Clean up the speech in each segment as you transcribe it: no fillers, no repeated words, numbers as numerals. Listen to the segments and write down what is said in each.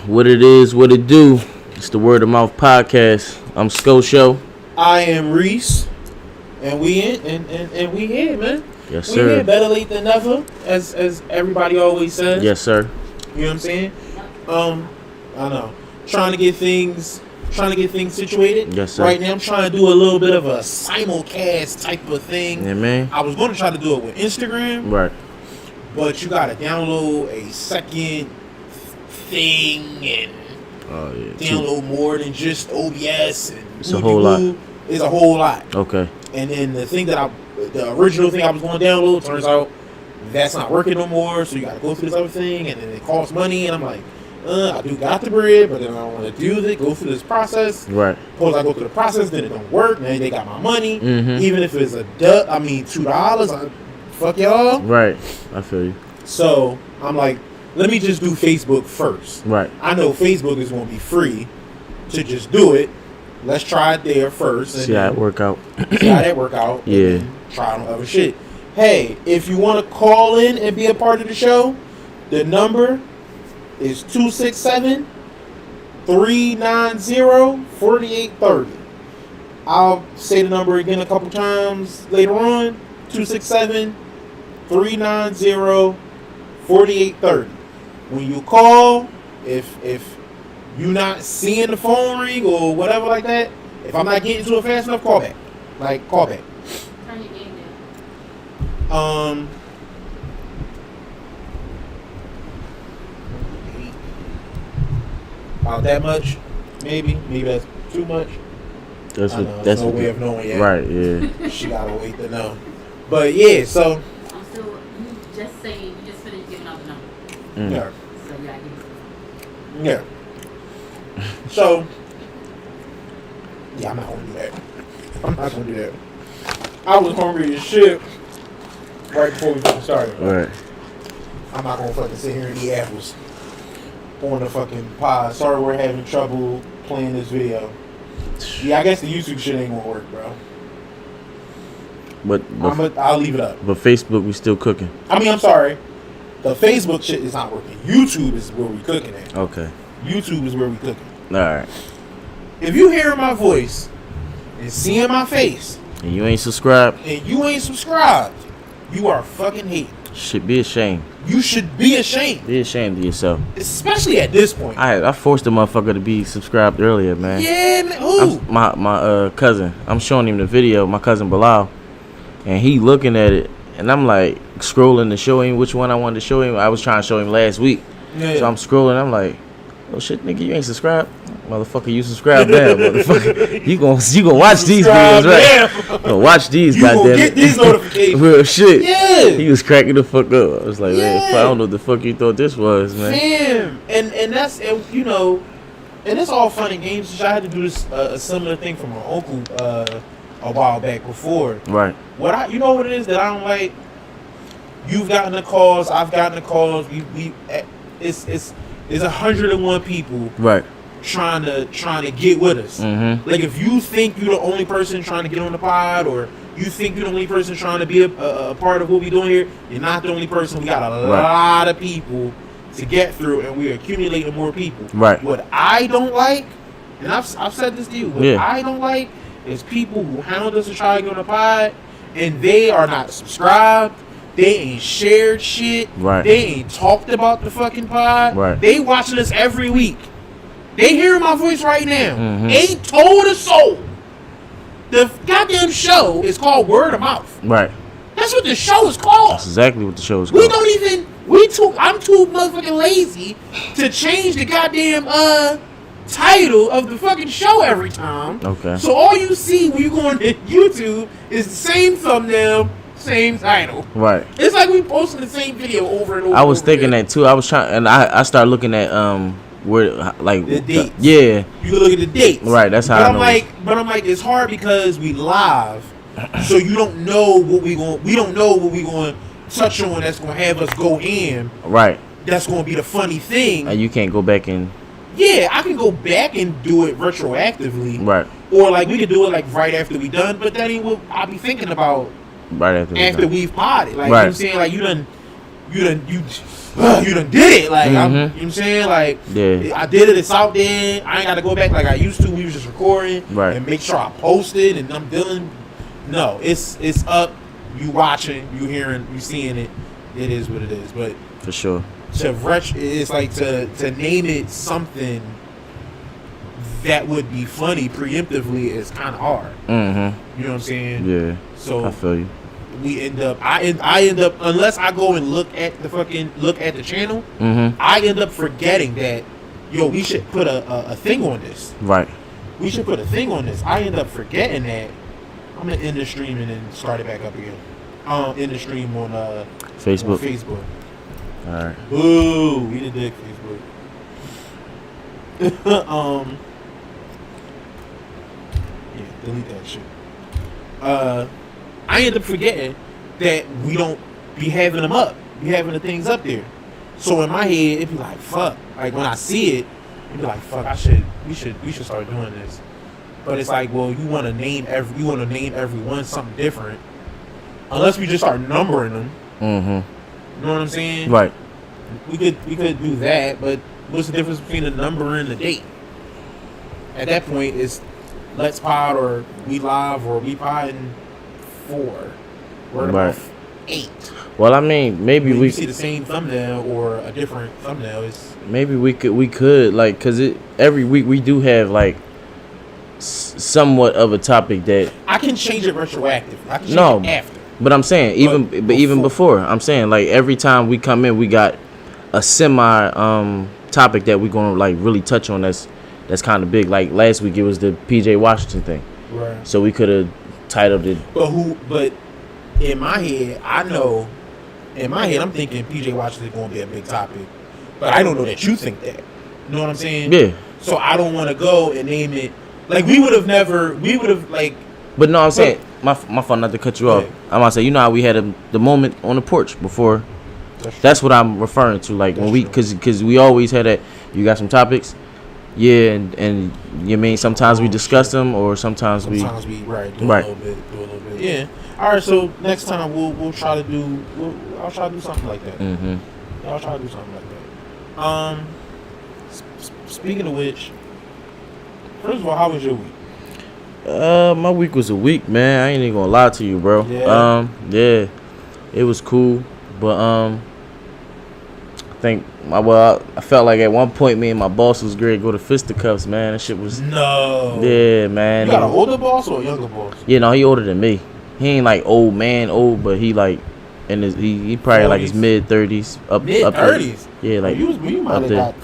What it is, what it do. It's the Word of Mouth Podcast. I'm Scotia. I am Reese. And we in and we here, man. Yes, we sir. here, better late than never, as everybody always says. Yes, sir. You know what I'm saying? I know. Trying to get things situated. Yes, sir. Right now I'm trying to do a little bit of a simulcast type of thing. Yeah, man. I was going to try to do it with Instagram. Right. But you gotta download a second thing and download more than just OBS and it's a whole lot. It's a whole lot. Okay. And then the original thing I was going to download, turns out that's not working no more. So you got to go through this other thing, and then it costs money. And I'm like, I do got the bread, but then I don't want to do it. Go through this process. Right. Suppose I go through the process, then it don't work. Now they got my money. Mm-hmm. Even if it's $2, fuck y'all. Right. I feel you. So I'm like, let me just do Facebook first. Right. I know Facebook is going to be free to just do it. Let's try it there first. See how it work out. See how that work out. Yeah. And then try on other shit. Hey, if you want to call in and be a part of the show, the number is 267-390-4830. I'll say the number again a couple times later on. 267-390-4830. When you call, if you not seeing the phone ring or whatever like that, if I'm not getting to it fast enough, call back. Call back. Turn your game down. About that much, maybe that's too much. That's no way of knowing yet. Right. Yeah. She gotta wait to know. But yeah, so I'm still. You just saying. You just finished giving out the number. yeah. So you gotta give it. Yeah. So, yeah, I'm not gonna do that. I was hungry as shit right before we started. Right. I'm not gonna fucking sit here and eat apples on the fucking pod. Sorry, we're having trouble playing this video. Yeah, I guess the YouTube shit ain't gonna work, bro. But I'll leave it up. But Facebook, we still cooking. I'm sorry. The Facebook shit is not working. YouTube is where we cooking at. Okay. YouTube is where we cooking. All right. If you hear my voice and seeing my face And you ain't subscribed, and you ain't subscribed, you are fucking hating. should be ashamed. You should be ashamed. Be ashamed of yourself. Especially at this point. I forced the motherfucker to be subscribed earlier, man. Yeah, man. Who? My cousin. I'm showing him the video. My cousin Bilal, and he looking at it, and I'm like scrolling to show him which one I wanted to show him. I was trying to show him last week, Yeah. so I'm scrolling. I'm like, oh shit, nigga, you ain't subscribed, motherfucker. You subscribed now, motherfucker. You gonna watch these videos, right? You gonna watch these, You goddamn gonna it. get these notifications. Real shit. Yeah. He was cracking the fuck up. I was like, man, Yeah. I don't know what the fuck you thought this was, man. Fam. And that's, and you know, and it's all fun and games. I had to do this a similar thing for my uncle a while back before. Right. You know what it is that I don't like? You've gotten the calls, I've gotten the calls. It's 101 people Right. trying to get with us. Mm-hmm. Like, if you think you're the only person trying to get on the pod, or you think you're the only person trying to be a part of what we're doing here, you're not the only person. We got a lot of people to get through, and we're accumulating more people. Right. What I don't like, and I've said this to you, what Yeah. I don't like is people who hound us to try to get on the pod, and they are not subscribed. They ain't shared shit. Right. They ain't talked about the fucking pod. Right. They watching us every week. They hearing my voice right now. Mhm. Ain't told a soul. The goddamn show is called Word of Mouth. Right. That's what the show is called. That's exactly what the show is We called. don't even. I'm too motherfucking lazy to change the goddamn title of the fucking show every time. Okay. So all you see when you go on YouTube is the same thumbnail, same title. Right. It's like we posting the same video over and over. I was thinking that too. I was trying, and I started looking at where like The dates. yeah. You can look at the dates. Right. That's how But I I'm know. like, it's hard because we live, so you don't know what we going. We don't know what we going to touch on. That's going to have us go in. Right. That's going to be the funny thing. And you can't go back and Yeah, I can go back and do it retroactively. right. Or like we could do it like right after we done, but that ain't what I'll be thinking about Right after we've potted. Like you know what I'm saying, like you done did it. Like you know what I'm saying? Like I did it. It's out there. I ain't got to go back like I used to. We was just recording and make sure I posted and I'm dealing. No, it's up. You watching, you hearing, you seeing it. It is what it is. But for sure, it's like to name it something that would be funny preemptively is kind of hard. You know what I'm saying? Yeah. So I feel you. We end up. I end up unless I go and look at the channel. I end up forgetting that we should put a thing on this. Right. We should put a thing on this. I end up forgetting that. I'm gonna end the stream and then start it back up again. End the stream on Facebook. All right. Boo! We did dick Facebook. Yeah, delete that shit. I end up forgetting that we don't be having them up. Be having the things up there. So in my head, it'd be like, fuck. Like when I see it, it'd be like, fuck. We should start doing this. But it's like, well, you want to name everyone something different. Unless we just start numbering them. You know what I'm saying? Right. We could do that, but what's the difference between a number and a date? At that point, it's Let's Pod or We Live or We Pod 4. We're about 8. Well, I mean, maybe we see the same thumbnail or a different thumbnail. Maybe we could like, cause every week we do have like somewhat of a topic that I can change it retroactive. I can change it after. But I'm saying even before, I'm saying like every time we come in, we got a semi topic that we're gonna like really touch on. That's kind of big. Like last week, it was the PJ Washington thing. Right. So we could have titled it. But in my head, I'm thinking PJ Washington is gonna be a big topic. But I don't know that you think that. You know what I'm saying? Yeah. So I don't want to go and name it. Like we would have like. But no, I'm saying my fault not to cut you off. I'm gonna say, you know how we had the moment on the porch before. That's what I'm referring to. Like when we, cause we always had that. You got some topics, yeah, and you mean sometimes we discuss them or sometimes we do a little bit. Yeah. All right. So next time we'll try to do. I'll try to do something like that. I'll try to do something like that. Speaking of which, first of all, how was your week? My week was a week, man. I ain't even gonna lie to you, bro. Yeah. Yeah, it was cool, but I think I felt like at one point me and my boss was great to go to fisticuffs, man. That shit was yeah, man. You got an older boss or a younger boss? Yeah, no, he older than me. He ain't like old, but he like in his he probably 40s. Like his mid-30s up mid-30s. Yeah, like you might have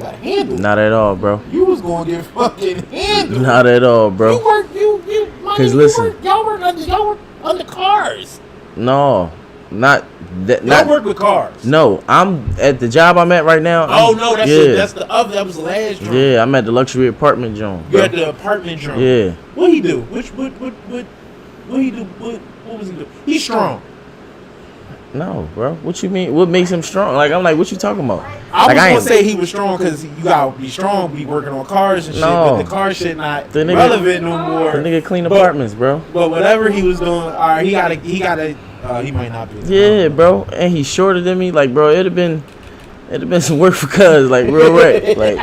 got handled. Not at all, bro. You was gonna get fucking handled. Not at all, bro. Y'all work under cars. No, not that. Y'all work with cars. No, I'm at the job I'm at right now. That was the last job. Yeah, I'm at the luxury apartment joint. You at the apartment joint. Yeah. What he do? What he do? What was he do? He's strong. No, bro. What you mean? What makes him strong? Like, I'm like, what you talking about? I was gonna say he was strong because you gotta be strong, be working on cars and shit. But the car shit not relevant no more. The nigga clean apartments, bro. But whatever he was doing, all right, he gotta. He might not be. Yeah, bro. And he's shorter than me. Like, bro, it'd have been some work for cuz, like, real right. Like,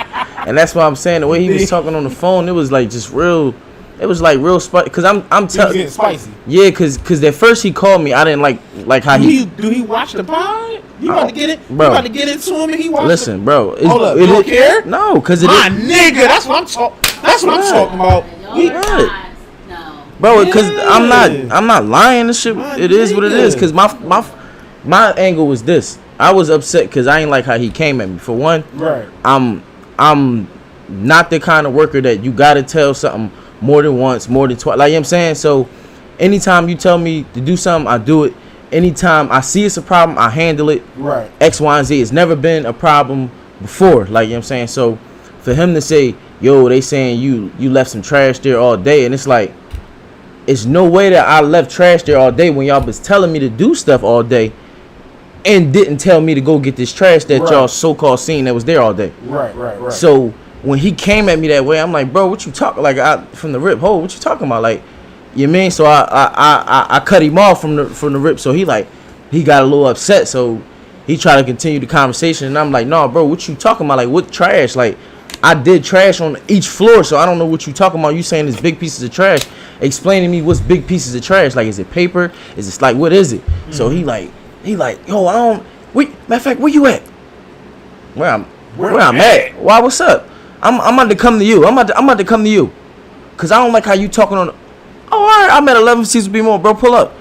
and that's why I'm saying the way he was talking on the phone, it was like just real. It was like real spicy, cause I'm telling you, spicy. Yeah, cause at first he called me. I didn't like how he. Do he watch the pod? You about to get it, bro? You about to get into him and he watch. Listen, bro. Hold up, you don't care? No, cause my nigga, that's what I'm talking. That's what I'm talking about. No, bro. Cause I'm not lying. This shit. It is what it is. Cause my angle was this. I was upset cause I ain't like how he came at me. For one, right. I'm not the kind of worker that you gotta tell something more than once, more than twice. Like, you know what I'm saying? So anytime you tell me to do something, I do it. Anytime I see it's a problem, I handle it. Right. X, Y, and Z. It's never been a problem before. Like, you know what I'm saying? So for him to say, yo, they saying you left some trash there all day, and it's like, it's no way that I left trash there all day when y'all was telling me to do stuff all day and didn't tell me to go get this trash that y'all so-called seen that was there all day. Right. So when he came at me that way, I'm like, bro, what you talking? Like, from the rip, what you talking about? Like, you mean? So I cut him off from the rip. So he he got a little upset, so he tried to continue the conversation, and I'm like, no, bro, what you talking about? Like, what trash? Like, I did trash on each floor, so I don't know what you talking about. You saying it's big pieces of trash. Explain to me what's big pieces of trash. Like, is it paper? Is it like, what is it? Mm-hmm. So he like, yo, I don't, matter of fact, where you at? Where I'm at? Why, what's up? I'm about to come to you. I'm about to come to you. Cause I don't like how you talking on. Oh, all right. I'm at 11 C's be more, bro. Pull up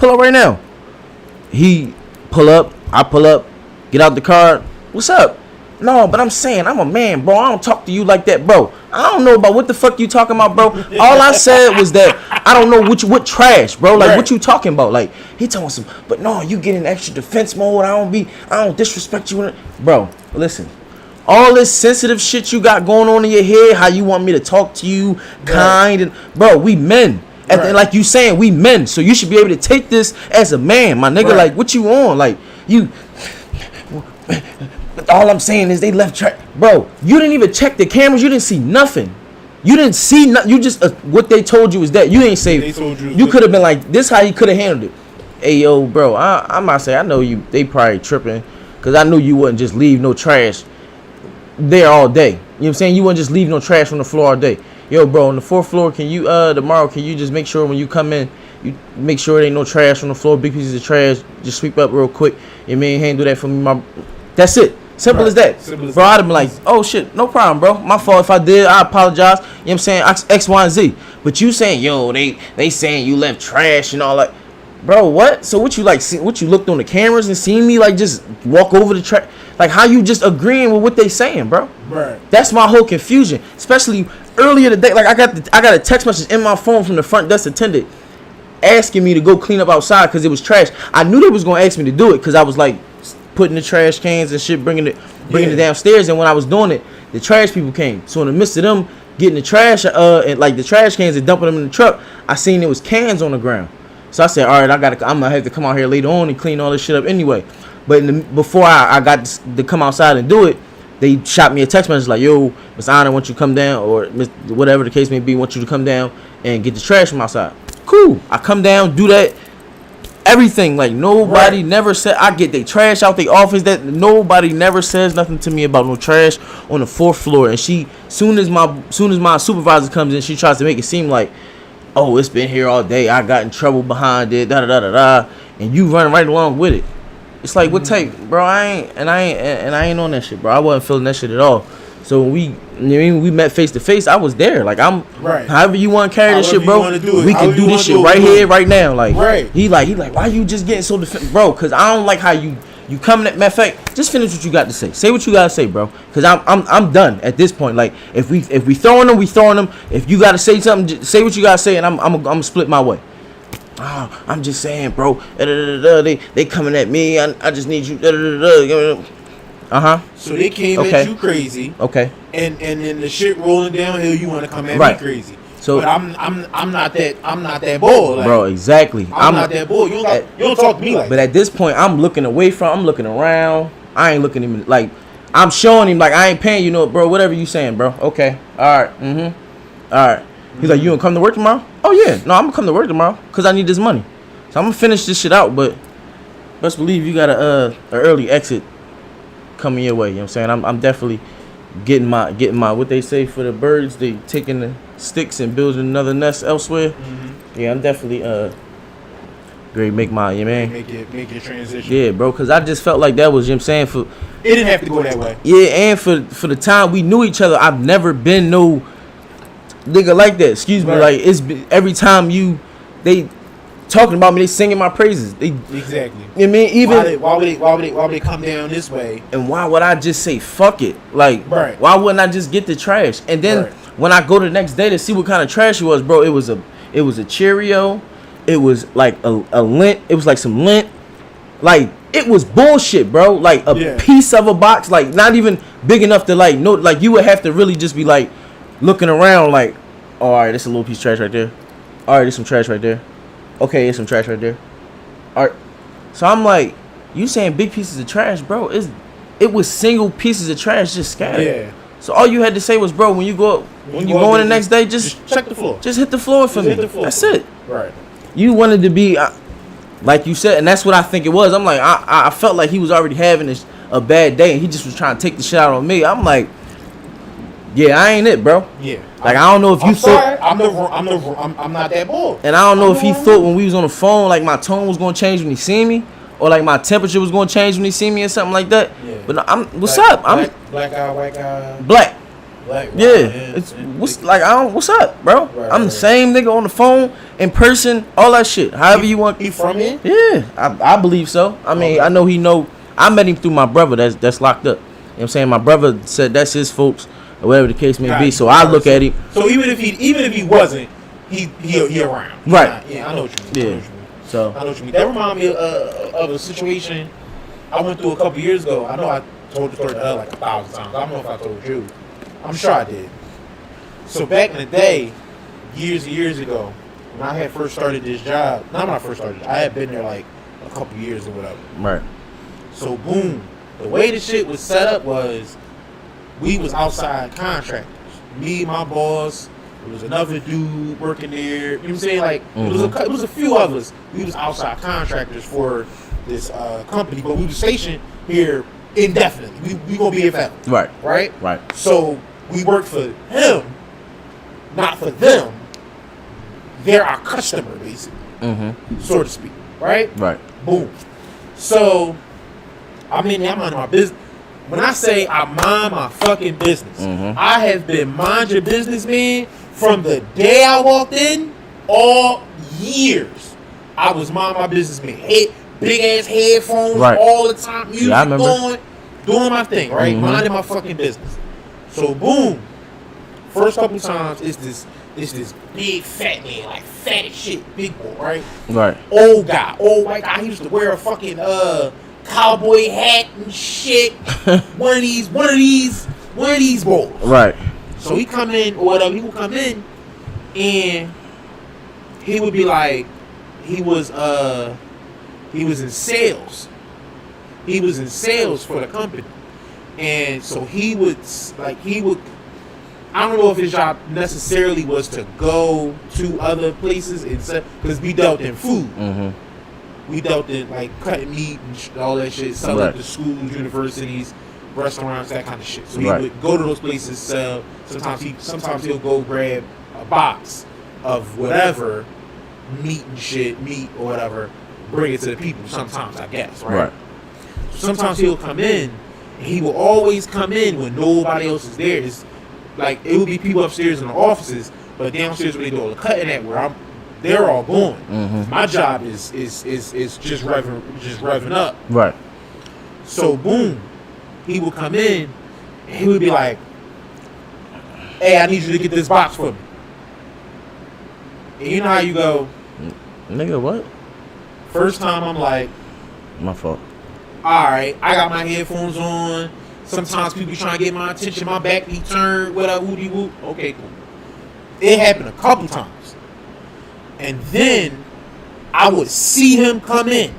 right now. He pull up. I pull up. Get out the car. What's up? No, but I'm saying I'm a man, bro. I don't talk to you like that, bro. I don't know about what the fuck you talking about, bro. All I said was that I don't know what trash, bro. Like, what you talking about? Like, he talking some, but no, you get in extra defense mode. I don't disrespect you, bro. Listen. All this sensitive shit you got going on in your head, how you want me to talk to you, kind, and bro, we men. And like you saying, we men, so you should be able to take this as a man, my nigga. Like, what you on? Like, you. But all I'm saying is they left track, bro. You didn't even check the cameras. You didn't see nothing. You didn't see nothing. You just what they told you was that you ain't say. You could have been like this. How you could have handled it? Hey yo, bro. I might say I know you. They probably tripping, cause I knew you wouldn't just leave no trash there all day. You know what I'm saying? You wouldn't just leave no trash on the floor all day. Yo, bro, on the 4th floor, can you tomorrow, can you just make sure when you come in, you make sure there ain't no trash on the floor, big pieces of trash, just sweep up real quick. You mean, handle that for me, that's it. Simple as that. Bro, I'd have been like, oh shit, no problem, bro. My fault if I did, I apologize. You know what I'm saying? X, Y, and Z. But you saying, yo, they saying you left trash and all that. Bro, what? So what you like? What you looked on the cameras and seen me like just walk over the track? Like how you just agreeing with what they saying, bro? Right. That's my whole confusion. Especially earlier today, like I got a text message in my phone from the front desk attendant asking me to go clean up outside because it was trash. I knew they was gonna ask me to do it because I was like putting the trash cans and shit, bringing it downstairs. And when I was doing it, the trash people came. So in the midst of them getting the trash, and like the trash cans and dumping them in the truck, I seen there was cans on the ground. So I said, all right, I'm gonna have to come out here later on and clean all this shit up anyway. But before I got to come outside and do it, they shot me a text message like, yo, Miss Anna, want you to come down, or whatever the case may be, want you to come down and get the trash from outside. Cool. I come down, do that, everything. Like nobody never said I get they trash out the office. That nobody never says nothing to me about no trash on the 4th floor. And soon as my supervisor comes in, she tries to make it seem like, oh, it's been here all day. I got in trouble behind it, and you run right along with it. It's like, what type, bro? I ain't on that shit, bro. I wasn't feeling that shit at all. So when we met face to face, I was there. Like I'm, however you want to carry this shit, bro. We can do this shit right here, right now. Like he like, why you just getting so bro? Cause I don't like how you coming at. Matter of fact, just finish what you got to say. Say what you gotta say, bro. Cause I'm done at this point. Like if we throwing them, we throwing them. If you gotta say something, say what you gotta say, and I'm gonna split my way. Oh, I'm just saying, bro. They coming at me. I just need you. So they came at you crazy. Okay. And then the shit rolling downhill, you want to come at me crazy. So but I'm not that bold. Like, bro, exactly. I'm not that bold. You don't talk to me like. But at this point, I'm looking I'm looking around. I ain't looking at him like I'm showing him like I ain't paying you, bro. Whatever you saying, bro. Okay. All right. All right. He's like, you gonna come to work tomorrow? Oh yeah. No, I'm gonna come to work tomorrow because I need this money. So I'm gonna finish this shit out. But best believe you got a early exit coming your way. You know what I'm saying? I'm definitely getting my what they say for the birds, they taking the sticks and building another nest elsewhere. Yeah, I'm definitely great make my, you know what I mean? Make your transition. Yeah, bro, cause I just felt like that was, you know what I'm saying, for it didn't have to go that way. Yeah, and for the time we knew each other, I've never been no nigga like that. Excuse me, like it's been, every time they talking about me, they singing my praises. Exactly. You know what I mean? Even why would they come down this way? And why would I just say fuck it? Like, why wouldn't I just get the trash? And then when I go the next day to see what kind of trash it was, bro, it was a Cheerio. It was like a lint. It was like some lint. Like it was bullshit, bro. Like a piece of a box, like not even big enough to like no. Like you would have to really just be like looking around, like, oh, all right, there's a little piece of trash right there. All right, there's some trash right there. Okay, there's some trash right there. All right. So I'm like, you saying big pieces of trash, bro? It was single pieces of trash just scattered. Yeah. So all you had to say was, bro, when you go in the next day, just check the floor. Just hit the floor for me. Hit the floor. That's it. Right. You wanted to be like you said, and that's what I think it was. I'm like, I felt like he was already having a bad day, and he just was trying to take the shit out on me. I'm like, yeah, I ain't it, bro. Yeah. Like, I don't know if you thought. I'm not that bold. And I don't know if he thought when we was on the phone, like, my tone was gonna change when he see me, or like my temperature was gonna change when he see me, or something like that. Yeah. But what's up? I'm black guy, white guy. black. Black. Yeah. It's What's up, bro? Right, I'm the same nigga on the phone, in person, all that shit. However you want. He from here? Yeah, I believe so. I mean, I know he know. I met him through my brother that's locked up. You know what I'm saying? My brother said that's his folks, or whatever the case may be. So I look at him. So even if he wasn't, he around. Right. Yeah, I know what you mean. Yeah. So I know what you mean. That remind me of a situation I went through a couple years ago. I know I told the story to her like 1,000 times. I don't know if I told you. I'm sure I did. So back in the day, years and years ago, when I had first started this job, not when I first started, I had been there like a couple years or whatever. right. So boom, the way the shit was set up was we was outside contractors. Me, my boss, there was another dude working there. You know what I'm saying? Like it was a few of us. We was outside contractors for this company, but we was stationed here indefinitely. We gonna be here forever. Right. Right? Right. So we work for him, not for them. They're our customer, basically, so to speak. Right? Right. Boom. So I'm in there, I'm minding my business. When I say I mind my fucking business, I have been mind your business, man, from the day I walked in, all years. I was mind my business, man. Big ass headphones all the time, music going, doing my thing, right? Minding my fucking business. So boom, first couple times it's this big fat man, like fat as shit, big boy, right? Right. Old guy, old white guy. He used to wear a fucking cowboy hat and shit. one of these boys. Right. So he come in or whatever. He would come in and he would be like, he was in sales. He was in sales for the company. And so he would, I don't know if his job necessarily was to go to other places because we dealt in food. We dealt in like cutting meat and all that shit, selling to schools, universities, restaurants, that kind of shit. So he would go to those places, sell. Sometimes he'll go grab a box of whatever meat or whatever, bring it to the people. Sometimes, I guess, right? Sometimes he'll come in. And he will always come in when nobody else is there. It's like it will be people upstairs in the offices, but downstairs where they do all the cutting at, they're all going. My job is just revving up. Right. So boom, he will come in and he would be like, "Hey, I need you to get this box for me." And you know how you go, nigga, what? First time I'm like, my fault. Alright, I got my headphones on. Sometimes people trying to get my attention, my back be turned, whatever, woody whoop. Okay, cool. It happened a couple times. And then I would see him come in.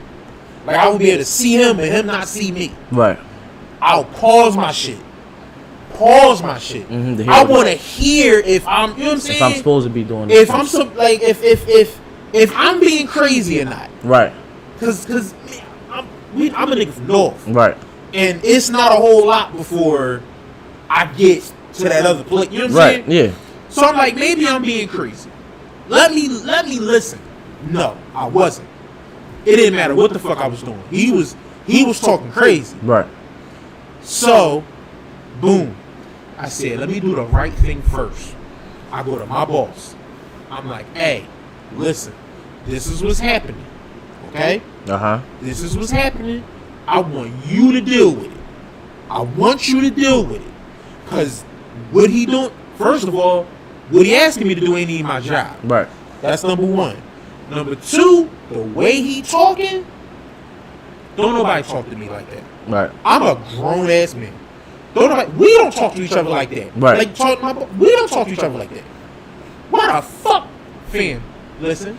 Like I would be able to see him and him not see me. Right. I'll pause my shit. I want to hear if I'm, you know what I'm saying? If I'm supposed to be doing this. If I'm so, like, if I'm being crazy or not. Right. Cause I'm a nigga from North. Right. And it's not a whole lot before I get to that other place. You know what I'm saying? Right, yeah. So I'm like, maybe I'm being crazy. Let me listen. No, I wasn't. It didn't matter what the fuck I was doing. He was talking crazy. Right. So, boom. I said, let me do the right thing first. I go to my boss. I'm like, hey, listen, this is what's happening. Okay? This is what's happening. I want you to deal with it. I want you to deal with it. Because what he doing, first of all, what he asking me to do ain't even my job. Right. That's number one. Number two, the way he talking, don't nobody talk to me like that. Right. I'm a grown ass man. We don't talk to each other like that. Right. We don't talk to each other like that. What the fuck, fam? Listen,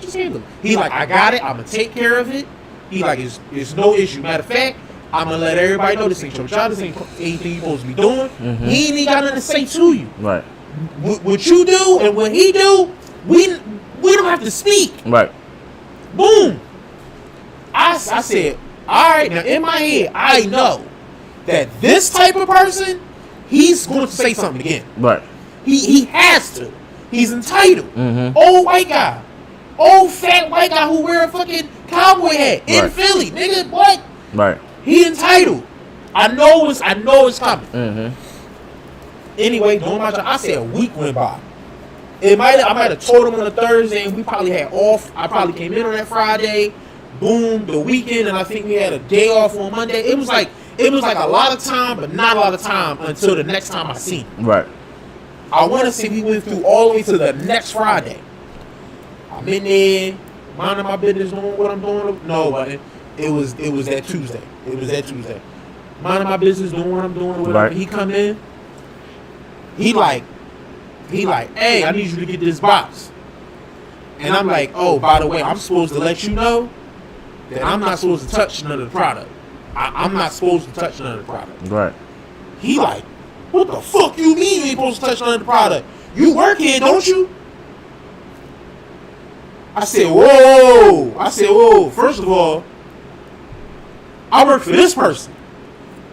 just handle it. He like, I got it. I'm gonna take care of it. He like, it's no issue. Matter of fact, I'm gonna let everybody know this ain't your job. This ain't anything you supposed to be doing. He ain't even got nothing to say to you. Right. What you do and what he do, we don't have to speak. Right. Boom. said, all right, now in my head, I know that this type of person, he's going to say something again. Right. He has to. He's entitled. Mm-hmm. Old white guy. Old fat white guy who wear a fucking cowboy hat in Right. Philly. Nigga, what? Right. He entitled. I know it's coming. Mm-hmm. Anyway, doing my job, I said a week went by. I might have told him on a Thursday, and we probably had off. I probably came in on that Friday. Boom, the weekend, and I think we had a day off on Monday. It was like a lot of time, but not a lot of time until the next time I seen him. Right. I want to say we went through all the way to the next Friday. I'm in there, minding my business, doing what I'm doing. No, but it was that Tuesday. It was that Tuesday. Minding my business, doing what I'm doing. Whatever. Right. He come in. He like, hey, I need you to get this box. And I'm like, oh, by the way, I'm supposed to let you know that I'm not supposed to touch none of the product. I'm not supposed to touch none of the product. Right. He like, what the fuck you mean you ain't supposed to touch none of the product? You work here, don't you? I said, whoa. First of all, I work for this person.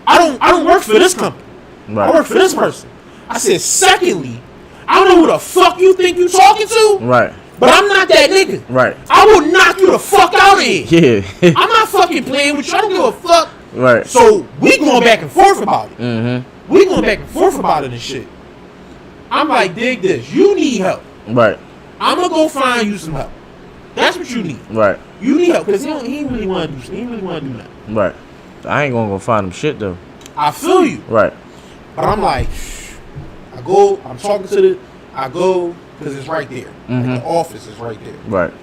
I don't work for this company. Right. I work for this person. I said, secondly, I don't know who the fuck you think you talking to. Right. But I'm not that nigga. Right. I will knock you the fuck out of here. Yeah. I'm not fucking playing with you. I don't give a fuck. Right. So we going back and forth about it. Mm-hmm. We going back and forth about it and shit. I'm like, dig this. You need help. Right. I'm gonna go find you some help. That's what you need. Right. You need help because he ain't really want to do. He ain't really want to do nothing. Right. I ain't gonna go find him shit though. I feel you. Right. But I'm like, I go. I'm talking to the. I go because it's right there. Mm-hmm. Like the office is right there. Right.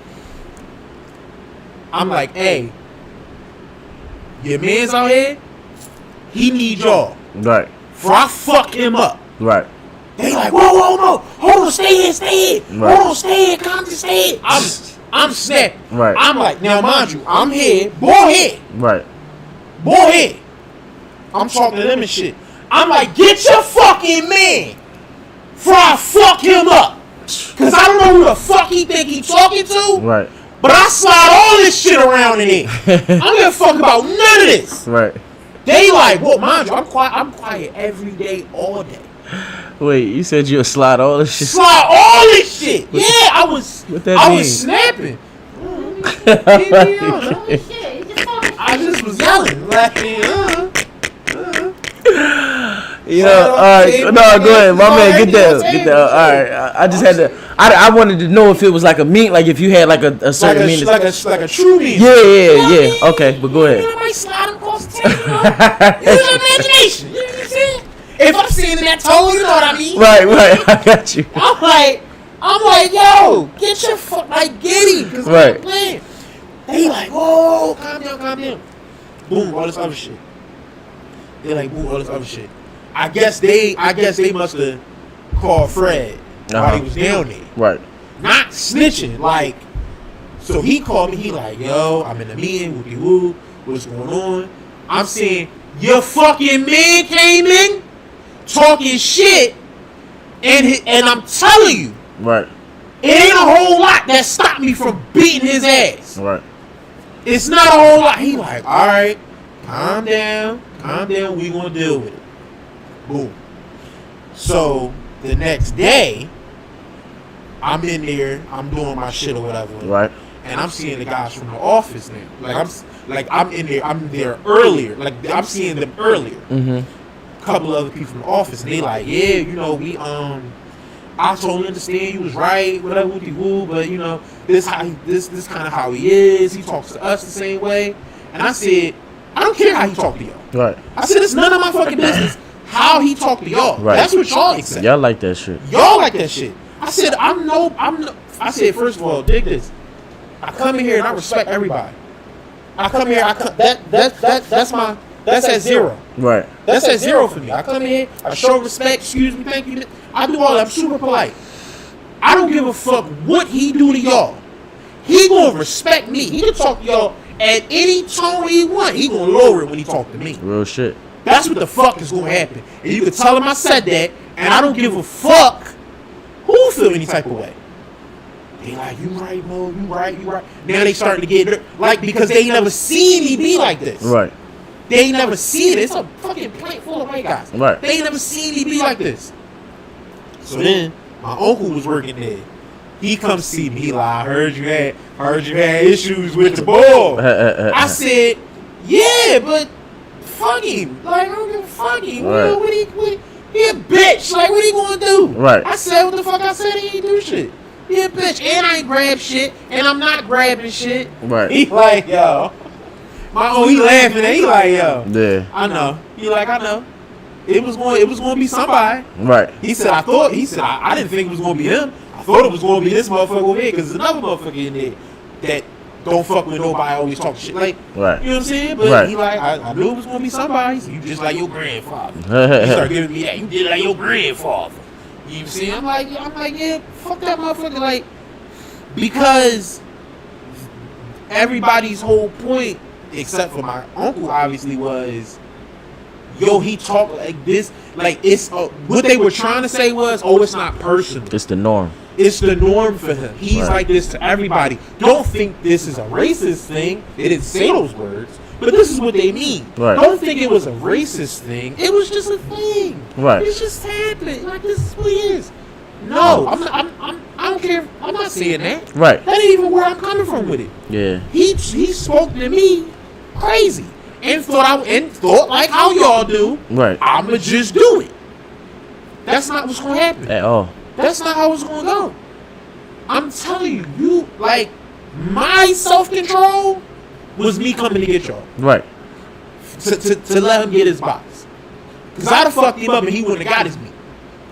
I'm like, hey, your man's out here. He need y'all. Right. For I fuck him up. Right. They like, whoa, no, hold on, stay in. Right. Hold on, stay in, calm down, stay in. I'm snapping. Right. I'm like, now mind you, I'm here, boy here. Right. Boy here. I'm talking to them and shit. I'm like, get your fucking man. For I fuck him up. Cause I don't know who the fuck he think he talking to. Right. But I slide all this shit around in here. I don't give a fuck about none of this. Right. They like, well, mind you, I'm quiet every day, all day. Wait, you said you'll slide all this shit? Slide all this shit. Yeah, I was snapping. Holy shit. He just told me. I just was yelling, laughing. You know, all right. No, go ahead, my man. Get that. All right. I just had to. I wanted to know if it was like a mean, like if you had like a certain meaning. Like a true meaning. Yeah. Okay, but go ahead. I might slide him across the table. Use your imagination. You know what I'm saying? If I'm seeing that toe, you know what I mean. Right. I got you. I'm like, yo, get your fuck, like, get him, cause Right. I'm playing. They like, whoa, calm down. Boom, all this other shit. They like, boom, all this other shit. I guess they must have called Fred while he was down there. Right. Not snitching, like. So he called me. He like, yo, I'm in a meeting. Whoopie woo. What's going on? I'm saying your fucking man came in talking shit, and I'm telling you, Right. it ain't a whole lot that stopped me from beating his ass. Right. It's not a whole lot. He like, all right, calm down. We gonna deal with it. Boom. So the next day, I'm in there. I'm doing my shit or whatever. Right. And I'm seeing the guys from the office now. I'm in there. I'm there earlier. Like I'm seeing them earlier. Mm-hmm. A couple other people from the office, and they like, yeah, you know, we I totally understand you was right, whatever, whoopie woo, but you know, this kind of how he is. He talks to us the same way. And I said, I don't care how he talk to y'all. Right. I said, it's none of my fucking business how he talk to y'all. Right. That's what y'all accept. Y'all like that shit. Y'all like that shit. I said, I said, first of all, dig this. I come in here and I respect everybody. I come here, that's at zero. Right. That's at zero for me. I come in here, I show respect, excuse me, thank you. I do all that. I'm super polite. I don't give a fuck what he do to y'all. He gonna respect me. He can talk to y'all at any tone he want. He gonna lower it when he talk to me. Real shit. That's what the fuck is gonna happen. And you can tell him I said that, and I don't give a fuck who feel any type of way. They like, you right, Mo, you right. Now they starting to get like, because they ain't never seen me be like this. Right. They ain't never seen it. It's a fucking plant full of white guys. Right. They ain't never seen me be like this. So then my uncle was working there. He comes see me. He like, I heard you had issues with the ball. I said, yeah, but fuck him. Like, I don't give a fuck him. Right. He a bitch. Like, what he gonna do? Right. I said what the fuck I said. He ain't do shit. He a bitch. And I ain't grab shit. And I'm not grabbing shit. Right. He like, yo. My uncle, he laughing. And he like, yo. Yeah. I know. He like, I know. It was going to be somebody. Right. He said, I didn't think it was going to be him. I thought it was going to be this motherfucker over here because there's another motherfucker in there that don't fuck with nobody, always talk shit. Like, right. You know what I'm saying? But right. He like, I knew it was going to be somebody. So you just like your grandfather. He started giving me that. You did like your grandfather. You know what I'm saying? I'm like, yeah, fuck that motherfucker. Like, because everybody's whole point, except for my uncle, obviously, was, yo, he talked like this. Like, it's what they were trying to say was, oh, it's not personal. It's the norm. It's the norm for him. He's right. like this to everybody. Don't think this is a racist thing. They didn't say those words, but this is what they mean. Right. Don't think it was a racist thing. It was just a thing. Right. It's just happened. Like, this is what it is. No, I don't care. I'm not saying that. Right. That ain't even where I'm coming from with it. Yeah. He spoke to me crazy and thought like how y'all do. Right. I'ma just do it. That's not what's gonna happen at all. That's not how it's gonna go. I'm telling you, like, my self-control was me coming to get y'all. Right. To let him get his box. Because I'd have fucked him up and he wouldn't have got his meat.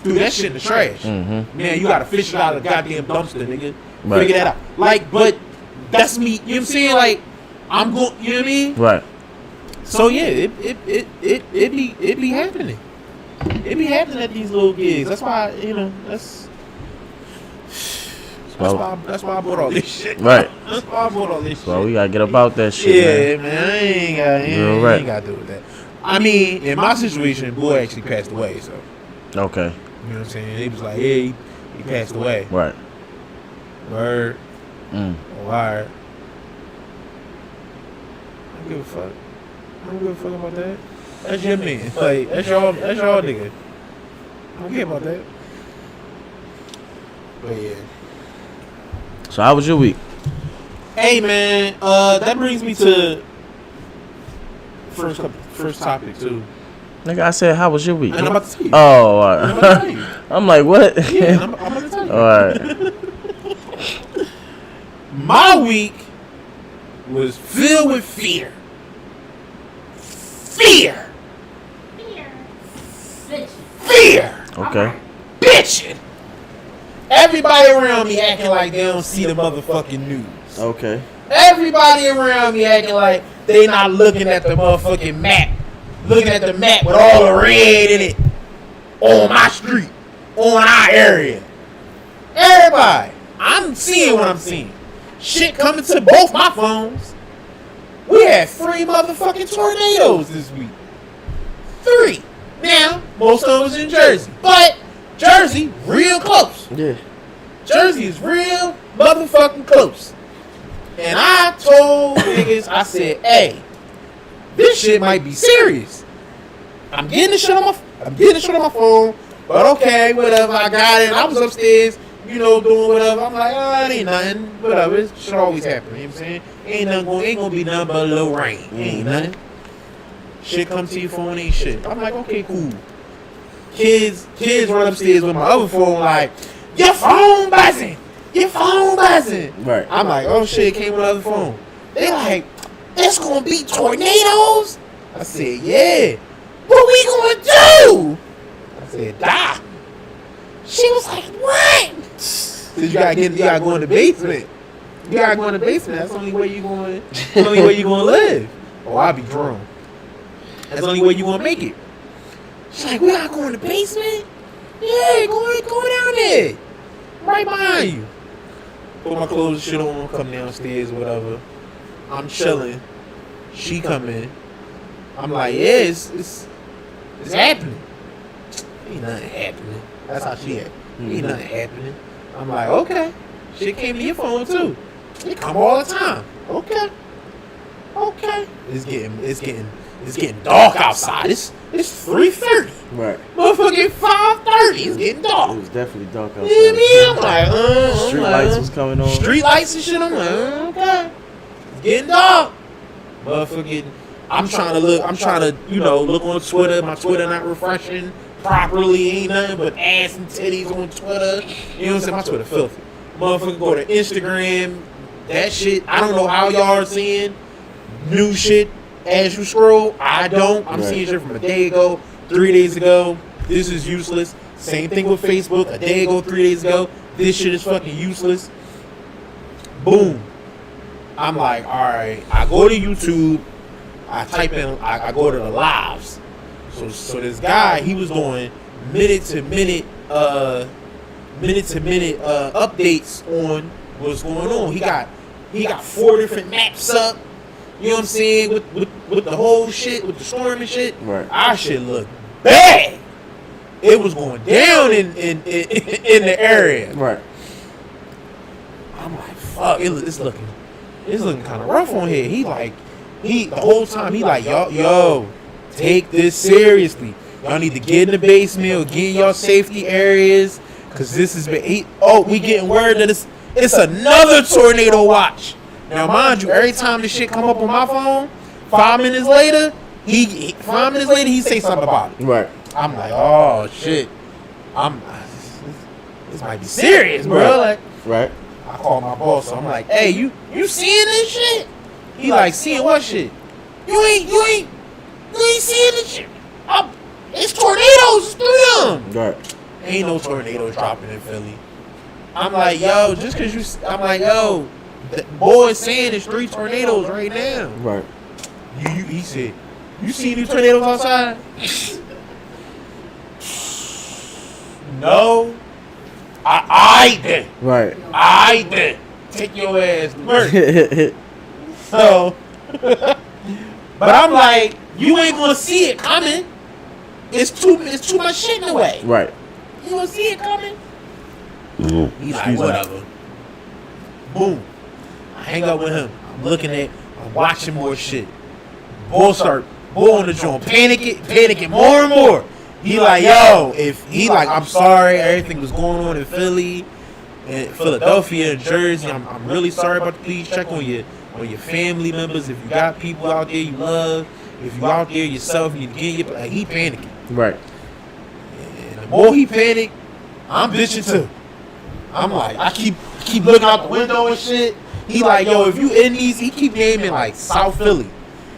Threw that shit in the trash. Mm-hmm. Man, you gotta fish it out of the goddamn dumpster, nigga. Right. Figure that out. Like, but that's me, you know what I'm saying? Like, I'm going, you know what I mean? Right. So yeah, it be happening. It be happening at these little gigs. That's why, you know, that's why I bought all this shit. Right. That's why I bought all this shit. Well, we gotta get about that shit. Yeah, man. I ain't got to do with that. I mean, in my situation, boy actually passed away, so. Okay. You know what I'm saying? He was like, hey, he passed away. Right. Word. Mm. Word. I don't give a fuck. I don't give a fuck about that. That's your man. Like, that's y'all nigga. I don't care about that. But yeah. So how was your week? Hey man, that brings me to first topic too. Nigga, I said, how was your week? And I'm about to tell you. Oh, all I'm about to right. tell you. I'm like, what? Yeah, I'm about to tell you. All right. My week was filled with fear. Fear. Fear. Okay. Bitching. Everybody around me acting like they don't see the motherfucking news. Okay. Everybody around me acting like they not looking at the motherfucking map. Looking at the map with all the red in it. On my street. On our area. Everybody. I'm seeing what I'm seeing. Shit coming to both my phones. We had 3 motherfucking tornadoes this week. 3. Now, most of them was in Jersey. But Jersey, real close. Yeah. Jersey is real motherfucking close. And I told niggas, I said, hey, this shit might be serious. I'm getting the shit on my phone, but okay, whatever, I got it. I was upstairs, you know, doing whatever. I'm like, it ain't nothing, whatever. It should always happen, you know what I'm saying? Ain't gonna be nothing but a little rain. Ain't nothing. Shit come to your phone, ain't shit. I'm like, okay, cool. Kids run upstairs with my other phone like, your phone buzzing. Your phone buzzing. Right. I'm like, oh shit, it came with another phone. They like, it's gonna be tornadoes? I said, yeah. What we gonna do? I said, die. She was like, what? So you gotta go in the basement. You gotta go in the basement. That's the only way you gonna live. Oh, I'll be drunk. That's the only way you gonna make it. She's like, we gotta go in the basement? Yeah, go down there. Right behind you. Put my clothes and shit on, come downstairs, whatever. I'm chilling. She come in. I'm like, yeah, it's happening. Ain't nothing happening. That's how she at. Ain't nothing happening. I'm like, okay. Shit came to your phone too. It come all the time. Okay. It's getting dark outside. It's 3:30. Right. Motherfucking 5:30. It's getting dark. It was definitely dark outside. You know what I mean? I'm like, Street lights was coming on. Street lights and shit. I'm like, okay. It's getting dark. Motherfucking. I'm trying to, look on Twitter. My Twitter not refreshing properly. Ain't nothing but ass and titties on Twitter. You know what I'm saying? My Twitter filthy. Motherfucker go to Instagram. That shit, I don't know how y'all are seeing new shit as you scroll. I don't. I'm seeing shit from a day ago, 3 days ago. This is useless. Same thing with Facebook. A day ago, 3 days ago. This shit is fucking useless. Boom. I'm like, all right. I go to YouTube. I type in. I go to the lives. So this guy, he was doing minute to minute updates on what's going on. He got 4 different maps up. You know what I'm saying? With the whole shit, with the storm and shit. Right. Our shit looked bad. It was going down in the area. Right. I'm like, fuck, it's looking kind of rough on here. The whole time he like, yo, take this seriously. Y'all need to get in the basement or get in y'all safety areas, cause this is we getting word that it's another tornado watch. Now, mind you, every time this shit come up on my phone, 5 minutes later, he say something about it. Right. I'm like, oh shit, this might be serious, bro. Like, right. I call my boss. I'm like, hey, you seeing this shit? He like, seeing what shit? You ain't seeing this shit. It's tornadoes. It's 3 of them. Right. Ain't no tornadoes dropping in Philly. I'm like, yo, just cause the boy is saying there's 3 tornadoes right now. Right. He said, you see these tornadoes outside? No. I did. Right. I did. Take your ass to work. So, but I'm like, you ain't gonna see it coming. It's too much shit in the way. Right. You gonna see it coming? He's like, Excuse me. whatever. Boom. I hang up with him. I'm watching more shit. Bull on the joint, panicking more and more. He like, yo, I'm sorry, everything was going on in Philly, and Philadelphia, and Jersey. I'm really sorry about the. Please check on your family members. If you got people out there you love, if you out there yourself, you get your. Like, he panicking. Right. And the more he panicked, I'm bitching too. I'm like, I keep looking out the window and shit. He like, yo, if you in these, he keep naming like South Philly.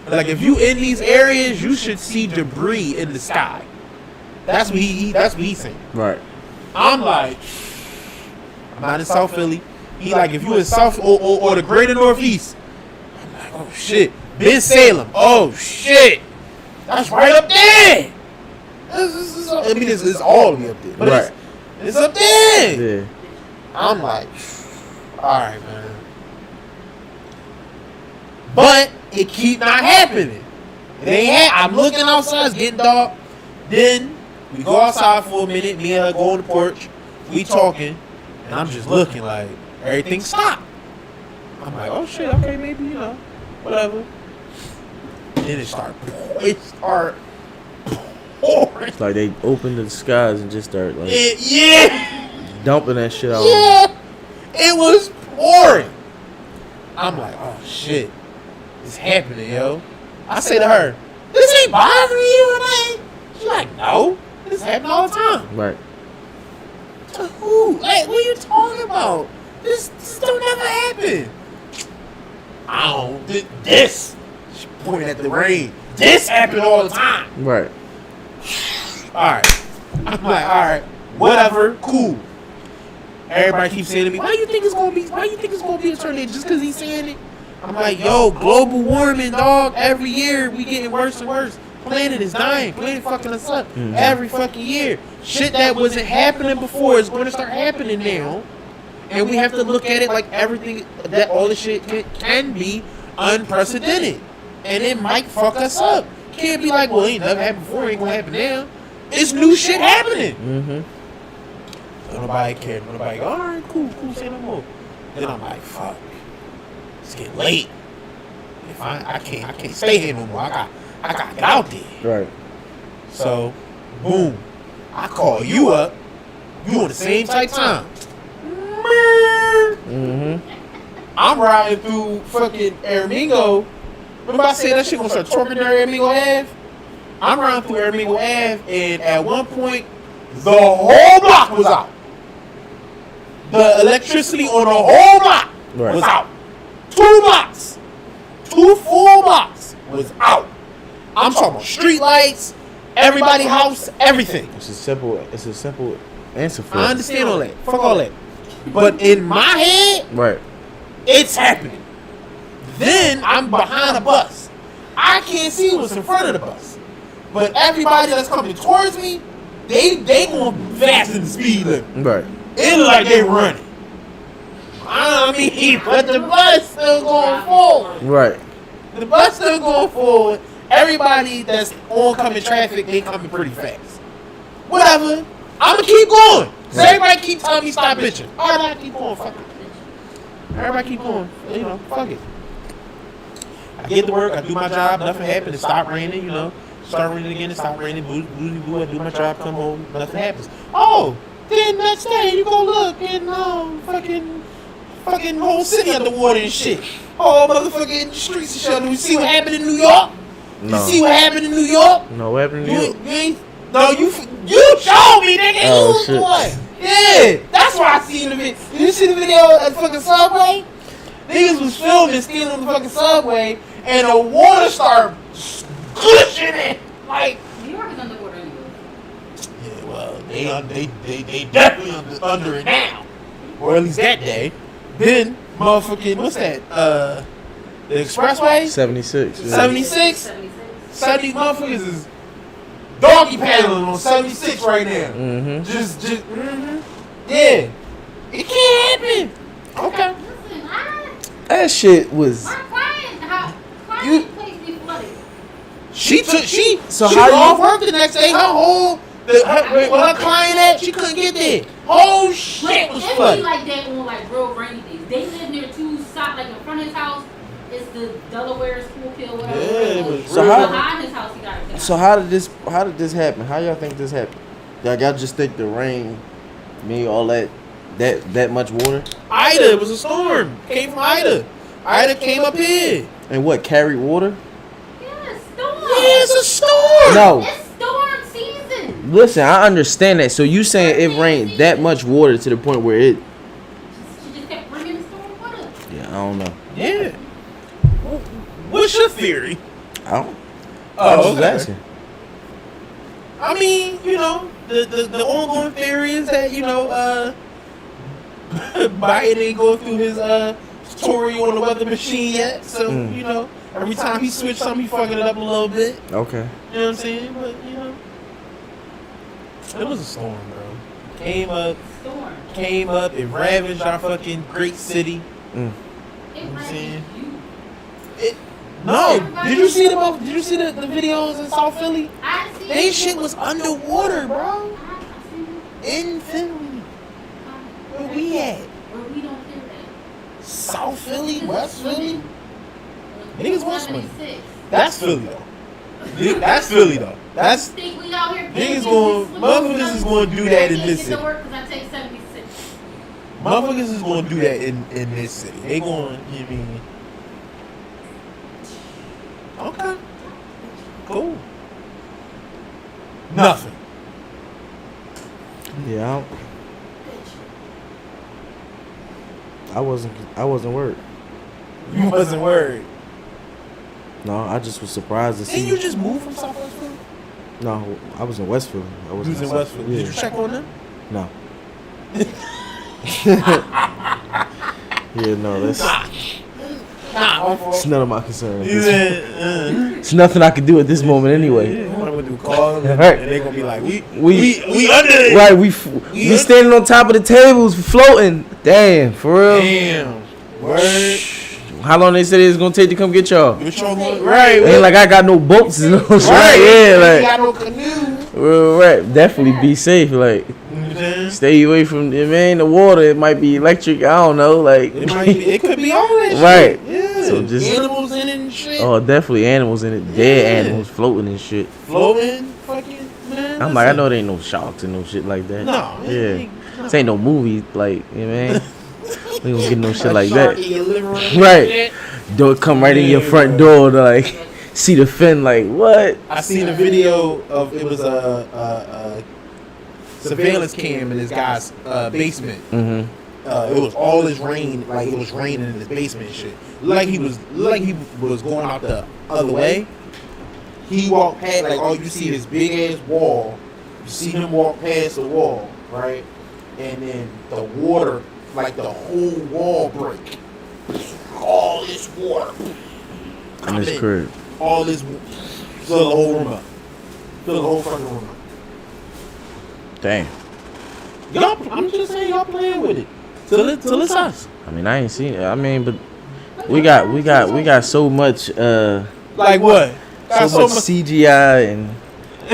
Like, if you in these areas, you should see debris in the sky. That's what he's saying. Right. I'm like, I'm not in South Philly. He like, if you in South or the greater Northeast. I'm like, oh shit. Ben Salem. Oh shit. That's right up there. It's all the way up there. But Right. it's up there. Yeah. I'm like, all right, man. But it keep not happening. It ain't I'm looking outside, it's getting dark. Then we go outside for a minute. Me and her go on the porch. We talking, and I'm just looking like everything stopped. I'm like, oh shit, okay, maybe whatever. Then it start pouring. It's like they opened the skies and just start like dumping that shit out. Yeah, it was pouring. I'm like, oh shit, it's happening, yo. I say to her, this ain't bothering you or nothing? She's like, no, this happens all the time. Right. To who? Like, what are you talking about? This don't never happen. I don't. This. She pointing at the rain. This happened all the time. Right. Alright. I'm like, alright, whatever, cool. Everybody keeps saying to me, why you think it's gonna be a tornado just because he's saying it? I'm like, yo, global warming, dog. Every year we getting worse and worse. Planet is dying. Planet fucking us up every fucking year. Shit that wasn't happening before is going to start happening now. And we have to look at it like everything, that all the shit can be unprecedented. And it might fuck us up. Can't be like, well, it ain't never happened before, it ain't gonna happen now. It's new shit happening. Mm-hmm. So nobody cared. Nobody go, all right, cool, say no more. Then I'm like, fuck, it's getting late. If I can't stay here no more. I gotta get out there. Right. So, boom, I call you up. You on the same type time. I'm riding through fucking Aramingo. Remember I said that shit gonna start twerking there Aramingo Ave? I'm riding through Aramingo Ave, and at one point, the whole block was out. The electricity on the whole block was out. 2 blocks. 2 full blocks was out. I'm talking about street lights, everybody house, everything. It's a simple answer for it. I understand all that. Fuck all that. But in my head, Right. it's happening. Then I'm behind a bus. I can't see what's in front of the bus. But everybody that's coming towards me, they going fast in the speed limit. Right. It look like they running. I mean, but the bus still going forward. Right. The bus still going forward. Everybody that's oncoming traffic, they coming pretty fast. Whatever. I'ma keep going. So everybody keep telling me stop bitching. Alright, I keep going. Fuck it. Everybody keep going. You know, fuck it. I get to work, I do my job, nothing happened, it stopped raining, you know. Start raining again, it stopped raining, boo, I do my job, come home, nothing happens. Oh, then next day you go look and fucking whole city underwater and shit. Oh, motherfucking streets and shit. You see what happened in New York? No. You see what happened in New York? No, what happened in New York? You ain't, no, you showed me, nigga. Oh, You was the shit. one. Yeah, that's why I seen the video. Did you see the video at the fucking subway? Niggas was filming, stealing the fucking subway, and the water started gushing it. Like, New York is underwater anyway. yeah, well, they definitely under it now, or at least that day. Then, motherfucking, what's that? The expressway, 76. Yeah. 76, 76. 70 motherfuckers is doggy paddling on 76 right now. Mm-hmm. Just, yeah. It can't happen. Okay. Listen, That shit was. my client, You- place be flooded. She So she how was you- off work the next day. Where her client at, she couldn't get there. Whole shit was It be flooded. like that on like real rainy days. They live near 2 sides, like in front of his house is the Delaware school kill, whatever. Yeah, it was So real. how- behind his house, he got it. So how did this happen? How y'all think this happened? Y'all just think the rain made all that much water? Ida, it was a storm. Came from Ida. Ida came up here. And what, carried water? Yeah, storm. Yeah, it's a storm. No. It's storm season. Listen, I understand that. So you saying it rained that much water to the point where it? She just kept bringing the storm water. Yeah, I don't know. Yeah. What's your theory? I don't. Oh, I'm just okay. asking. I mean, you know, the ongoing theory is that, you know, Biden ain't going through his tutorial on the weather machine yet. So, you know, every time he switch something, he fucking it up a little bit. Okay. You know what I'm saying? But, you know, it was a storm, bro. Storm. Came up, it ravaged our fucking great city. Mm. It I'm might saying- be you. No, did you see the videos in South Philly? I see. They shit was underwater, bro. I see. In Philly. Where we at? Or we don't hear that. South Philly, West Philly? Niggas want some money. 76. That's Philly though. That's Philly though. That's Think we out here niggas going. Motherfuckers is going to do that in this city. Because I take 76. Motherfuckers is going to do that in this city. They going. You mean? Okay. Cool. Nothing. Yeah. I wasn't worried. You wasn't worried. No, I just was surprised to see. Didn't you just move from Southwest Philly? No, I was in West Philly. I You was was in West Philly. Yeah. Did you check on them? No. Yeah, no, that's Nah, it's none of my concern. You said, It's nothing I can do at this moment anyway. I'm gonna do call them, Right. and they gonna be like, we We under it. right. We standing on top of the tables, floating. Damn, for real. Damn. Word. How long they said it was gonna take to come get y'all? Which one going right? Ain't like I got no boats and no shit. Right. Yeah, You like got no canoe. right. Definitely be safe. Like You know what I'm saying? man. Stay away from it, man. The water, it might be electric. I don't know. Like It could be all that right. shit. Yeah. So just animals in it and shit. oh, definitely animals in it. Dead animals floating and shit. Floating, fucking man. I'm like, I know there ain't no sharks and no shit like that. No. Yeah. This ain't no movie. Like, you know, man. We don't get no shit A like shark that. in your living room. Right. Don't come right in your front door to like see the fin. Like what? I seen a video of it was a surveillance cam in this guy's basement. Mm-hmm. It was all this rain, like it was raining in his basement and shit. Like he was going out the other way. He walked past, like all you see is big ass wall. You see him walk past the wall, right? And then the water, like the whole wall break. All this water. In his crib. All this, fill the whole room up. Fill the whole fucking room up. Damn. Y'all, I'm just saying, y'all playing with it. Till it's us. I mean, I ain't seen it. I mean, but we got so much Like what? so much CGI and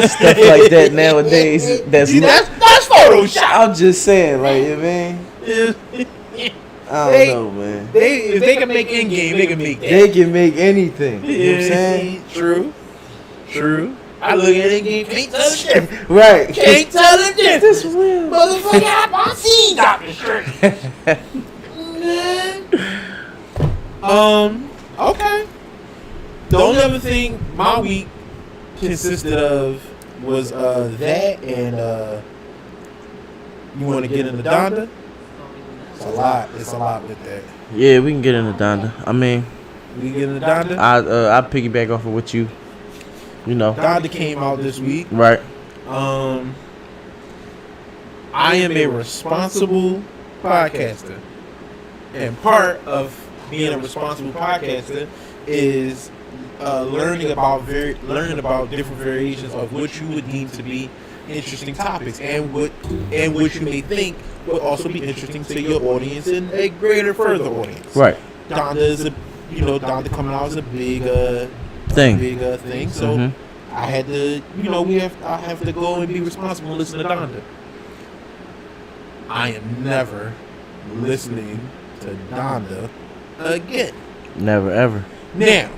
stuff like that nowadays. That's Photoshop. I'm just saying, like, you know what I mean? I don't know, man. If they can make in game, they can make that. They can make anything. You know what I'm saying? True. I look at it game, can't tell the difference. Right. Can't tell the difference. This real. Motherfucker, I seen Dr. Strange. Okay. The only other thing my week consisted of was that and you want to get into Donda? It's a lot with that. Yeah, we can get into Donda. I mean, We get into Donda? I piggyback off of what you know. Donda came out this week. Right. I am a responsible podcaster, and part of being a responsible podcaster is learning about different variations of what you would deem to be interesting topics, and what you may think would also be interesting to your audience and a greater further audience. Right. Donda is Donda coming out is a big thing. So I had to, I have to go and be responsible and listen to Donda. I am never listening to Donda again. Never ever. Now,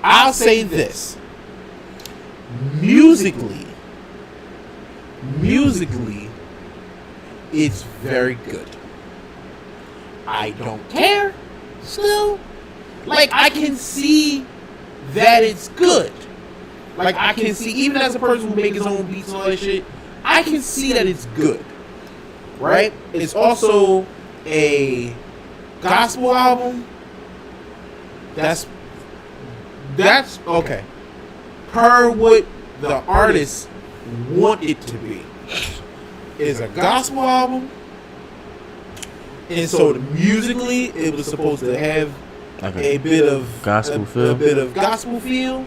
I'll say this. Musically, it's very good. I don't care still. Like, I can see that it's good. Like, I can see, even as a person who makes his own beats and all that shit, I can see that it's good. Right? It's also a gospel album. That's okay. Per what the artists want it to be. It's a gospel album. And so musically, it was supposed to have a bit of gospel feel. A bit of gospel feel.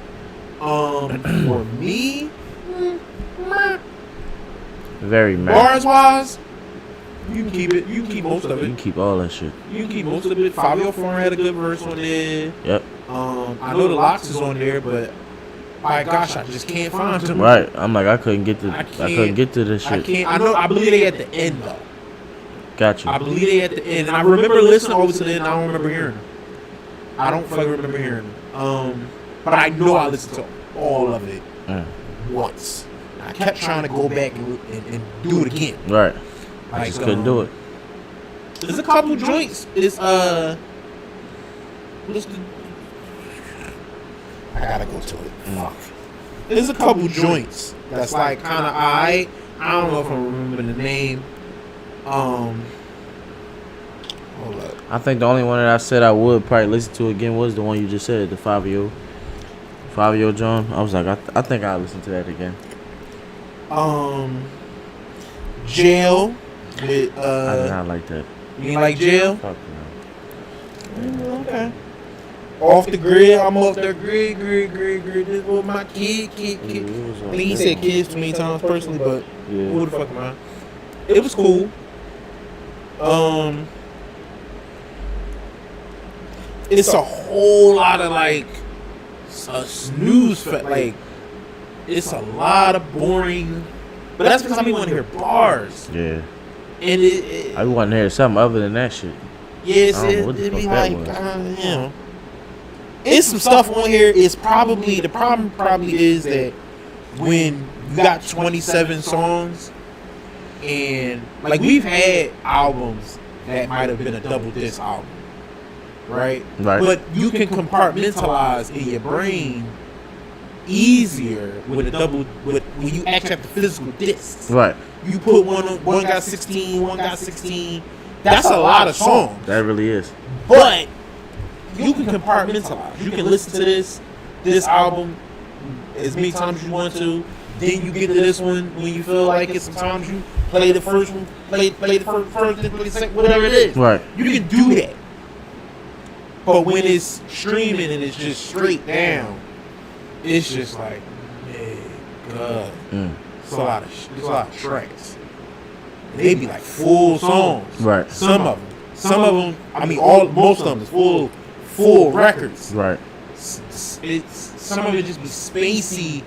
For me, very mad. bars wise, you can keep it. You can keep most of You it. can keep all that shit. You can keep most of it. Fabio Foreign had a good verse on there. Yep. I know the Locks is on there, but by gosh, I just can't find them. Right. I'm like, I couldn't get to I couldn't get to this I shit. can't. I believe they at the end though. Got I you. believe they at the end, and I remember listening over to the end. I don't remember hearing them. I don't fucking remember hearing them. But I know I listened to all of it once. I kept trying to go back and do it again. Right. I Like, just couldn't do it. There's a couple joints. It's what's the? I gotta go to it. Fuck. There's a couple joints that's like kind of I don't know if I remember the name. Hold up. I think the only one that I said I would probably listen to again was the one you just said, the Fabio John. I was like, I think I'll listen to that again. Jail with I did not like that. you ain't like Jail? Fuck no. Okay. Off the grid, I'm off the grid. This was my kid. It was I think he said kids too many times personally, but Yeah. who the fuck am I? It was cool. It's a whole lot of like a snooze like it's a lot of boring, but that's because I want to hear bars. Yeah. And it I want to hear something other than that shit. yes, I don't know what the it be fuck that like, was. you know. It's some stuff on here. It's probably, the problem probably is that when you got 27 songs, and like we've had albums that might have been a double disc album, right? Right. But you can compartmentalize in your brain easier with a double, when you actually have the physical discs. Right. You put one got 16, one got 16. That's a lot of songs. That really is. But you can compartmentalize. You can listen to this album as many times as you want to. Then you get to this one when you feel like it. Sometimes you play the first one, play the first, then play the second, whatever it is. Right. You can do that. But when it's streaming and it's just straight down, it's just like, man, God, it's a lot of tracks. And they be like full songs. Right. Some of them. I mean, most of them is full records. Right. Some of it just be spacey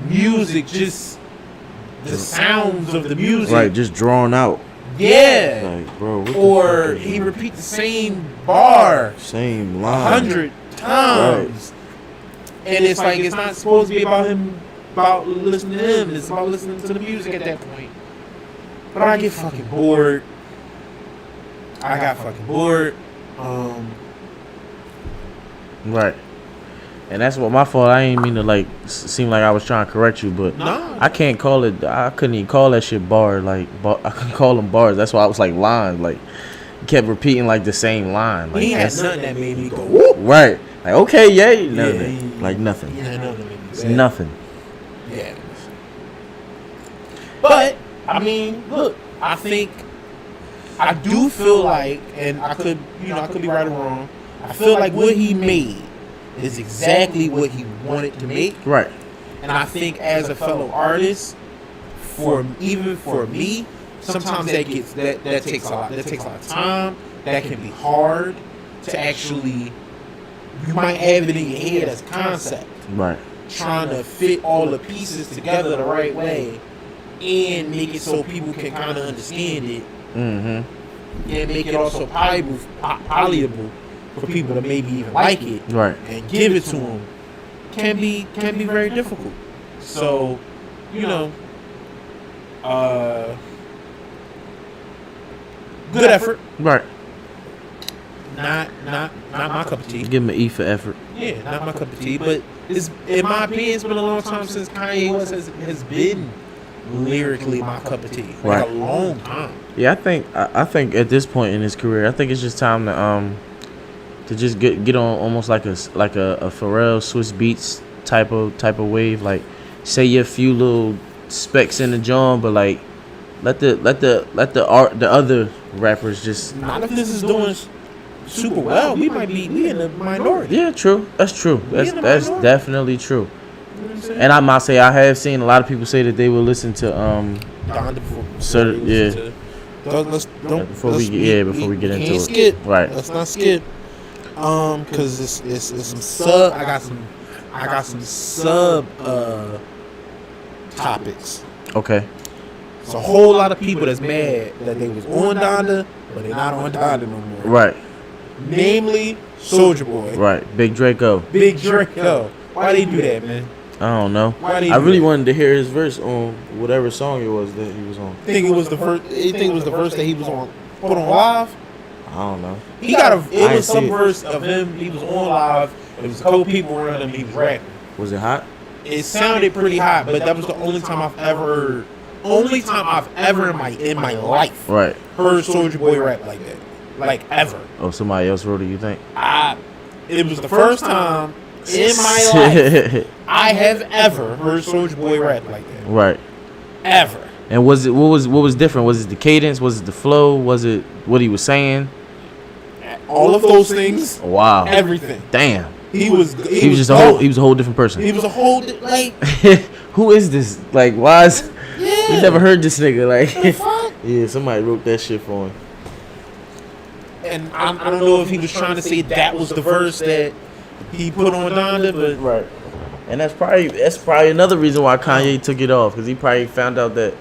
music, just the sounds of the music. Right. Just drawn out. Yeah. Like, bro. What Or the fuck he repeat the same bar same line. 100 times. And it's like, it's not supposed to be about him, about listening to him. It's about listening to the music at that point. But I get fucking bored. I got fucking bored. Right. And that's what my fault. I ain't mean to like seem like I was trying to correct you, but Nah. I can't call it. I couldn't even call that shit bar. Like I couldn't call them bars. That's why I was like lines. Like he kept repeating like the same line. Like He had that's nothing that made me go whoop. right. Like okay, yay, nothing. Yeah. Like nothing. He had nothing that made me It's sad. nothing. Yeah. But I mean, look, I think I do feel like, and I could be right or wrong. I feel like what he made is exactly what he wanted to make. Right. And I think as a fellow artist, even for me, sometimes that takes a lot. That takes a lot of time. That can be hard to actually. You might have it in your head as concept, Right. trying to fit all the pieces together the right way, and make it so people can kind of understand it, Mm-hmm. and make it also palatable for people to maybe even like it, Right. and give it to them. Can be very difficult. So, good effort. Right. Not my cup of tea. Give him an E for effort. Yeah, not my cup of tea. But it's, in my opinion, it's been a long time since Kanye West has been lyrically my cup of tea. Like Right. a long time. Yeah, I think at this point in his career, I think it's just time to just get on almost like a Pharrell Swiss Beats type of wave. Like say your few little specs in the joint, but like let the other rappers just. Not if this is doing super well. We in the minority. Yeah, true. That's true. That's in the minority. definitely true. You know what I'm saying? And I might say I have seen a lot of people say that they will listen to Donda before yeah. Before we get into can't it. skip. Right. Let's not skip. Cause it's some sub. I got some sub topics. Okay. It's a whole lot of people that's mad that they was on Donda, but they're not on Donda no more. Right. Namely, Soulja Boy. Right. Big Draco. Big Draco. Why they do that, man? I don't know. Why they I do really that? wanted to hear his verse on whatever song it was that he was on. I think it was the first. You think it was the verse that he was on put on live? I don't know. He got a. I It ain't was some see it. verse of him. He was on live. It was a couple people around him. He was rapping. Was it hot? It sounded pretty hot, but that was the only time I've ever in my life Right. heard Soulja Boy rap like that, like ever. Oh, somebody else wrote it, you think? It was the first time in my life I have ever heard Soulja Boy rap like that. Right. Ever. And was it what was different? Was it the cadence? Was it the flow? Was it what he was saying? All of those things. Wow. Everything. Damn. He was He was a whole different person. He was a whole like. Who is this? Like, why is Yeah. we never heard this nigga? The Like, fuck? yeah, somebody wrote that shit for him. And I don't know if he was trying to say that was the verse that he put on Donda, but Right. And that's probably another reason why Kanye took it off, because he probably found out that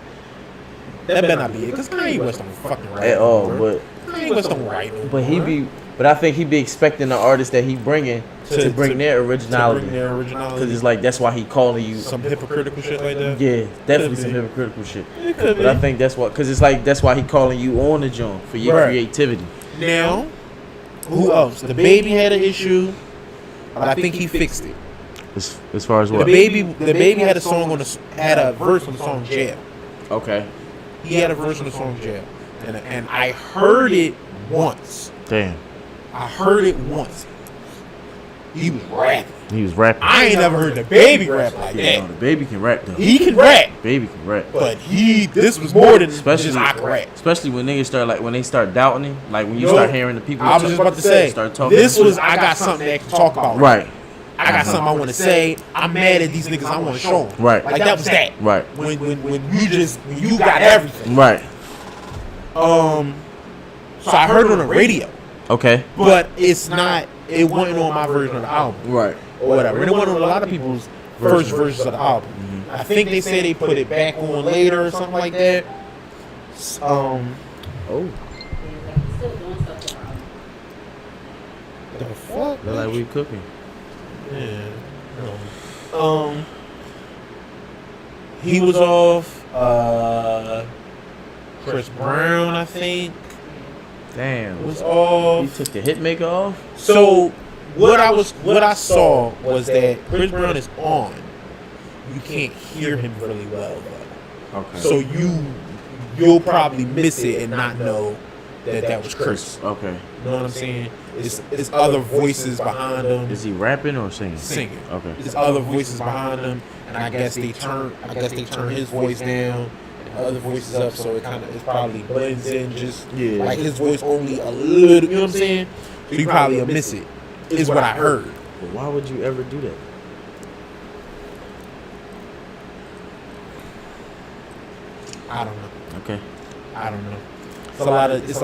That better not be it, because Kanye West don't fucking write at all. no more. Kanye West don't write no more. But I think he be expecting the artist that he bringing to bring their originality. Because it's like that's why he calling you some hypocritical shit like that. Yeah, definitely some hypocritical shit. It could but be. I think that's what, because it's like that's why he calling you on the joint for your creativity. Now, who else? The Baby had an issue, but I think he fixed it. As far as what? The Baby had a song had a verse on the song Jail. Okay. He had a verse on the song Jail, and I heard it once. Damn. I heard it once. He was rapping. I ain't never heard the Baby rap like that. No, the Baby can rap though. He can rap. Baby can rap. But this was more than just I can rap. Especially when niggas start when they start doubting him, like when you start hearing the people. I was just about to say, start talking. This was I got something that I can talk about. Right. I got something I want to say. I'm mad at these niggas. I want to show them. Right. Like that was that. Right. When you got everything. Right. So I heard it on the radio. Okay. But it wasn't on my version of the album. Right. Or whatever. It wasn't on a lot of people's first versions of the album. Mm-hmm. I think they said they put it back on later or something like that. Oh. The fuck? Look like we cooking. Yeah. He was off. Chris Brown, I think. Damn. Was off. He took the Hitmaker off. So what I saw was that Chris Brown is on. You can't hear him really well though. Okay. So you'll probably miss it and not know that was Chris. Okay. You know what I'm saying? It's other voices behind him. Is he rapping or singing? Singing. Okay. There's other voices behind him, and I guess they turn his voice down and other voices up, so it probably blends in just like his voice only a little. You know what I'm saying? So you probably will miss it. Is what I heard. But why would you ever do that? I don't know. Okay. I don't know. It's a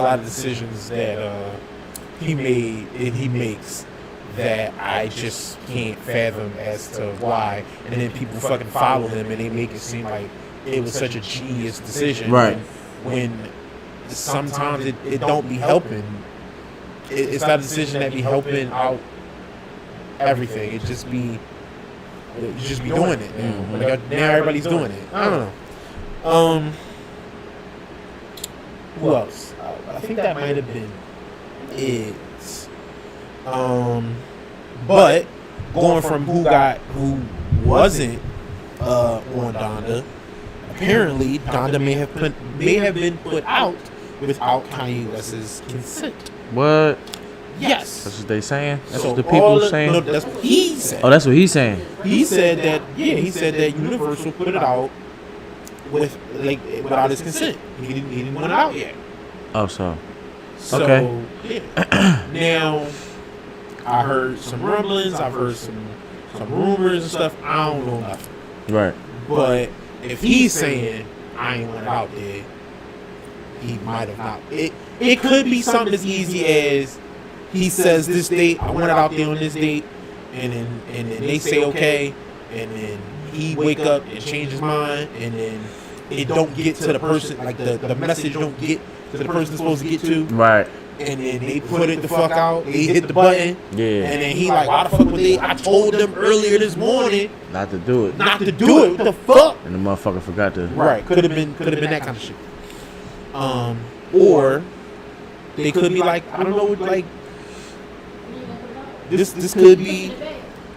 lot of decisions that he made and he makes that I just can't fathom as to why. And then people fucking follow him and they make it seem like it was such a genius decision. Right. When sometimes it don't be helping. It's not a decision that be helping out everything. You just be doing it now. Mm-hmm. Like, now everybody's doing it. I don't know. Who else? I think that might have been it. But going from who wasn't on Donda, apparently Donda may have been put out without Kanye West's consent. What? Yes. That's what they saying? That's So what the people saying? No, that's what he said. Oh, that's what he's saying. He said that Universal put it out without his consent. He didn't want it out yet. Oh, so. Okay. Yeah. Now, I heard some rumblings. I've heard some rumors and stuff. I don't know nothing. Right. But if he's saying I ain't want it out there, he might have not. It could be something as easy as he says this date, I want it out there on this date, and then they say okay, and then he wake up and change his mind, and then it don't get to the person, like the message don't get to the person it's supposed to get to. Right. And then they put it the fuck out. They hit the button. Yeah. And then he like, why the fuck would they? I told them earlier this morning not to do it. Not to do it. What the fuck? And the motherfucker forgot to. Right. Could have been that kind of shit. Or they could be like, I don't know, like this could be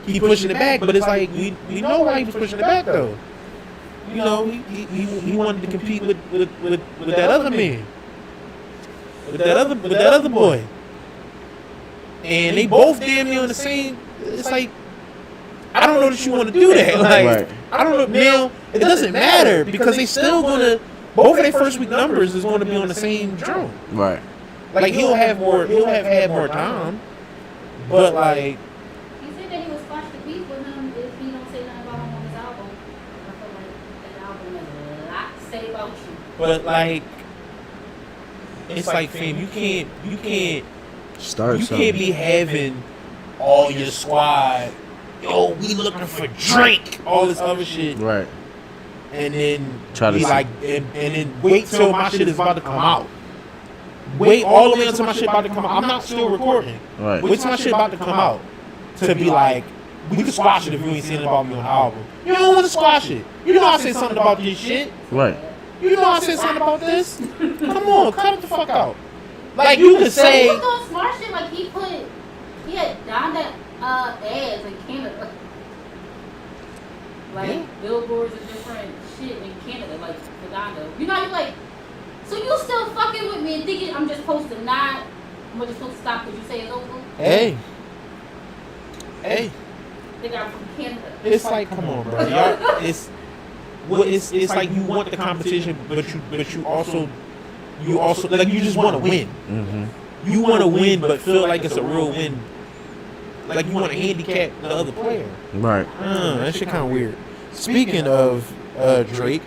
he pushing it back, but it's like we know why he was pushing it back though. You know, he wanted to compete with that other man. With that other boy. And they both damn near on the same. It's like, I don't know that you want to do that. Like, right. I don't know. Now, it doesn't matter because they still going to, both of their first week numbers is going to be on the same drum. Right. Like, he'll have had more time. But, like. He said that he was squash the beef with him if he don't say nothing about him on his album. I feel like that album has a lot to say about you. But, like. It's like, fam, you can't be having all your squad, yo, we looking for drink, all this other shit. Right. and then Try to be see. like, and then wait till my shit is about to come out. Wait all the way until my shit about to come out. I'm not still recording. Right. Wait till my shit about to come out to be like, we can squash it if you ain't saying about me on the album. You don't want to squash it. You know I said something about this shit. Right. You know I said something about this. Come on, cut it the fuck out. Like you could say. He was doing smart shit. Like he had Donda ads in Canada. Like Yeah. billboards and different shit in Canada, like for Donda. You know, you like. So you still fucking with me and thinking I'm just supposed to not? I'm just supposed to stop because you say it's over? Hey. Think I'm from Canada. It's like, come on, bro. Y'all, it's like you want the competition, but you also like you just want to win. Mm-hmm. You want to win, but feel like it's a real win. Like you want to handicap the other player. Right. That shit kind of weird. Speaking of Drake's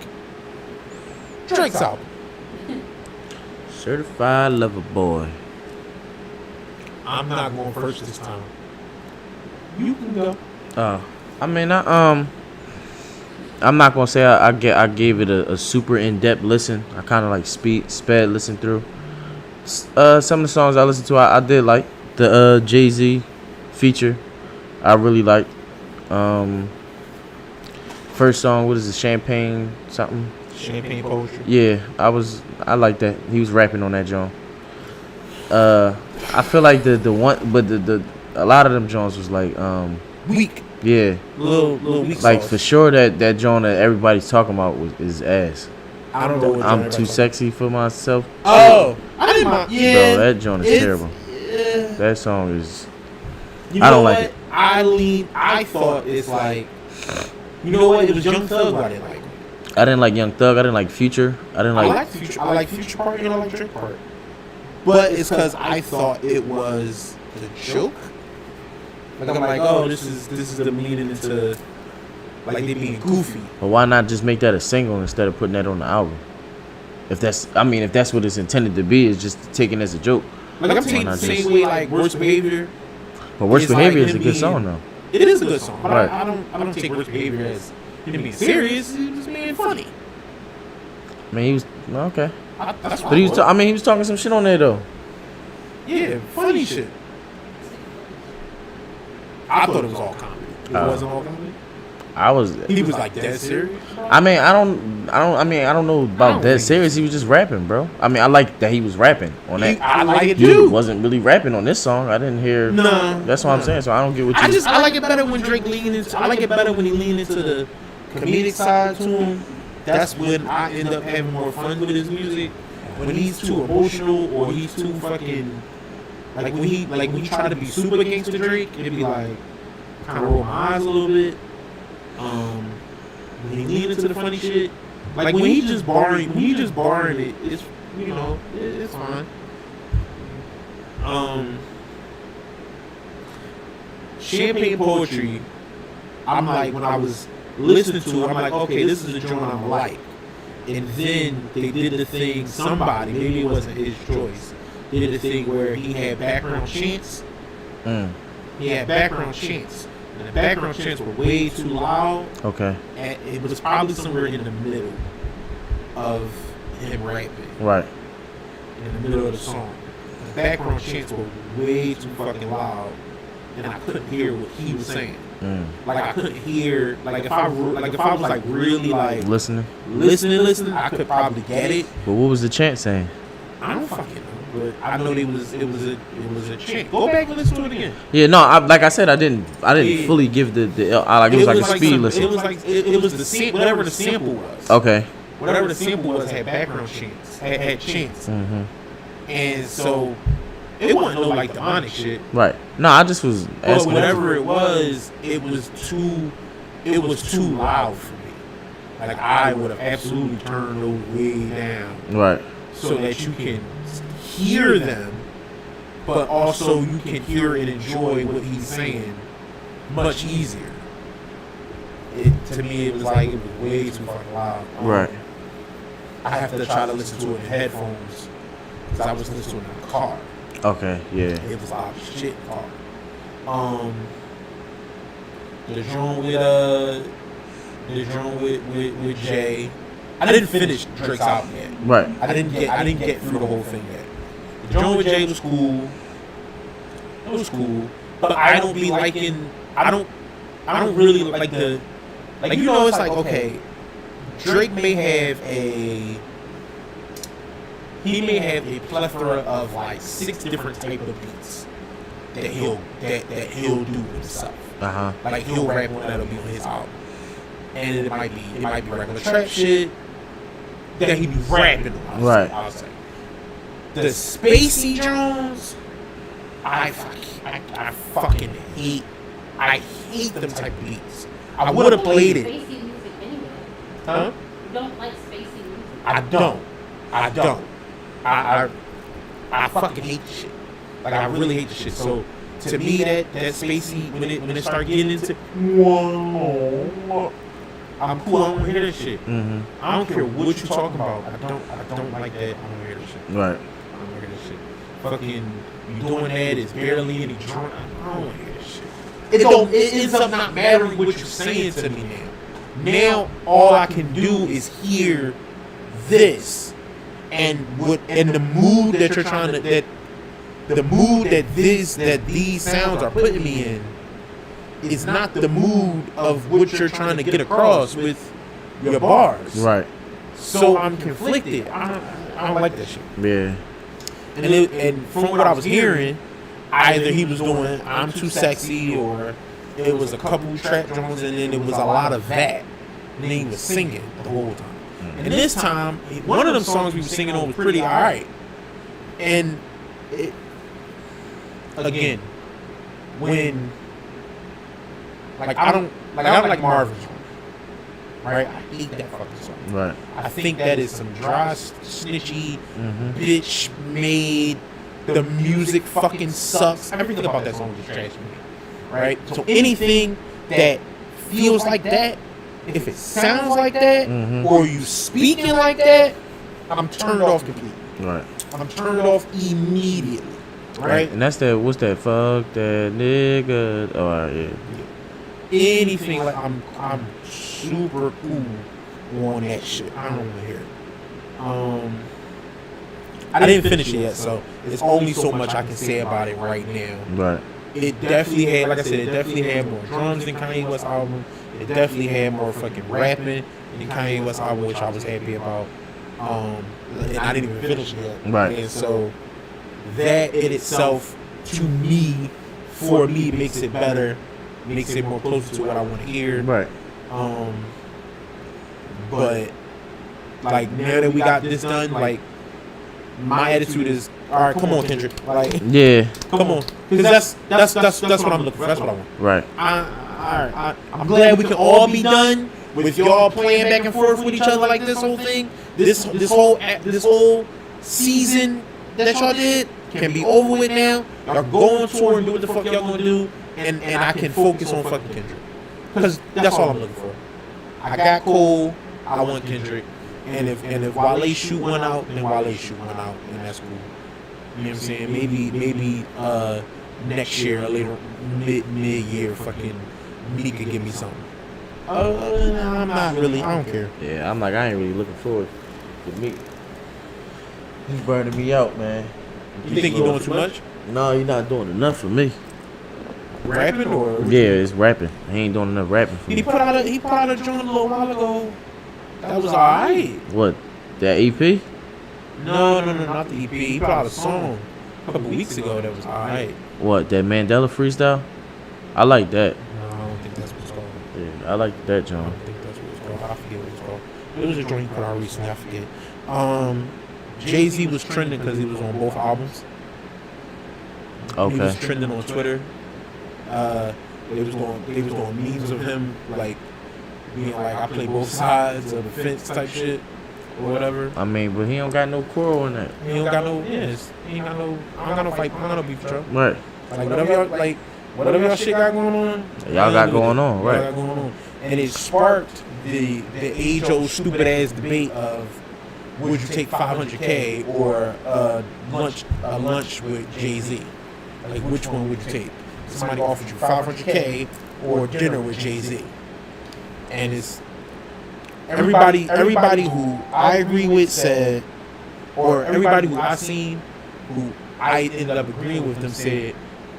album. Certified Lover Boy. I'm not going first this time. You can go. I mean, I'm not gonna say I gave it a super in depth listen. I kind of like sped listen through. Some of the songs I listened to, I did like the Jay-Z feature. I really liked. First song, what is it? Champagne something. Champagne Poetry. Yeah, I like that. He was rapping on that joint. I feel like the one, but the a lot of them joints was like Weak. yeah, Little weak like sauce. for sure that joint that everybody's talking about is ass. I don't know what I'm genre too that's sexy for myself. Oh, I didn't mind. Yeah, Bro, that joint is it's- terrible. yeah. That song is. You I know don't like what? it. I thought it's like, you know what? It was Young Thug, but I didn't like. I didn't like Young Thug. I didn't like Future. I didn't I like. like Future. I like Future part, and I like Drake part. But it's because I thought it was the joke. Like I'm like, oh, this is them leaning into like they being goofy. But why not just make that a single instead of putting that on the album? If that's what it's intended to be, is just taken as a joke. Like I'm taking the not same just- way like Worst Behavior. But Worst It's like Behavior is him a good being- song though. It is a good song, but Right. I don't take Worst Behavior as him being serious. He's just being funny. I mean, he was okay, That's but he was. He was talking some shit on there though. yeah, funny shit. I thought it was all comedy. It wasn't all comedy. He was like dead serious. I don't know about that serious. He was just rapping, bro. I mean, I like that he was rapping on that. I like it You too. wasn't really rapping on this song. I didn't hear. No, That's what I'm saying. So I don't get what you. I like it better when Drake lean into. I like it better when he lean into the comedic side to him. That's when I end up having more fun with his music. When he's too emotional or he's too fucking like when he try to be super gangster Drake, it'd be like kind of roll my eyes a little bit. When he lean into the funny shit, like when he's just barring it, it's it's fine. Champagne Poetry, I'm like, when I was listening to it, I'm like, okay, this is a joint I'm like. And then they did the thing, somebody, maybe it wasn't his choice, did the thing where he had background chants. He had background chants. And the background chants were way too loud. Okay. And it was probably somewhere in the middle of him rapping. Right. In the middle of the song. The background chants were way too fucking loud. And I couldn't hear what he was saying. Like I couldn't hear, like if I was like really like Listening. listening, I could probably get it. But what was the chant saying? I don't fucking know, but I know it was a chant. Go back and listen to it again. Yeah, no. Like I said, I didn't fully give the. Like it was like a speed listen. It was like it was the sample, whatever the sample was. Okay. Whatever the sample was had background chants, had chants, and so it wasn't no like demonic shit. Right. No, I just was But asking. whatever it was too loud for me. Like I would have absolutely turned those way down. Right. So that you can hear them, but also you can hear and enjoy what he's saying much easier. To me, it was like it was way too fucking loud. Right. I have to try to listen to it in headphones because I was listening to it in the car. Okay. Yeah. It was loud as shit in the car. The joint with the joint with Jay. I didn't finish Drake's album yet. Right. I didn't get through the whole thing yet. The joint with Jay was cool. It was cool, but I don't be liking. I don't really like the. Like, you know, it's like, okay, Drake may have a plethora of like 6 different type of beats that he'll do himself. Like, he'll rap on that'll be on his album, and it might be regular trap shit that he be rapping on. Right. I'll say the Spacey Jones, I fucking hate. I hate them type of beats. I would have played it. Spacey music anyway. Huh? You don't like spacey music. I don't. I fucking hate the shit. Like, I really hate the shit. So to me, that spacey when it start getting into, I'm cool. I don't want to hear that shit. Mm-hmm. I don't care what you talking about. I don't like that. I don't want to hear that shit. Right. I don't want to hear that shit. Fucking you doing that is barely any joint. I don't want to hear that shit. It ends up not mattering what you're saying to me now. Now all I can do is hear this and the mood that you're trying to the mood that these sounds are putting me in is not the mood of what you're trying to get across with your bars. Right. So I'm conflicted. I don't like that shit. Yeah. And from what I was hearing, either he was doing "I'm Too Sexy" or it was a couple trap drums, and then it was a lot of that. And then he was singing the whole time. And this time, one of them songs we were singing on was pretty alright. And again, when I don't like Marvin's song, right? I hate that fucking song. Right. I think that is some dry, snitchy, bitch made. The music fucking sucks. Everything about that song is trash to me. Right? So anything that feels like that, if it sounds like that, or you speaking like that, I'm turned off completely. Right. I'm turned off immediately. Right? And that's that. What's that? Fuck that nigga. Oh, all right, yeah. Anything like I'm super cool on that shit. I don't want to hear it. I didn't finish it yet, so there's only so much I can say about it right now. Right. It definitely had, like I said, it definitely had more drums than Kanye West's album. It definitely had more fucking rapping than Kanye West's album, which I was happy about. And I didn't even finish it yet. Right. And so that in itself, to me, for me, makes it better, makes it more closer to what I want to hear. Right. But like, now that we got this done, like, my attitude is, all right, come on, Kendrick. Like, yeah, come on, because that's what I'm looking for. That's what I want. right. I'm glad we can all be done with y'all playing back and forth with each other like this whole thing. This whole season that y'all did can be over with now. Y'all go on tour and do what the fuck y'all gonna do, and I can focus on fucking Kendrick, because that's all I'm looking for. I got Cole. I want Kendrick. And if Wale shoot one out, then Wale shoot one out, and that's cool. You know what I'm saying? Maybe next year, or later mid-year, fucking Meek could give me something. I'm not really. I don't care. Yeah, I'm like, I ain't really looking forward to Meek. He's burning me out, man. You think you're doing too much? No, you're not doing enough for me. Rapping or? Yeah, it's rapping. He ain't doing enough rapping for me. He put out a joint a little while ago. That was alright. What? That EP? No, not the EP. He put out a song a couple weeks ago that was alright. What? That Mandela freestyle? I like that. No, I don't think that's what it's called. Yeah, I like that, I John. don't think that's what it's called. I forget what it's called. It was a joint he put out recently. I forget. Jay-Z was trending because he was on both albums. Okay. He was trending on Twitter. They was doing memes of him like being like, I play both sides of the fence type shit or whatever. I mean, but he don't got no quarrel in that. He don't got no, yes. He ain't got no, I don't got no fight, I don't got no beef with y'all. Right. Like, whatever y'all shit got going on. Y'all got going on, right. Y'all got going on. And it sparked the age-old stupid-ass debate of, would you take $500K or a lunch with Jay-Z? Like, which one would you take? Somebody offered you $500K or dinner with Jay-Z. And everybody who I agree with said, or everybody who I seen, who I ended up agreeing with them said,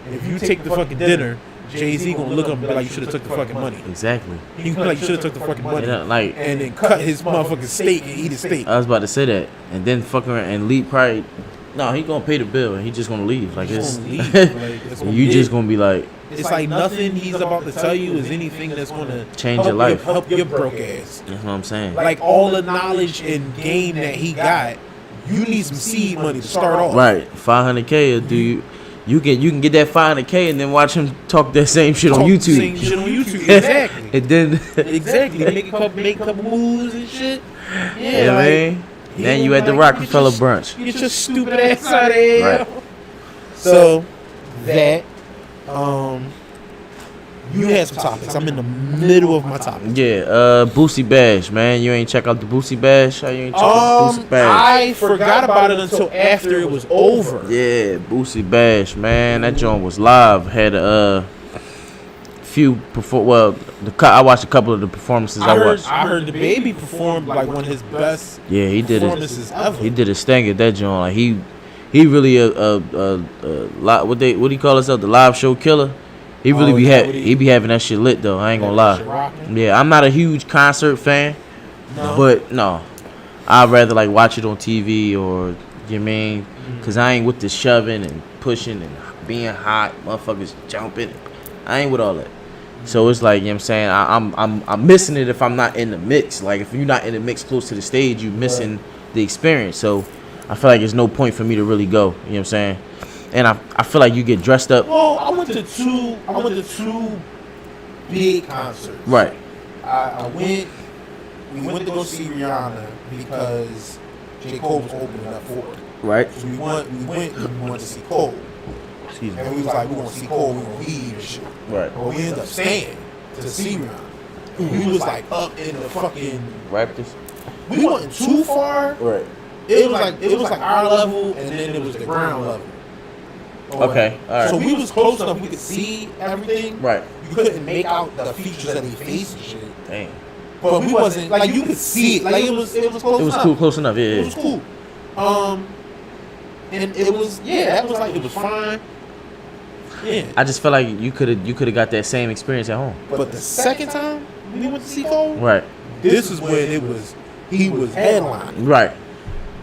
if you take the fucking dinner, Jay-Z gonna look up and be like, you should have took the fucking money. Exactly. He gonna be like, you should have took the fucking money. Like, and then cut his motherfucking steak and eat his steak. I was about to say that, and then fucking around and leave probably. No, he gonna pay the bill and he just gonna leave. Like it's, you just gonna be like. It's like nothing he's about to tell you is anything that's gonna change your life, help your broke ass. That's what I'm saying. Like all the knowledge and game that he got, you need some seed money to start off. Right, 500K. Do you can get that 500K and then watch him talk that same shit on YouTube. Same shit on YouTube, exactly. And then exactly make a couple moves and shit. Yeah, you know what I mean? Then you at the Rockefeller brunch. Get your stupid ass out of here. Right. So that you had some topics. I'm in the middle of my topics. Yeah, Boosie Bash, man. You ain't check out the Boosie Bash? How you ain't check out Boosie Bash? I forgot about it until after it was over. Yeah, Boosie Bash, man. That joint was live. Had a few I watched a couple of the performances. I heard the baby performed like one of his best. Yeah, he did performances ever. He did a sting at that joint. Like he really a what do you call himself? The live show killer. He really be having that shit lit though. I ain't gonna lie. Yeah, I'm not a huge concert fan, but no, I'd rather like watch it on TV or you mean, cause I ain't with the shoving and pushing and being hot, motherfuckers jumping. I ain't with all that. So it's like, you know what I'm saying, I'm missing it if I'm not in the mix. Like if you're not in the mix close to the stage, you missing the experience. So I feel like there's no point for me to really go. You know what I'm saying? And I feel like you get dressed up. Well, I went to two big concerts. Right. We went to go see Rihanna because J. Cole was opening up for her. Right. So we went to see Cole. Excuse me. And we was like, we're gonna see Cole, we're gonna leave and shit. Right. But we ended up staying to see Rihanna. We was like up in the fucking Raptors. We wasn't too far. Right. It was like our level and then it was the ground level. Okay. All right. So we was close enough we could see everything. Right. You couldn't make out the features of their face and shit. Damn. But we wasn't like you could see it. Like it was close. It was enough. cool, close enough. Yeah. It was cool. And it was that was like it was fine. Yeah. I just felt like you could have got that same experience at home. But the second time we went to see Cole, right. This is when he was headlining. Right.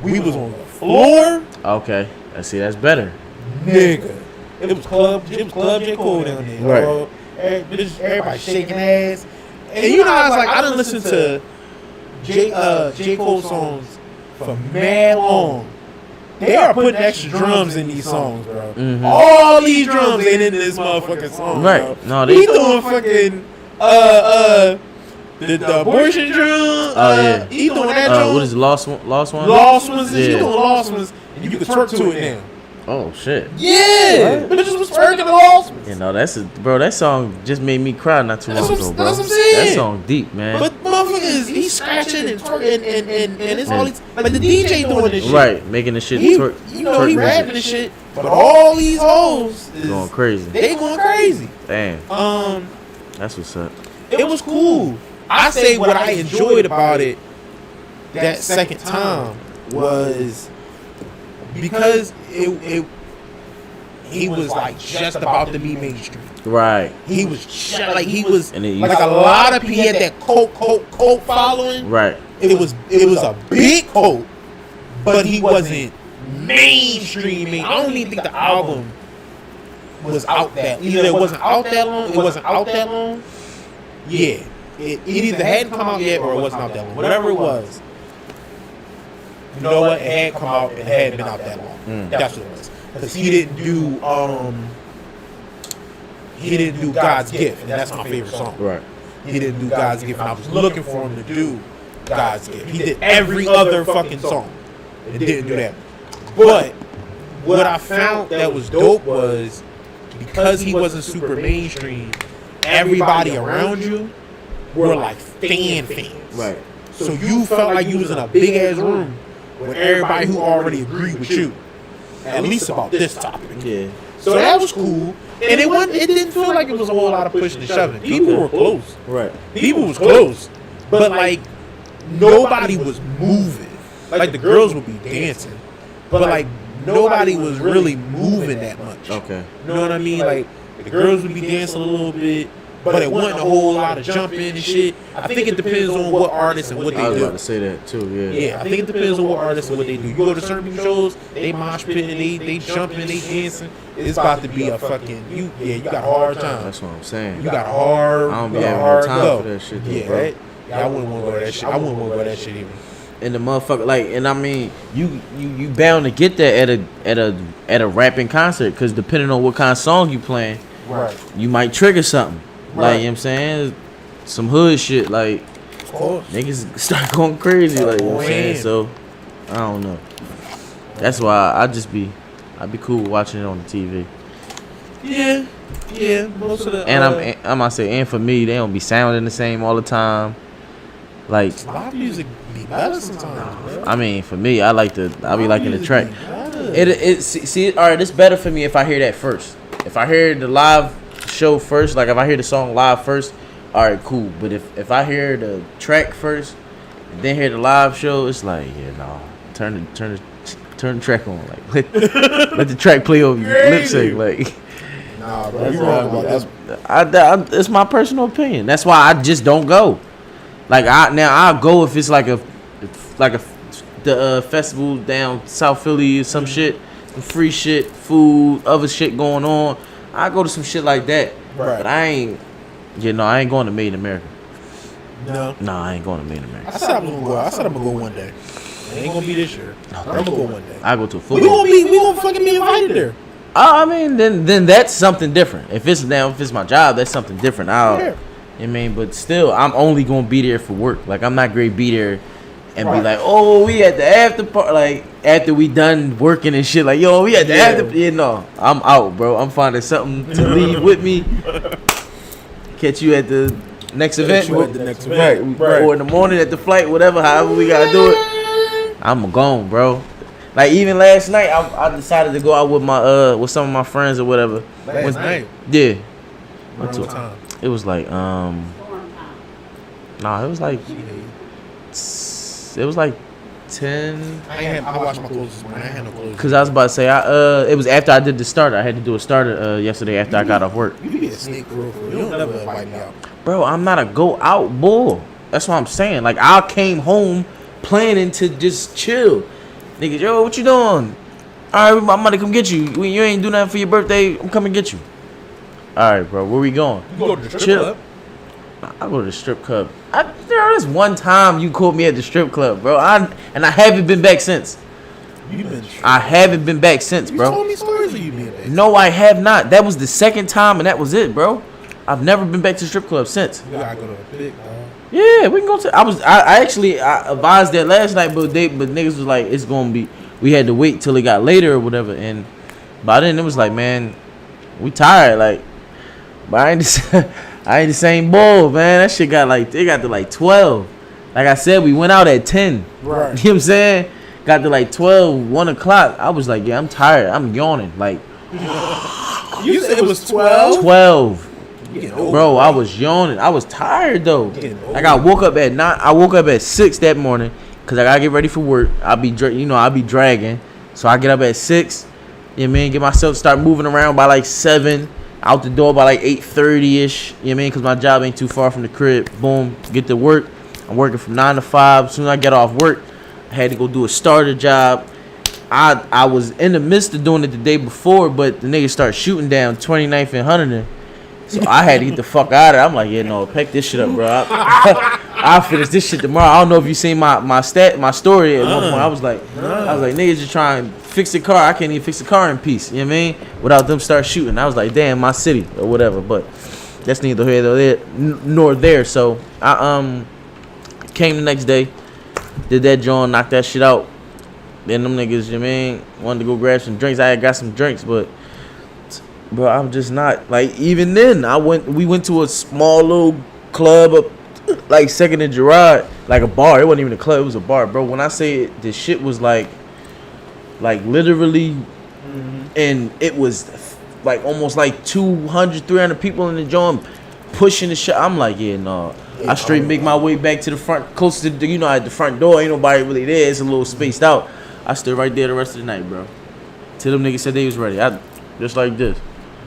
We was on the floor. Okay. I see. That's better. Nigga. It was club J. Cole down there. Right. Everybody shaking ass. And you know, I was like, I done listened to J. Cole songs for mad long. They are putting extra drums in these songs, bro. Mm-hmm. All these drums ain't in this motherfucking song, right? Bro. No, he doing fucking the abortion drum. Yeah. He doing that drum. What is it, Lost Ones? Lost Ones. Yeah. He doing Lost Ones, and you can twerk to it now. Oh shit. Yeah, but it just was twerking the Lost Ones. You know, that song just made me cry not too long ago, bro. That's what I'm saying. That song deep, man. But motherfuckers, he's scratching and twerking and it's all these like the DJ doing this shit. Right, making the shit twerk. You know, he rapping and shit. But all these hoes going crazy. They going crazy. Damn. That's what's up. It was cool. I say what I enjoyed about it that second time was because he was like just about to be mainstream. Right. He was like a lot of people had that cult following. Right. It was a big cult, but he wasn't mainstreaming. I don't even think the album was out that. Either it wasn't out that long. Yeah. It either hadn't come out yet or it wasn't out that long. Whatever it was. You know what? It had come out. It hadn't been out that long. That's what it was. Because he didn't do God's Gift, and that's my favorite song. Right. He didn't do God's Gift, and I was looking for him to do God's Gift. He did every other fucking song. It didn't do that. But what I found that was dope was because he wasn't super mainstream, everybody around you were like fans. Right. So you felt like you was in a big ass room with everybody who already agreed with you, at least about this topic. Yeah. So that was cool, and it didn't feel like it was a whole lot of pushing and shoving. People were close. Right. People was close, but like nobody was moving. Like the girls would be dancing, but like nobody was really moving that much. Okay. You know what I mean? Like the girls would be dancing a little bit, but it wasn't a whole lot of jumping and shit. I think it depends on what artists and what I they was do. about to say that too. Yeah. Yeah, I think it depends on what artists and what they do. You go to certain shows, they mosh pitting, they jumping, they dancing. It's about to be a fucking you got a hard time. That's what I'm saying. You got a hard, I don't you be got a having hard no time go. for that shit, though, Yeah, bro. right? Yeah, I wouldn't want to go to that shit. I wouldn't want to go to that shit even. And the motherfucker, like, and I mean, you bound to get that at a rapping concert, cause depending on what kind of song you playing, Right. you might trigger something. Right. Like, you know what I'm saying, some hood shit, like Of course. niggas start going crazy, like, you know what I'm saying. So I don't know. That's why I'd be cool watching it on the TV. Yeah. Most of the And I'm gonna say, and for me, they don't be sounding the same all the time. Like, live music be better sometimes, bro. I mean, for me, I be liking the Music track. be better. It see, all right, it's better for me if I hear that first. If I hear the live show first, like if I hear the song live first, all right, cool. But if I hear the track first, and then hear the live show, it's like, yeah, nah, turn the track on, like let the track play over your lip sync, like. Nah, bro, you wrong about that. It's my personal opinion. That's why I just don't go. Like I'll go if it's like the festival down South Philly or some shit, some free shit, food, other shit going on. I go to some shit like that. Right. But I ain't going to Made in America. No. Nah, I ain't going to Made in America. I said I'm gonna go one day. It ain't gonna be this year. But I'm gonna go one day. I go to a We football. gonna fucking be invited there. I mean, then that's something different. If it's my job, that's something different. Yeah. I mean, but still, I'm only gonna be there for work. Like, I'm not gonna be there and be Right. like, oh, we at the after party, like after we done working and shit. Like, yo, we at the after. Yeah, no, I'm out, bro. I'm finding something to leave with me. Catch you at the next event. you at the next event. Right. Or in the morning at the flight, whatever. However we gotta do it. I'm gone, bro. Like, even last night, I decided to go out with my with some of my friends or whatever. Last night. Yeah. Around what time? It was like Storm time. it was like 10. I washed my clothes this morning. I had no clothes. Cause I was about to say it was after I did the starter. I had to do a starter yesterday after I got off work. You be a snake for real. You don't never invite me out. Bro, I'm not a go out bull. That's what I'm saying. Like, I came home planning to just chill. Niggas, yo, what you doing? All right, I'm about to come get you. You ain't do nothing for your birthday. I'm coming get you. All right, bro. Where we going? You go to the strip Chill. club. I go to the strip club. There's one time you caught me at the strip club, bro. I haven't been back since. You been. I haven't been back since, You bro. told me stories of you being back. No, I have not. That was the second time, and that was it, bro. I've never been back to the strip club since. You gotta go to the pit, dog. Yeah, we can go to. I actually advised that last night, but niggas was like, it's gonna be. We had to wait till it got later or whatever, and by then it was like, man, we tired, like. But I ain't the same bull, man. That shit they got to like 12. Like I said, we went out at 10. Right. You know what I'm saying? Got to like 12, 1 o'clock. I was like, yeah, I'm tired. I'm yawning. Like, You said it was 12? 12. You getting old, Bro, I was yawning. I was tired though. Like, I woke up at 9. I woke up at 6 that morning because I gotta get ready for work. I'll be dragging. So I get up at 6. You know what I mean? Get myself start moving around by like 7. Out the door by like 8:30ish. You know what I mean? Because my job ain't too far from the crib. Boom. Get to work. I'm working from 9 to 5. As soon as I get off work, I had to go do a starter job. I was in the midst of doing it the day before, but the niggas start shooting down 29th and Huntington. So I had to get the fuck out of there. I'm like, yeah, no, pack this shit up, bro. I'll finish this shit tomorrow. I don't know if you seen my story at one point. I was like, niggas just trying to fix the car. I can't even fix the car in peace. You know what I mean? Without them start shooting. I was like, damn, my city or whatever. But that's neither here nor there. So I came the next day, did that joint, knocked that shit out. Then them niggas, you know what I mean, wanted to go grab some drinks. I had got some drinks, but bro, I'm just not like. Even then, we went to a small little club up like 2nd and Girard, like a bar. It wasn't even a club, it was a bar, bro. When I say it, the shit was like literally, and it was like almost like 200, 300 people in the joint, pushing the shit. I'm like, yeah, no. I straight make my way back to the front, close to the, at the front door. Ain't nobody really there. It's a little spaced out. I stood right there the rest of the night, bro. Till them niggas said they was ready. Just like this.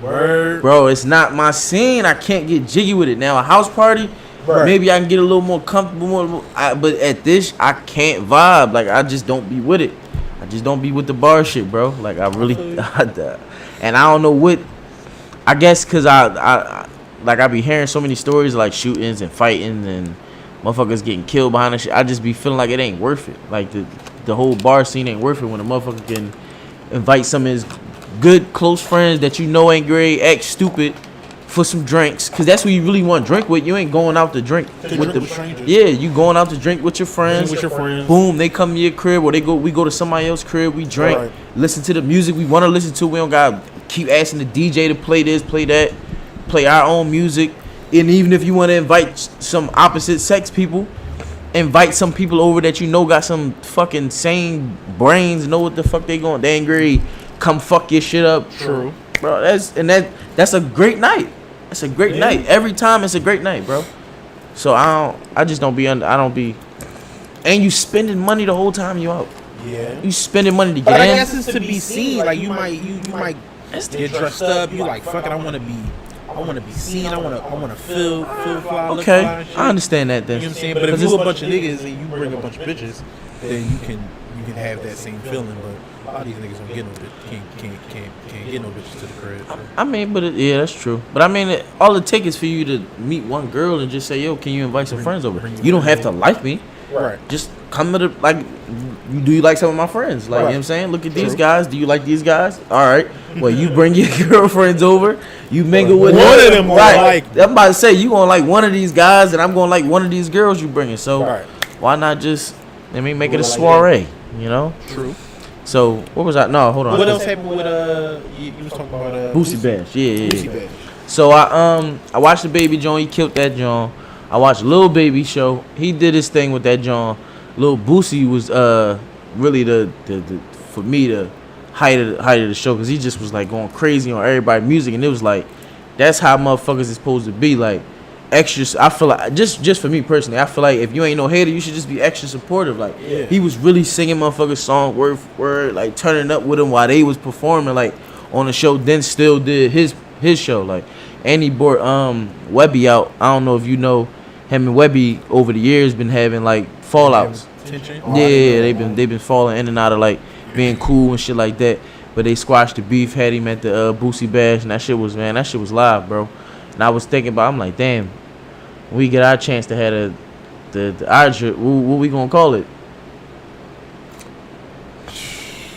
Word. Bro, it's not my scene. I can't get jiggy with it. Now, a house party, maybe I can get a little more comfortable. But at this, I can't vibe. Like, I just don't be with it. I just don't be with the bar shit, bro. Like, I really, and I don't know what, I guess because I be hearing so many stories like shootings and fighting and motherfuckers getting killed behind the shit. I just be feeling like it ain't worth it. Like, the whole bar scene ain't worth it when a motherfucker can invite some of his good close friends that ain't great, act stupid for some drinks, cause that's who you really want to drink with. You ain't going out to drink with strangers. Yeah, you going out to drink with your friends. Boom, they come to your crib or we go to somebody else's crib. We drink, listen to the music we want to listen to. We don't gotta keep asking the DJ to play this, play that, play our own music. And even if you want to invite some opposite sex people, invite some people over that got some fucking sane brains, know what the fuck they going. They ain't great. Come fuck your shit up. True, bro. That's a great night. It's a great night. Every time it's a great night, bro. So I just don't be under. I don't be. And you spending money the whole time you out. Yeah. You spending money to get in. in. I guess it's to be seen. Like you might get dressed up. You like fuck it. I want to be seen. I want to feel fly. Okay, fly I understand that then. You know what I'm saying? But if you a bunch of niggas and you bring a bunch of bitches, then you can have that same feeling. But a lot of these niggas don't get no bitch. Can't get no bitches to the crib. So. I mean, yeah, that's true. But I mean, all it takes is for you to meet one girl and just say, yo, can you invite some friends over? You don't have to like me. Right. Just come to do you like some of my friends? Like, you know what I'm saying? Look at these guys. Do you like these guys? All right. Well, you bring your girlfriends over. You mingle with one of them. Right. I'm about to say, you going to like one of these guys and I'm going to like one of these girls you bringing. So why not just, make it a soiree, True. So, what was I? No, hold on. What else happened with, you was talking about, Boosie Bash. Yeah. Boosie Bash. So, I watched the Baby John. He killed that John. I watched Lil Baby show. He did his thing with that John. Lil Boosie was, really the for me, the height of the show. Because he just was, like, going crazy on everybody's music. And it was, like, that's how motherfuckers is supposed to be, like, extra. I feel like, just for me personally, I feel like if you ain't no hater, you should just be extra supportive. Like, he was really singing motherfuckers song word for word, like turning up with them while they was performing, like on the show. Then still did his show, like, and he brought Webby out. I don't know if you know him and Webby over the years been having like fallouts. Yeah, they've been falling in and out of like being cool and shit like that. But they squashed the beef, had him at the Boosie Bash, and that shit was live, bro. And I was thinking about, I'm like, damn, when we get our chance to have our trip, what we gonna call it?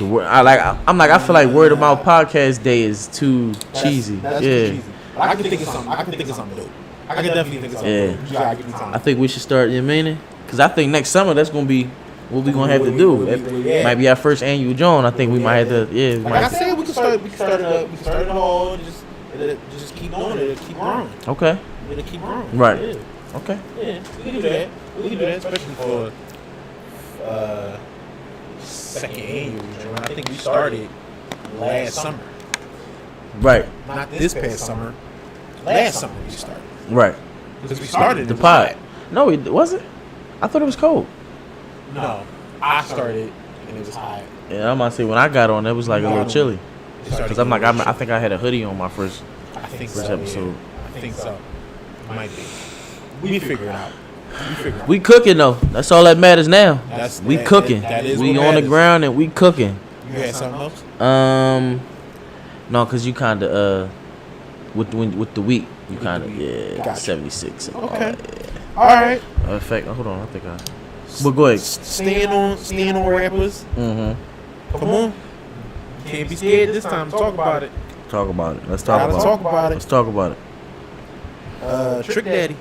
I feel like Word of Mouth Podcast Day is too cheesy. That's too cheesy. I can think of something dope. I can definitely think of something dope. You gotta give me time. I think we should start, because I think next summer that's gonna be what we gonna have to do. It might be our first annual John. I think we might have to. Like I said, we can start in the hall. Just keep doing it. It'll keep growing. Okay. It'll keep growing. Right. Yeah. Okay. Yeah, we can do that. Especially for second annual. I think we started last summer. Right. Not this past summer. Last summer we started. Right. Because we started the pod. No, it wasn't. I thought it was cold. No, I started and it was hot. Yeah, I'm about to say when I got on, it was like a little chilly. Because I think I had a hoodie on my first episode. I think so. Might be. We figure it out. We cooking though. That's all that matters now. We cooking. That is we what on matters. the ground and we cooking. You had something else? No, cause you kind of with the week you kind of Gotcha. 76. Okay. All right. In fact, hold on. I think I. But go ahead. Staying on rappers. Mm-hmm. Come on. Can't be scared this time. Talk about it. Talk about it. Let's talk about it. Let's talk about it. Trick Daddy.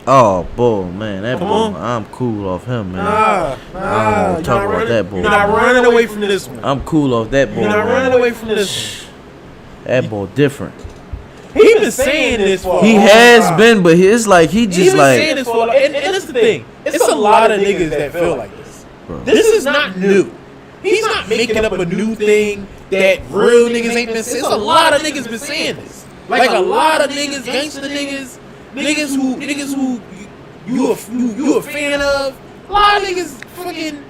Oh, bull, man. That Come bull, on. I'm cool off him, man. Nah. I don't want to talk about that bull. You're not running away from this one. I'm cool off that bull. You're not man. running away from this one. That bull different. He been saying this for a He long has time. been, but it's like he He just been like. saying this for and that's the thing. It's a lot of niggas that feel like this. Bro. This is not new. He's not making up a new thing that real niggas ain't been saying. It's a lot of niggas been saying this. Like a lot of niggas, gangster niggas, niggas who you a fan of. A lot of niggas fucking.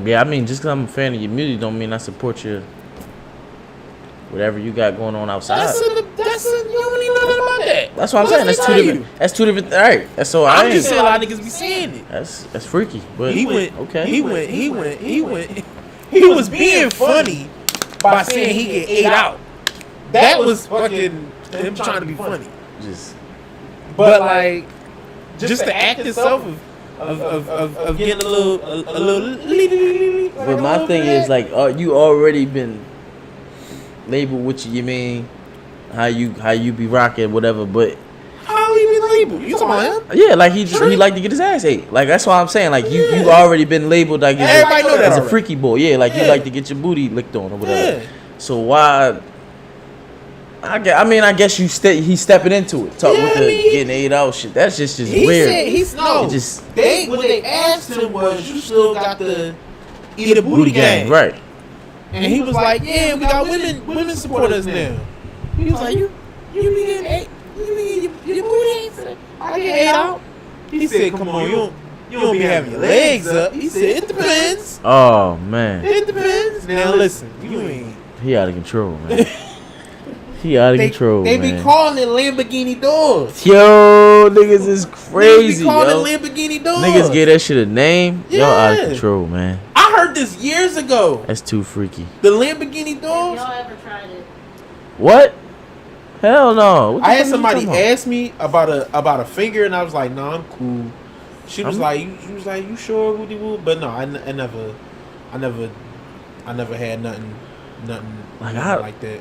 Yeah, I mean, just because I'm a fan of your music don't mean I support your whatever you got going on outside. That's you don't need nothing about that. That's what I'm saying. That's two different. That's two different. All right. That's so. I'm just saying a lot of niggas be saying it. That's freaky. But He went. Okay. He was being funny by saying he get ate out. That was fucking him trying to be funny. But like, just the act itself of getting a little. But my thing is like, you already been labeled what you mean, how you be rocking whatever. But how he been labeled? You talking about him? Yeah, like he like to get his ass ate. Like that's why I'm saying like you already been labeled like everybody know that as a already. freaky boy. Yeah, like you like to get your booty licked on or whatever. Yeah. So why? I guess he's stepping into it. With the getting ate out shit. That's just he weird. Said he's no. What they asked him was, you still got the eat a booty gang, right? And he was like, yeah, we got women support us now. He was like, you be getting ate, your booty. I get ate out. He said, come on, you don't be having your legs up. He said, it depends. Oh man, it depends. Now listen, you ain't. He out of control, man. He out of control, They man. be calling it Lamborghini doors. Yo, niggas is crazy, They be calling it Lamborghini doors. Niggas get that shit a name. Yeah. Y'all out of control, man. I heard this years ago. That's too freaky. The Lamborghini doors. Y'all ever tried it? What? Hell no. What the I had fuck you somebody talking about? ask me about a finger, and I was like, "No, I'm cool." She was like, "You sure, woody woo?" But no, I never had nothing like that.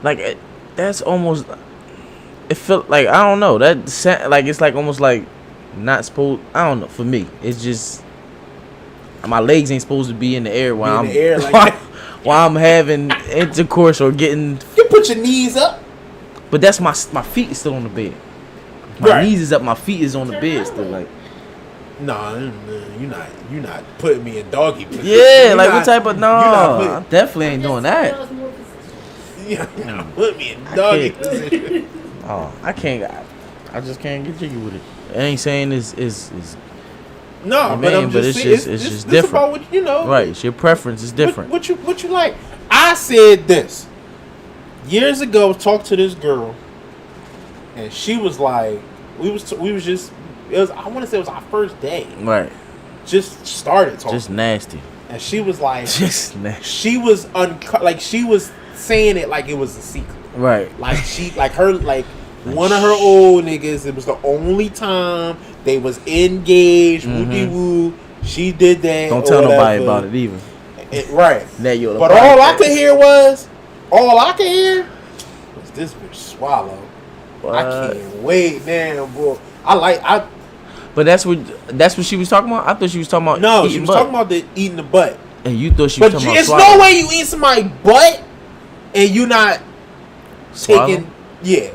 Like that's almost. It felt like I don't know that like it's like almost like not supposed. I don't know. For me, it's just my legs ain't supposed to be in the air while while I'm having intercourse or getting. You put your knees up. But that's my feet is still on the bed. My knees is up. My feet is on the bed still. Like. Nah, you're not putting me in doggy position. Yeah, like what type of I definitely ain't doing that. Yeah, put me in doggy position. Oh, I just can't get jiggy with it. I ain't saying it's no, but I'm just saying it's just different. About what you know, right? It's your preference is different. What you like? I said this years ago. Talked to this girl, and she was like, we was just. I want to say it was our first day. Right. Just started talking. Just nasty. And she was like, just nasty. She was she was saying it like it was a secret. Right. Like one of her old niggas. It was the only time they was engaged. Woody woo. She did that. Don't tell nobody about it either. Right. But all I could hear was this bitch swallow. What? I can't wait, man, bro. But that's what she was talking about. I thought she was talking about. No, she was talking about eating the butt. And you thought she was talking about. But it's no way you eat somebody's butt and you not taking. Yeah.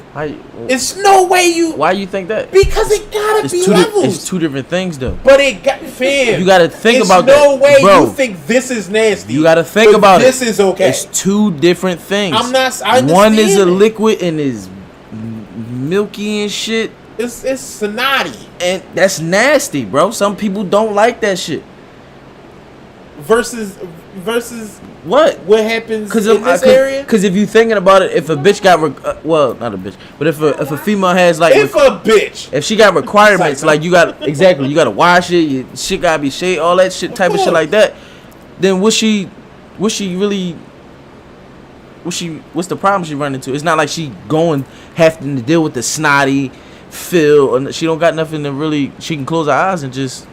It's no way you. Why you think that? Because it gotta be levels. It's two different things though. But it got fam. You gotta think about that. No way bro. you think this is nasty. You gotta think about this is okay. It's two different things. I one is a liquid and is milky and shit. It's snotty. And that's nasty, bro. Some people don't like that shit. Versus what happens in this area? Because if you thinking about it, if a bitch got not a bitch, but if a female has like if she got requirements like you got you got to wash it, your shit gotta be shaved, all that shit type of shit like that, then what's the problem she run into? It's not like she having to deal with the snotty feel, and she don't got nothing to really. She can close her eyes and just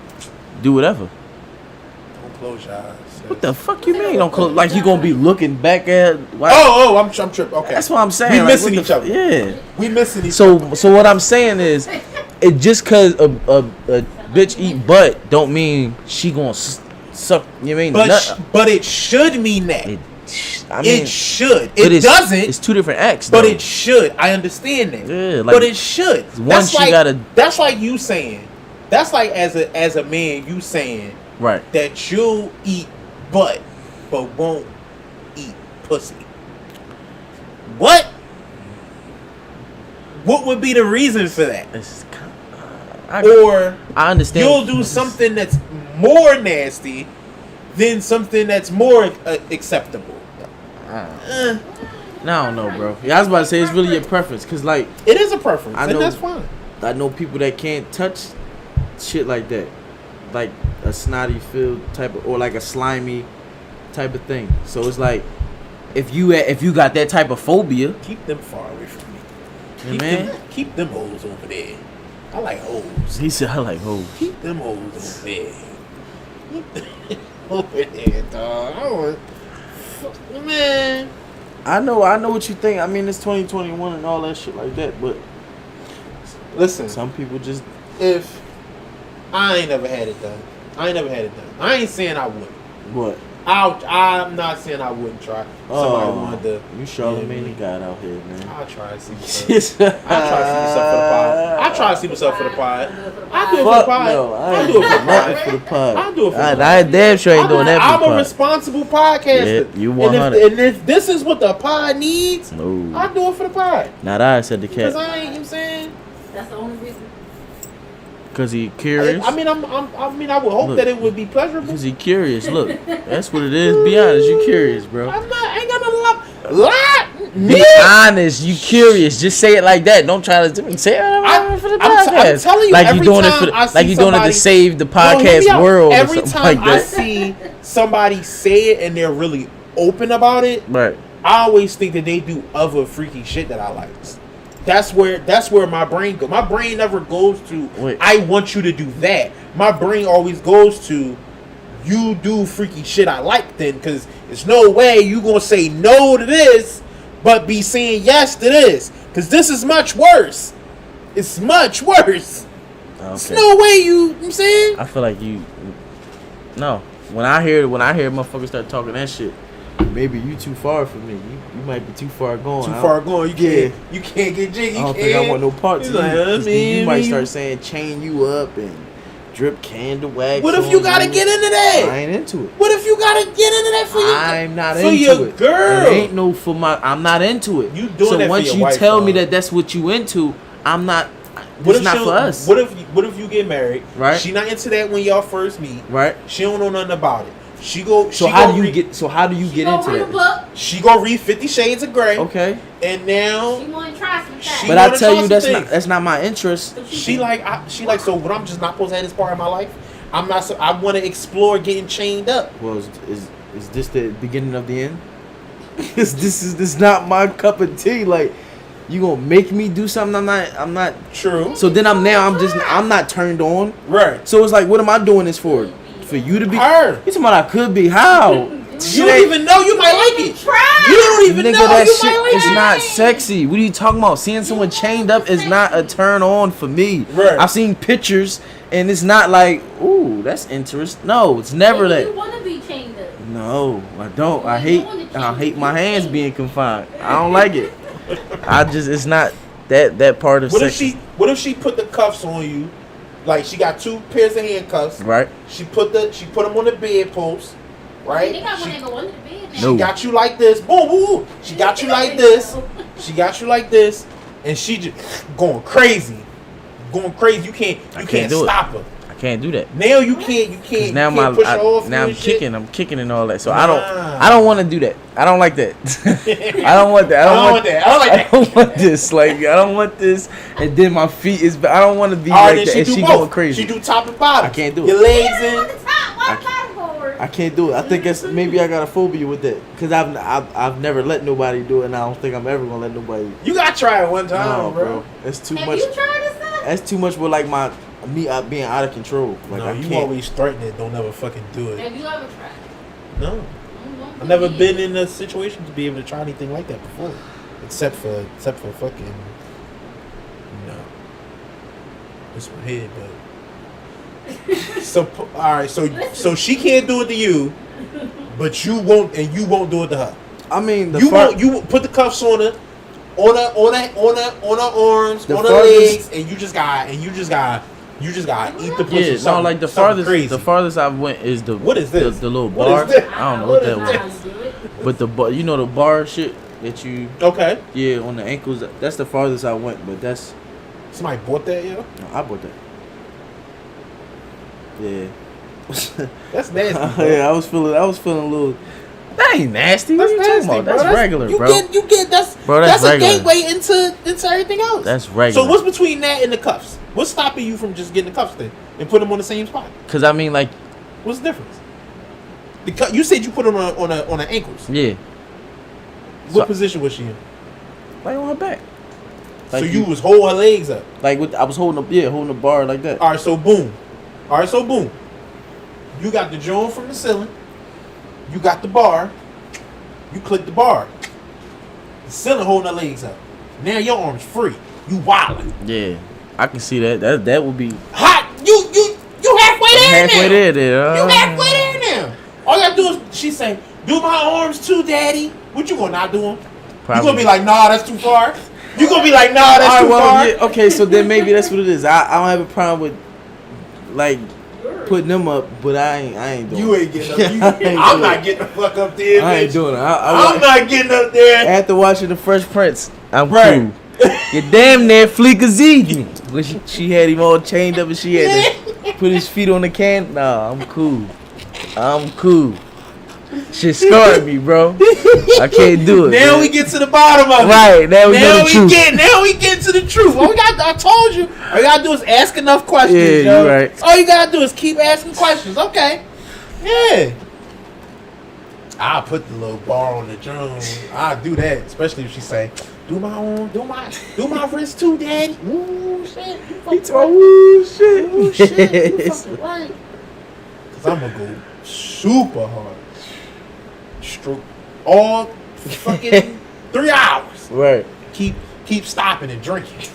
do whatever. Don't close your eyes. What the fuck you mean? Don't close like you gonna be looking back at? I'm tripping. Okay, that's what I'm saying. We missing each other. Yeah, we missing each other. So what I'm saying is, it just cause a bitch eat butt don't mean she gonna suck. You mean? But it should mean that. It should. It doesn't. It's two different acts. But it should. I understand that. Yeah, but it should. One she gotta. That's like you saying. That's like as a man you saying. Right. That you'll eat butt, but won't eat pussy. What What would be the reason for that? It's kind Or I understand. you'll do something that's more nasty than something that's more acceptable. I don't know, bro. Yeah, I was about to say it's really your preference, cause like It is a preference, I know- and that's fine. I know people that can't touch shit like that, like a snotty filled type of, or like a slimy type of thing. So it's like if you got that type of phobia, Keep them far away from me. yeah, Keep them hoes over there. I like hoes. he said I like hoes. Keep them hoes over there. Keep them over there, dog. I want, man. I know what you think. I mean, it's 2021 and all that shit like that, but Listen, some people just if I ain't never had it done, I ain't saying I wouldn't. what? I'm not saying I wouldn't try. Somebody wanted to. You Charlamagne the God out here, man. I'll try to see myself. I'll try to see myself for the pod. I'll do it for the Fuck pod. no, I I'll ain't do it for the doing nothing pod. for the pod. I'll do it for the pod. I damn sure ain't doing that for I'm the a pod. responsible podcaster. Yeah, you And 100. And if this is what the pod needs, No, I'll do it for the pod. not I said the Because cat. I ain't, you know what I'm saying? That's the only reason. Cause he curious. I mean, I would hope Look. that it would be pleasurable. Cause he curious. Look, that's what it is. Be honest, you curious, bro. I ain't got no lie. Be honest, you curious. Just say it like that. Don't try to say it for the podcast. I'm telling you, like every you doing it time for the, I see like you doing it to somebody- save the No, hear podcast me out. world or Every something time like I that. see somebody say it and they're really open about it, Right. I always think that they do other freaky shit that I like. That's where my brain goes. My brain never goes to, Wait. I want you to do that. My brain always goes to, you do freaky shit I like then, because there's no way you going to say no to this, but be saying yes to this. Because this is much worse. It's much worse. There's Okay. no way you know what I'm saying? I feel like you. No, when I hear motherfuckers start talking that shit, maybe you too far for me. You might be too far gone. Too I far don't- going. You can't get jiggy. I don't think I want no parts of He's you. like, 'Cause then you might start saying chain you up and drip candle wax. What if on you gotta get into I that? ain't into it. What if you gotta get into that for your I'm not for into your it. girl? It ain't no for my. I'm not into it. You doing so that for once your you wife, tell me dog. that that's what you into, I'm not. What It's if not she for don't- us. What if you get married? Right. She not into that when y'all first meet. Right. She don't know nothing about it. She go. So she how go do you read, get? So how do you get Go into read a that? book. She go read 50 Shades of Grey. Okay. And now She want to try some She- things. But wanna I tell try you, some things. that's not my interest. she like. So what? I'm just not supposed to have this part of my life. I'm not. I want to explore getting chained up. Well, is this the beginning of the end? this is not my cup of tea. Like, you gonna make me do something I'm not. True. So then I'm not turned on. Right. So it's like, what am I doing this for? For you to be? Her. You talking about I could be? How? You don't even know you might like it. Try. You don't even Nigga, know that you shit might like is it. not sexy. What are you talking about? Seeing someone chained up is not a turn on for me. Right. I've seen pictures and it's not like, ooh, that's interesting. No, it's never Maybe that. you want to be chained up. No, I don't. I hate my hands being confined. I don't like it. It's not that part of What if sex. what if she put the cuffs on you? Like she got two pairs of handcuffs. Right? She put them on the bedpost. Right? They got one She, that go under the bed. she No. got you like this. Boom, boom, boom. She got you like this. She got you like this, and she just going crazy. Going crazy. You can't do it. stop her. I can't do that. Now you can't 'Cause now you can't push her off now you I'm and shit. I'm kicking and all that. So Nah. I don't want to do that. I don't like that. I don't want that. I don't want that. I don't like that. I don't want this. Like I don't want this. And then my feet is. I don't want to be All right, like then that. And do she both. going crazy. She do top and bottom. I can't do Your it. legs On in. the top. Why bottom forward? I can't do it. I think that's maybe I got a phobia with that because I've never let nobody do it, and I don't think I'm ever gonna let nobody. You gotta try it one time, No, bro. That's too Have much. you tried this stuff? That's too much with like me being out of control. Like No, I you can't. always threaten it. Don't ever fucking do it. Have you ever tried? No. I've never been in a situation to be able to try anything like that before, except for fucking, it's my head, but so all right, so she can't do it to you, but you won't do it to her. I mean, You won't put the cuffs on her, on her arms, The on her farthest- legs, and you just got eat the pussy. Yeah, no, something- like the something crazy. farthest I've went is the What is this? the little What bar. is this? I don't know What what is that this? was, but the bar, you know the bar shit that you. Okay. Yeah, on the ankles. That's the farthest I went, but that's. Somebody bought that, yo? No, I bought that. Yeah. That's nasty, bro. Yeah, I was feeling a little. That ain't nasty. What That's are you talking nasty, about? bro. That's regular, you bro. You get that's Bro, that's a regular. gateway into everything else. That's regular. So what's between that and the cuffs? What's stopping you from just getting the cuffs then and put them on the same spot? Cause I mean, like, What's the difference? You said you put them on the ankles. yeah, What So- position was she in? like on her back. Like So you was holding her legs up. like I was holding the bar like that. All right, so boom. You got the joint from the ceiling. You got the bar. You click the bar. The ceiling holding her legs up. Now your arm's free. You wildin'. Yeah, I can see that. That would be Hot. You halfway there halfway now. there. You halfway there now. All you gotta do is she say, "Do my arms too, Daddy." What you gonna not do them? You gonna be like, "Nah, that's too far." You gonna be like, "Nah, that's too far." Yeah, okay, so then maybe that's what it is. I don't have a problem with like putting them up, but I ain't doing. You it. ain't getting up. I ain't I'm doing not it. getting the fuck up there, I ain't bitch. doing it. I'm not getting up there. After watching the Fresh Prince, I'm Right. cool. You damn near Fleekazee. When she had him all chained up and she had to put his feet on the can. Nah, I'm cool. Shit scarred me, bro. I can't do it. Now man. we get to the bottom of it. Right, now we know the truth. Now we get to the truth. I told you. All you gotta do is ask enough questions, Yeah, yo. you right. All you gotta do is keep asking questions. Okay. Yeah. I'll put the little bar on the drum. I'll do that, especially if she say, do my arm, do my wrist too, Daddy. Ooh, shit. You fucking right. Ooh, shit. Ooh, shit. You fucking right. Cause I'm gonna go super hard. Stroke all fucking 3 hours. Right. Keep stopping and drinking.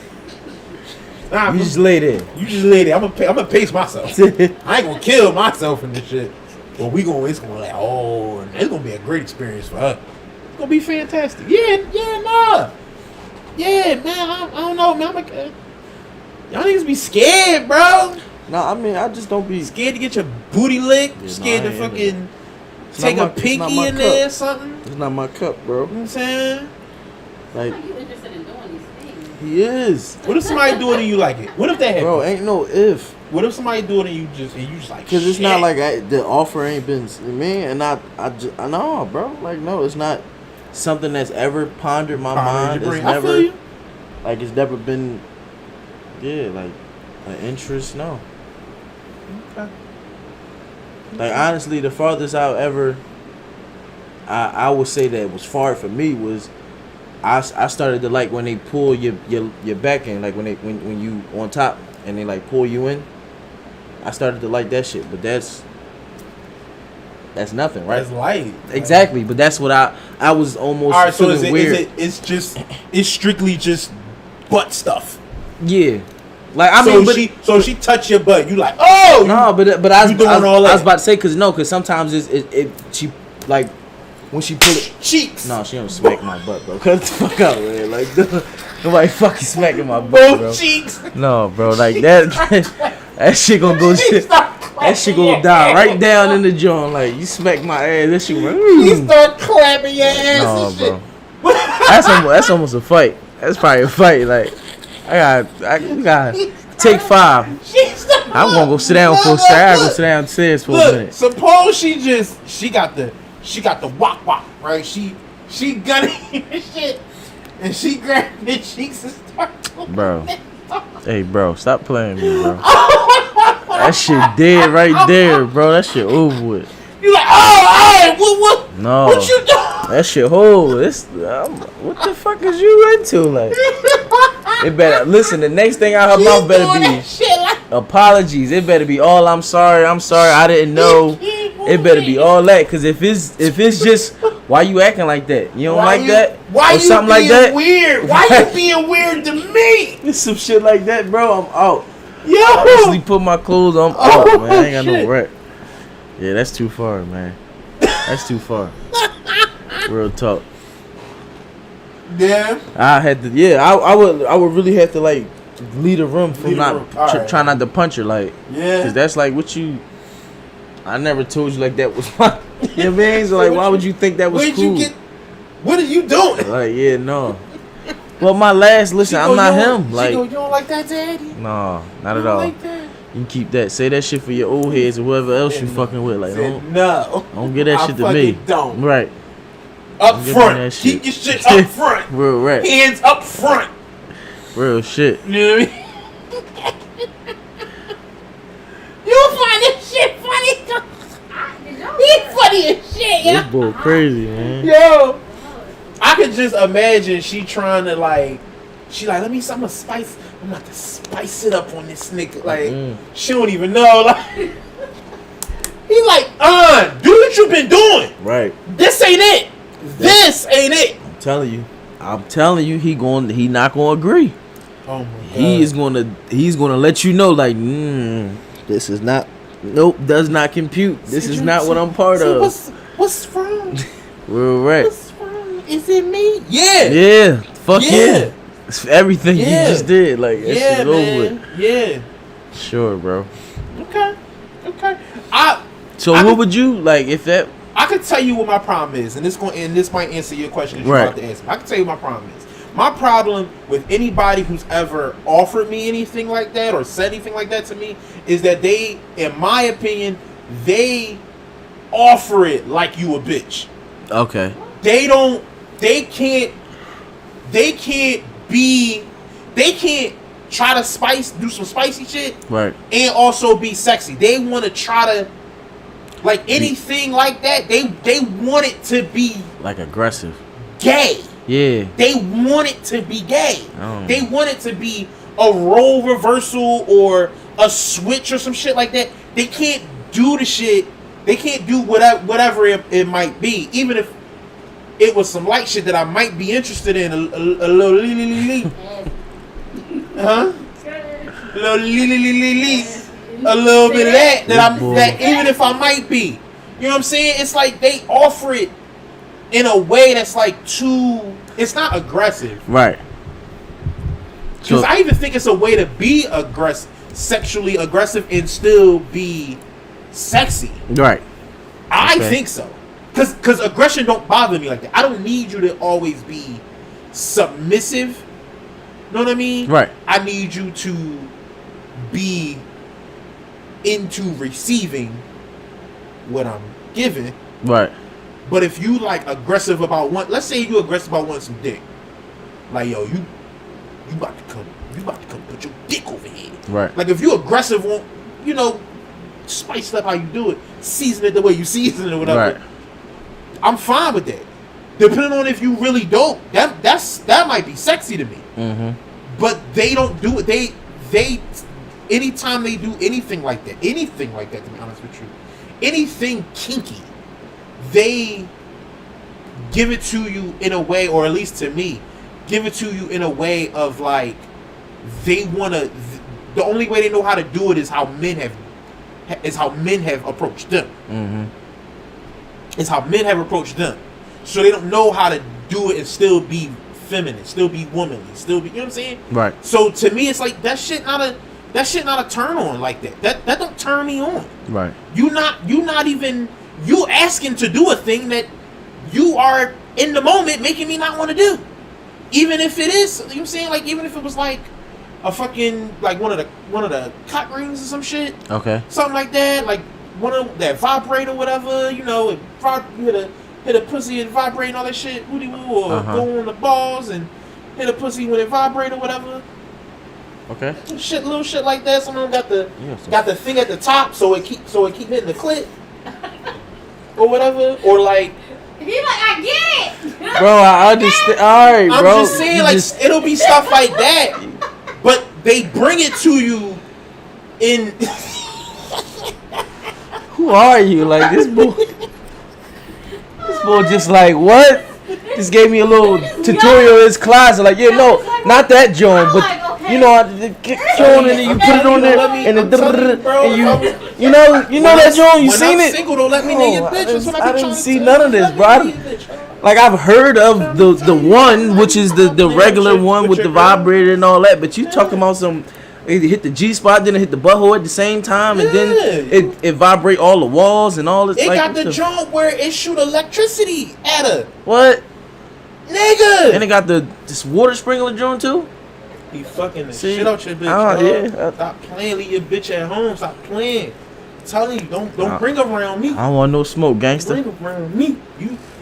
Nah, You just lay there. you just lay there. I'm gonna pace myself. I ain't gonna kill myself in this shit. But it's gonna like, oh, it's gonna be a great experience for her. It's gonna be fantastic. Nah. Yeah, man, I don't know, man. Y'all niggas be scared, bro. No, I mean I just don't be. Scared to get your booty licked. Yeah, scared nah, to I ain't fucking It's take not a my- it's not pinky my in there or cup. something. It's not my cup, bro. You know what I'm saying? Like How are you interested in doing these things? he is, What if somebody do it and you like it? What if that happens? bro. Ain't no if. What if somebody do it and you just like? Cause it's not shit? like the offer ain't been me, and I know, bro. Like no, it's not something that's ever pondered my mind. your It's brain. I feel never you. like it's never been, yeah, like an interest. No, Okay. like honestly, the farthest I ever, I would say that was far for me was, I started to like when they pull your back in, like when you on top and they like pull you in. I started to like that shit, but that's nothing, right? That's light. Exactly, but that's what I was almost All right, so feeling weird. it's strictly just butt stuff. Yeah, like I mean, but she touch your butt, you like, oh no, but I was, you doing I was, all I was that. about to say because sometimes she like when she pull it. cheeks. No, she don't smack my butt, bro. Cut the fuck out, man. Like nobody fucking smacking my butt, Both bro. cheeks. No, bro, like that shit gonna go shit. That shit gonna your die ass. right down in the joint. Like you smack my ass, that shit gonna. You start clapping your ass No, and shit. bro. That's almost a fight. That's probably a fight. Like we gotta take 5. She start- I'm gonna go sit down for a second. I gotta go sit downstairs for a Look, minute. suppose she got the wop wop, right? She gunning and shit, and she grabbed the cheeks and start. Bro. Hey, bro, stop playing me, bro. That shit dead right there, bro. That shit over with. You like, oh, what? No. What you doing? That shit whole. What the fuck is you into? Like, it better listen. The next thing out her mouth better doing be that shit like apologies. It better be all I'm sorry. I didn't know. It better be all that. Cause if it's just why you acting like that? You don't like that? Why or you something like being that? weird? Why you being weird to me? It's some shit like that, bro. I'm out. Yo. Honestly, put my clothes on. Oh, Man, I ain't got shit. no rep. Yeah, that's too far, man. That's too far. Real talk. Yeah. I had to. Yeah, I would really have to like leave the room from Leave the not room. All right. try not to punch her, like. Yeah. Cause that's like what you. I never told you like that was my. You know what I mean? So like, why would you think that was Where'd cool? you get? What are you doing? Like, yeah, no. Well, my last listen, I'm not him. Like, you don't like that, daddy? no, not You at don't all. like that? You can keep that. Say that shit for your old heads or whoever else you fucking with. Like, No. don't get that I shit to me. fucking don't. Right. Up Don't give me front. that shit. Keep your shit up front. Real right. Hands up front. Real shit. You know what I mean? You find this shit funny? He's funny as shit, yo. This boy crazy, man. Yo. I could just imagine she trying to like, she like, I'm about to spice it up on this nigga. Like, she don't even know. Like, he like, do what you been doing. Right. This ain't it. This ain't it. I'm telling you, he not gonna agree. Oh my God. He's gonna let you know, like, this is not, nope, does not compute. This is not what I'm part of. What's wrong? Real right. What's wrong? Is it me? Yeah. Yeah. Fuck yeah. It's everything you Yeah. just did. Like, that shit over with. Yeah. Sure, bro. Okay. So what would you like if that? I could tell you what my problem is, and this might answer your question that you're Right. about to answer. I can tell you what my problem is. My problem with anybody who's ever offered me anything like that or said anything like that to me is that they, in my opinion, they offer it like you a bitch. Okay. They can't try to do some spicy shit, Right. and also be sexy. They want to try to, like, anything like that. They want it to be Like aggressive. gay. Yeah. They want it to be gay. Oh. They want it to be a role reversal or a switch or some shit like that. They can't do the shit. They can't do whatever it might be, even if it was some light shit that I might be interested in. A little huh? A little bit of that even if I might be. You know what I'm saying? It's like they offer it in a way that's like it's not aggressive. Right. Because I even think it's a way to be sexually aggressive and still be sexy. Right. I think so. Because aggression don't bother me like that. I don't need you to always be submissive. Know what I mean? Right. I need you to be into receiving what I'm giving. Right. But if you like aggressive about let's say you aggressive about wanting some dick. Like, yo, you about to come put your dick over here. Right. Like, if you aggressive on, spice it up how you do it, season it the way you season it or whatever. Right. I'm fine with that. Depending on if you really dope, that might be sexy to me. Mm-hmm. But they don't do it. They anytime they do anything like that, to be honest with you, anything kinky, they give it to you in a way, or at least to me, give it to you in a way of like they want to. The only way they know how to do it is how men have approached them. Mm-hmm. It's how men have approached them. So they don't know how to do it and still be feminine, still be womanly, still be, you know what I'm saying? Right. So to me, it's like that shit not a turn on like that. That don't turn me on. Right. You asking to do a thing that you are in the moment making me not want to do. Even if it is, you know what I'm saying? Like, even if it was like a fucking, like one of the cock rings or some shit. Okay. Something like that, like one of that vibrate or whatever, you hit a pussy and vibrate and all that shit, woody woo, or go on the balls and hit a pussy when it vibrate or whatever. Okay. Little shit like that. Some of them got the thing at the top, so it keep hitting the clit or whatever, or like. He like, I get it, bro. I understand. All right, bro. I'm just saying, it'll be stuff like that, but they bring it to you in. Who are you? Like, this boy. This boy just like, what? Just gave me a little tutorial in his closet. Like, yeah, no, not that joint, but you know, the joint, and then you put it on there, and you know that joint. You seen it? Single, don't let me nigga bitch. I didn't see none of this, bro. Like, I've heard of the one, which is the regular one with the vibrator and all that, but you talking about some. It hit the G spot, then it hit the butthole at the same time, and then it vibrate all the walls and all this. It like, got the joint where it shoot electricity at her. What? Nigga! And they got this water sprinkler joint too. He fucking the See? shit out your bitch. Oh, dog. yeah. Stop playing. Leave your bitch at home. Stop playing. I'm telling you, don't bring her around me. I don't want no smoke, gangster. Bring her around me.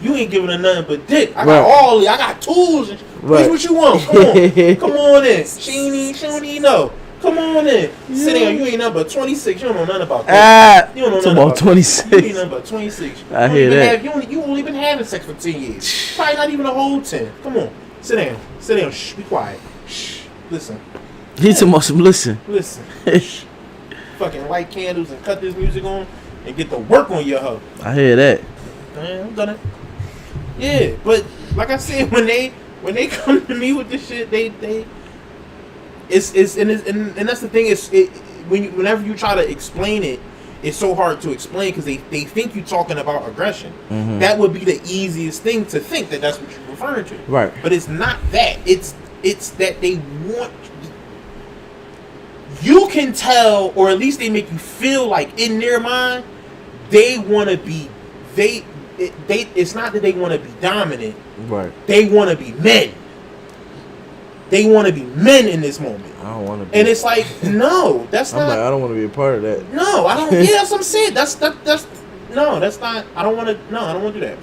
You ain't giving her nothing but dick. I Right. got all. I got tools. Right. What you want? Come on. Come on in. She don't even know. Come on in. Sit down. You ain't nothing but 26. You don't know nothing about that. You don't know nothing about 26. You ain't nothing but 26. I hear that. You only been having sex for 10 years. Probably not even a whole 10. Come on. Sit down. Sit down. Shh. Be quiet. Shh. Listen. He talking about some listen. Listen. Shh. Fucking light candles and cut this music on and get to work on your hoe. I hear that. Man, I'm done it. Yeah, but like I said, when they come to me with this shit, it's and that's the thing is whenever you try to explain it, it's so hard to explain because they think you're talking about aggression. Mm-hmm. That would be the easiest thing to think that's what you're referring to. Right. But it's not that. It's that they want. You can tell, or at least they make you feel like in their mind, they want to be. It's not that they want to be dominant. Right. They want to be men. They want to be men in this moment. I don't want to be. And it's like, no, that's I'm not. like, I don't want to be a part of that. No, I don't. Yeah, that's what I'm saying. That's no, that's not. I don't want to. No, I don't want to do that.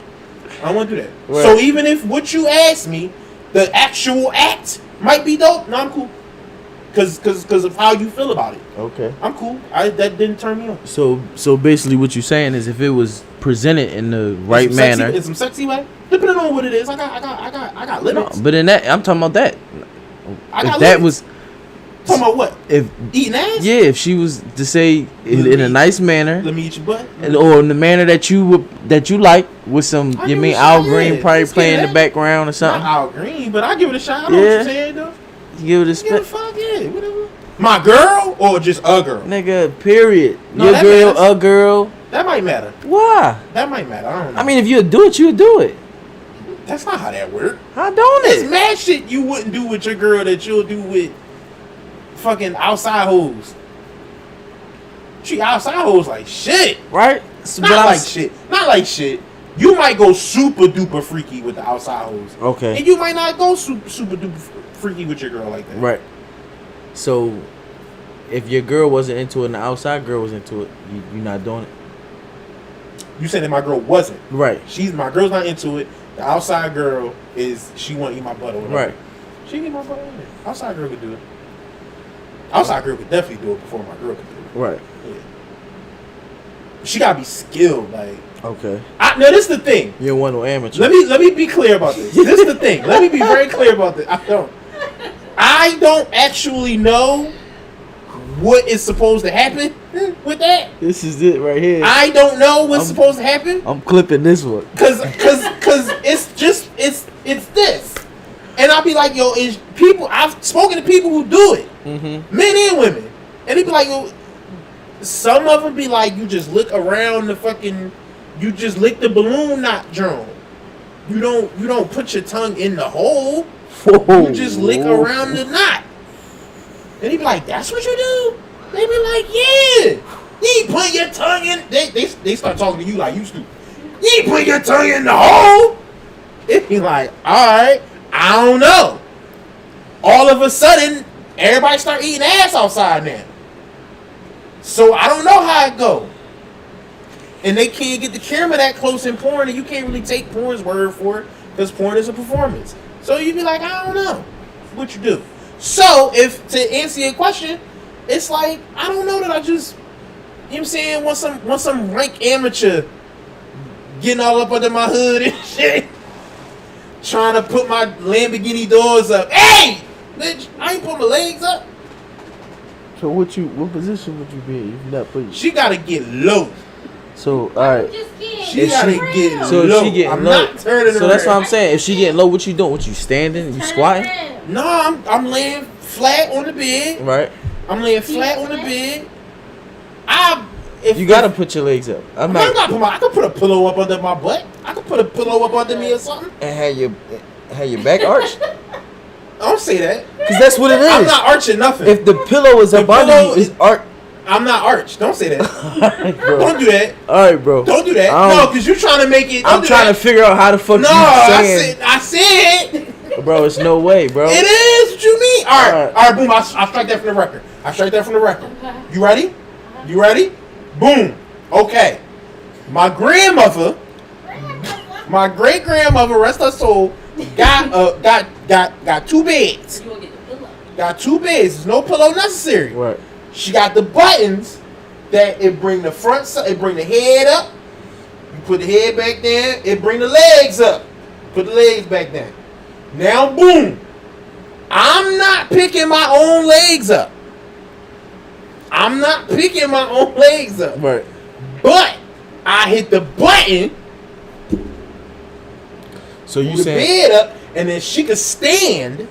I don't want to do that. Right. So even if what you ask me, the actual act might be dope. No, I'm cool. Cause of how you feel about it. Okay. I'm cool. That didn't turn me on. So basically, what you're saying is, if it was presented in the right manner, in some sexy way, depending on what it is, I got limits. no, but in that, I'm talking about that. I got If that limits. was Talking about what? if Eating ass? yeah, if she was to say in a nice manner, Let me eat your butt. or in the manner that you like, with some I you give mean it a Al shot, Green yeah. probably Let's playing get in the that. background or Not something. Al Green, but I give it a shot. I know what Yeah. you're saying though. Give it a Give a spin, fuck, yeah, whatever. My girl or just a girl? nigga. Period. No, Your that girl, matters. a girl. That might matter. Why? That might matter. I don't know. I mean, if you do it, you do it. that's not how that works. How don't There's it? mad shit you wouldn't do with your girl that you'll do with fucking outside hoes. Treat outside hoes like shit. Right? So, Not like shit. Not like shit. You might go super duper freaky with the outside hoes. Okay. And you might not go super duper freaky with your girl like that. Right. So, if your girl wasn't into it and the outside girl was into it, you're not doing it. You said that my girl wasn't. Right. My girl's not into it. The outside girl she want to eat my butt or whatever. Right. She can eat my butt. Yeah. Outside girl could do it. Outside girl could definitely do it before my girl could do it. Right. Yeah. She gotta be skilled. Like, Okay. now this is the thing. You don't want no amateur. Let me be clear about this. This is the thing. Let me be very clear about this. I don't actually know what is supposed to happen with that. This is it right here. I don't know what's supposed to happen. I'm clipping this one. Cause it's this. And I'll be like, yo, I've spoken to people who do it. Mm-hmm. Men and women. And they be like, yo, some of them be like, you just look around you just lick the balloon knot drone. You don't put your tongue in the hole. Whoa. You just lick around the knot. And he be like, that's what you do? They be like, yeah. You ain't put your tongue in. They start talking to you like you stupid. You ain't put your tongue in the hole. It be like, alright, I don't know. All of a sudden, everybody start eating ass outside now. So I don't know how it go. And they can't get the camera that close in porn, and you can't really take porn's word for it, because porn is a performance. So you be like, I don't know what you do. So if to answer your question, it's like, I don't know that I just, you know what I'm saying, want some rank amateur getting all up under my hood and shit, trying to put my Lamborghini doors up. Hey, bitch, I ain't put my legs up. So what position would you be in if you're not putting? She gotta get low. So alright. She gotta get So low. if she getting I'm low. not turning So that's what around. I'm saying. If she getting low, what you doing? What you standing? You squatting? No, I'm laying flat on the bed. Right. I'm laying flat on the bed. You gotta put your legs up. I could put a pillow up under my butt. I could put a pillow up under me or something. And have your back arched. Don't say that. Cause that's what it is. I'm not arching nothing. If the pillow is up under you, it's arch. I'm not arch. Don't say that. Alright, bro. Don't do that. Alright, bro. Don't do that. No, because you're trying to make it. I'm trying to figure out how the fuck No, you saying. I said. Bro, it's no way, bro. It is. What you mean? All right, boom. I strike that from the record. You ready? You ready? Boom. Okay. My grandmother, my great grandmother, rest her soul, got two beds. You gonna get the pillow. Got two beds. There's no pillow necessary. Right. She got the buttons that it bring the front side, it bring the head up. You put the head back down. It bring the legs up. Put the legs back down. Now, boom. I'm not picking my own legs up. Right. But I hit the button. So you Move the saying bed up, and then she could stand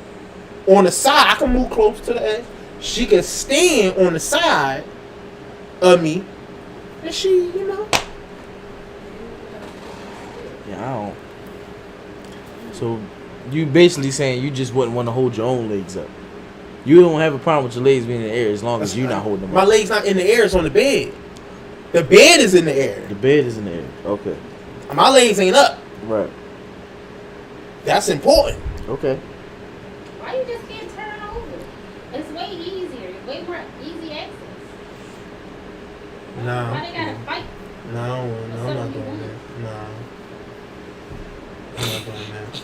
on the side. I can move close to the edge. She could stand on the side of me, and she, you know. Yeah, I don't. So you basically saying you just wouldn't want to hold your own legs up. You don't have a problem with your legs being in the air as long as you're not holding them My up. legs not in the air, it's on the bed. The bed is in the air. The bed is in the air. Okay. My legs ain't up. Right. That's important. Okay. Why you just can't turn over? It's way easier. Way more easy access. Why they gotta fight? No, I'm not something doing you that. No. I'm not doing that.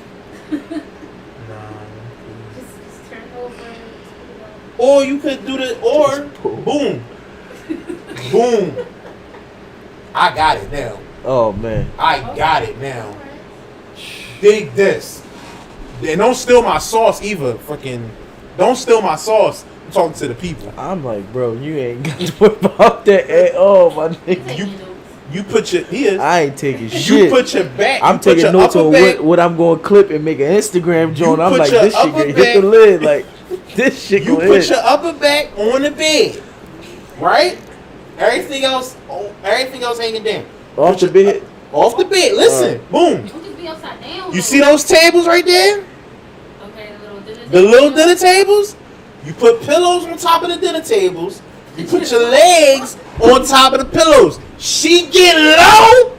No. Just turn over. Or you could do the, or, boom. Boom. I got it now. Oh man. I got it now. Dig this. And don't steal my sauce either. Fucking, don't steal my sauce. I'm talking to the people. I'm like, bro, you ain't got to worry about that at all, my nigga. You put your ears. I ain't taking You shit. put your back. I'm you put taking your notes upper on back. what I'm going to clip and make an Instagram joint. You I'm put like, your this shit upper gonna hit the back- lid. Like, this shit You gonna put hit. your upper back on the bed, right? Everything else hanging down. Off the bed. Off the bed. Listen, boom. Don't just be upside down. You see those tables right there? Okay, The little dinner tables? You put pillows on top of the dinner tables. You put your legs on top of the pillows. She get low.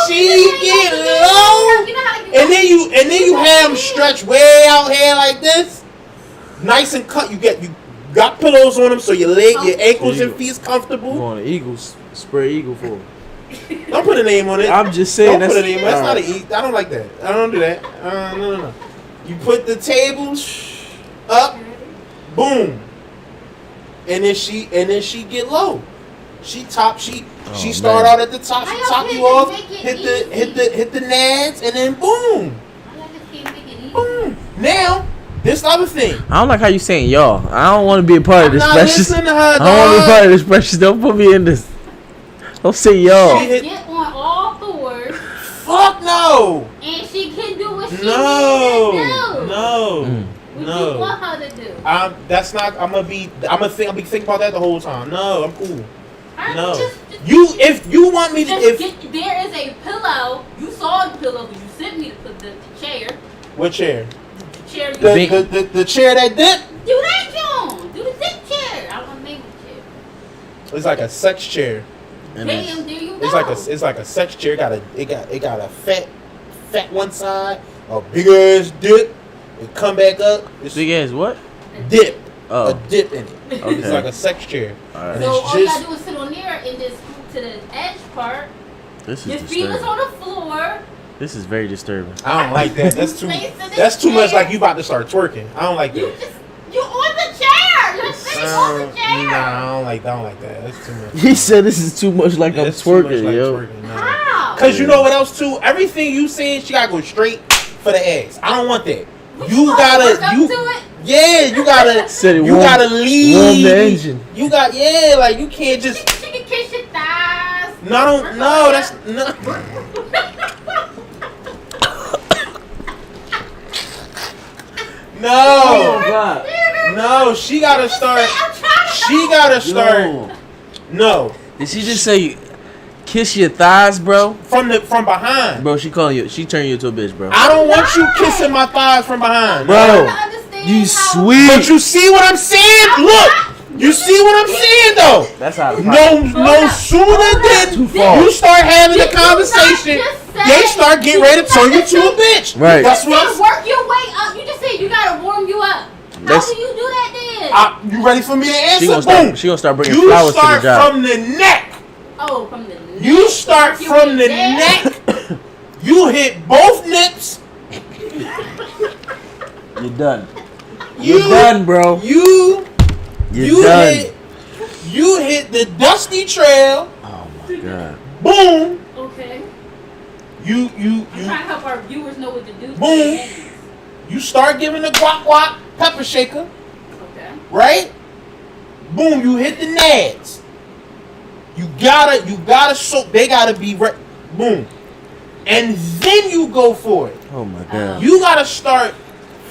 She get low. And then you have them stretch way out here like this. Nice and cut. You got pillows on them so your ankles and feet is You comfortable. want an Eagles, spread eagle for. Don't put a name on it. I'm just saying Don't put a that's name. That's not I don't like that. I don't do that. No. You put the tables up, boom, and then she get low. She start out at the top. She top you off, hit the nads, and then boom, boom. Now this other thing. I don't like how you saying y'all. I don't want to be a part of this I'm not precious. listening to her, I don't want to be a dog. part of this precious. Don't put me in this. Don't say y'all. She hit- Get on all fours, Fuck no. and she can do what she No. needs to do. No. What No. you want her to do? That's not. I'm gonna be thinking about that the whole time. No, I'm cool. Alright, No. just If you want me to, there is a pillow. You saw the pillow, but you sent me the chair. what chair? The chair. You The chair that dip. do that, John. Do the dick chair. I don't want to name the chair. It's like a sex chair. And Damn, it's- there you go. It's like a sex chair. It got a fat one side, a big ass dip. It come back up. It's Big ass what? dip. Oh. A dip in it. Okay. It's like a sex chair. Alright. And So it's all you just gotta do is sit on there and just scoot to the edge part. This Your is feet is disturbing. on the floor. This is very disturbing. I don't like that. That's too. Face to the That's too much. chair. Like you about to start twerking. I don't like You that. you on the chair. You're sitting on the chair. Nah, I don't like that. That's too much. He said this is too much like I'm That's too much twerking, like yo. twerking, nah. How? Cause you know what else too? Everything you saying, she gotta go straight for the ass. I don't want that. You Work gotta up to it. you gotta Said it you warm- gotta leave. warm the engine. You like you can't just She can kiss your thighs. no that's no. Oh No, God. no, she gotta start. I'm trying to She gotta start. Yo. No, Did she just say kiss your thighs, bro? from Bro, behind. she turning you into a bitch, bro. I don't want you kissing my thighs from behind. Bro. I understand You how- sweet. But you see what I'm saying? Look, you see what I'm saying though. That's how. No sooner Too than far. you start having Did the you not conversation, just say- they start getting ready to turn you to a bitch. Right. That's You what gotta work your way up. You just said you gotta warm you up. How That's- do you do that then? You ready for me to answer? She gonna Boom. start bringing You flowers to the start job. from the neck. Oh, from the neck. You start Work your from way the down. neck. You hit both nips. You're done. You You're done, bro. You You're done. hit the dusty trail. Oh my god. Boom. Okay. You I'm trying to help our viewers know what to do. Boom. You start giving the guac pepper shaker, Okay. right? Boom, you hit the nads. You gotta soak. They gotta be right. Boom, and then you go for it. Oh my god. You gotta start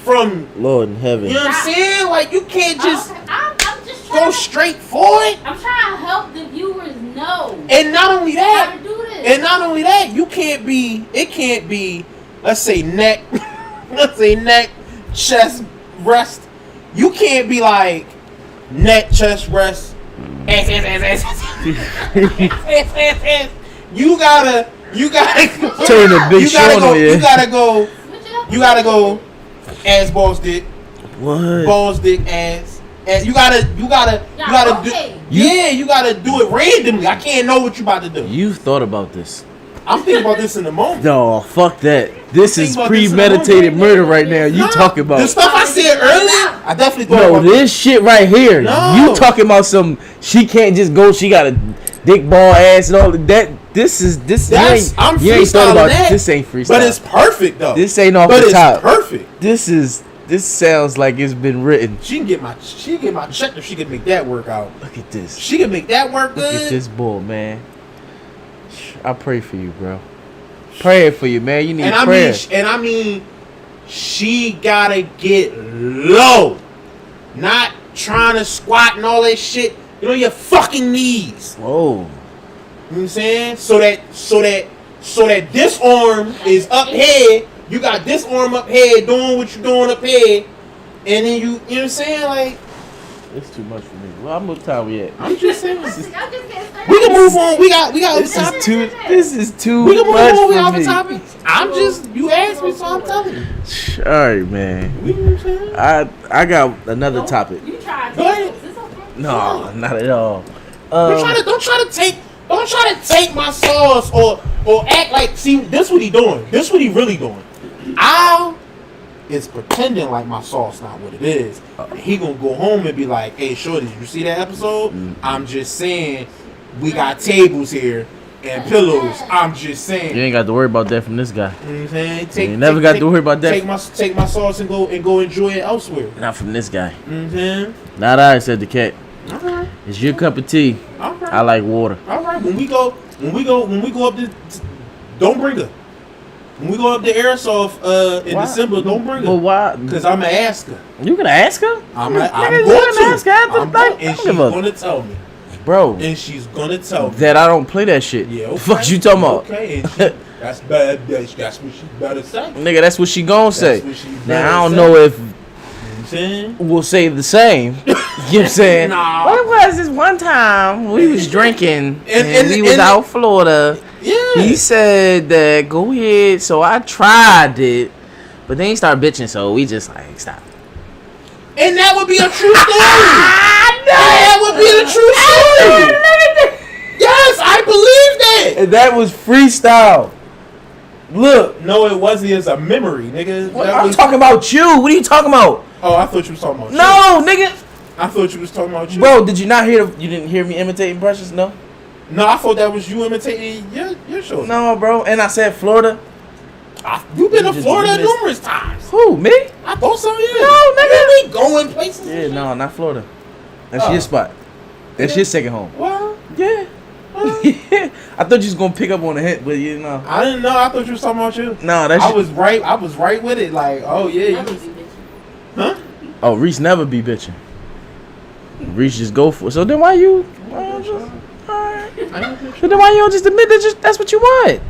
from. Lord in heaven. You know what I'm saying? Like you can't just Okay. I'm just go trying. straight for it. I'm trying to help the viewers know And not only how that, to do this. and not only that, you can't be. It can't be. Let's say neck. Let's say neck, chest, breast. You can't be like neck, chest, breast, ass. You gotta Turn the big you gotta Sean go. on you. You gotta go. Switch it up. You gotta go. Ass, balls, dick, What? balls, dick, ass. You gotta Yeah, do. okay. Yeah, you gotta do it randomly. I can't know what you about to do. You've thought about this. I'm thinking about this in the moment. No, fuck that. This Think is about this in the premeditated moment. murder right now. You Nah, talking the about? stuff I said earlier? I definitely thought No, about this shit right here. No. You talking about some? She can't just go. She got a dick ball ass and all of that. This. I'm You ain't thought freestyling about that, this. Ain't freestyle. But it's perfect though. This ain't off but the it's top. perfect. This sounds like it's been written. She can get my check if she can make that work out. Look at this. She can make that work Look good. at this bull, man. I pray for you, bro. Praying for you, man. You need prayer. I mean, she gotta get low, not trying to squat and all that shit. You know your fucking knees. Whoa. You know what I'm saying? So that this arm is up here. You got this arm up here doing what you're doing up here, and then you know what I'm saying? Like, It's too much for me. Well, I'm what time we at? I'm just saying. I'm just getting started. We can move on. We got other This topics. is too We can move much on. We got for other me. topics. I'm just, you asked me, so I'm telling you. All right, man. You know what I'm saying? I got another topic. You try to Go ahead. Is this okay? No, not at all. Don't try to take my sauce or act like. See, this what he doing. This what he really doing. Al is pretending like my sauce not what it is. And he gonna go home and be like, "Hey, shorty, did you see that episode? I'm just saying, we got tables here and pillows. I'm just saying." You ain't got to worry about that from this guy. You know what I'm saying? You never got to worry about that. Take my sauce and go enjoy it elsewhere. Not from this guy. You know what I'm saying? Not I, said the cat. Alright. It's your cup of tea. Alright. I like water. Alright. When we go up this, don't bring her. When we go up the airsoft in Why? December, don't bring her. Well, why? Because I'm gonna ask her. You gonna ask her? I'm Nigga, going you to. gonna ask her after I'm the thing? going- and I she's don't give a- gonna tell me. Bro, And she's gonna tell me. that I don't play that shit. Yeah. Okay. Fuck you talking about? Okay. And she, that's bad. That's what she better say. Nigga, that's what she gon' say. That's what she better Now, I don't say. know if You know what I'm saying? we'll say the same. You know what I'm saying? Nah. What it was this one time we was drinking and, And- we was and- out Florida. Yeah. He said that go ahead, so I tried it, but then he started bitching, so we just like stop. And that would be a true story. That would be a true story. Yes, I believe that. And that was freestyle. Look, No, it wasn't. It's a memory, nigga. what, That I'm was- talking about you. What are you talking about? Oh, I thought you was talking about. No, nigga. You. I thought you was talking about you. Bro, did you not hear? You didn't hear me imitating Precious? No. No, I thought that was you imitating your show. No, bro. And I said Florida. You've been You to just Florida missed- numerous times. Who? Me? I thought so. Yeah. No, nigga. Yeah, we going places. Yeah, no, not Florida. That's Oh. your spot. That's your second home. Well, Yeah. I thought you was gonna pick up on the hint, but you know. I didn't know. I thought you was talking about you. No, that's I was right. I was right with it. Like, oh yeah, Never you, be bitching. huh? Oh, Reese never be bitching. Reese just go for it. So then why you? Why you just, alright. So then why you don't just admit that that's what you want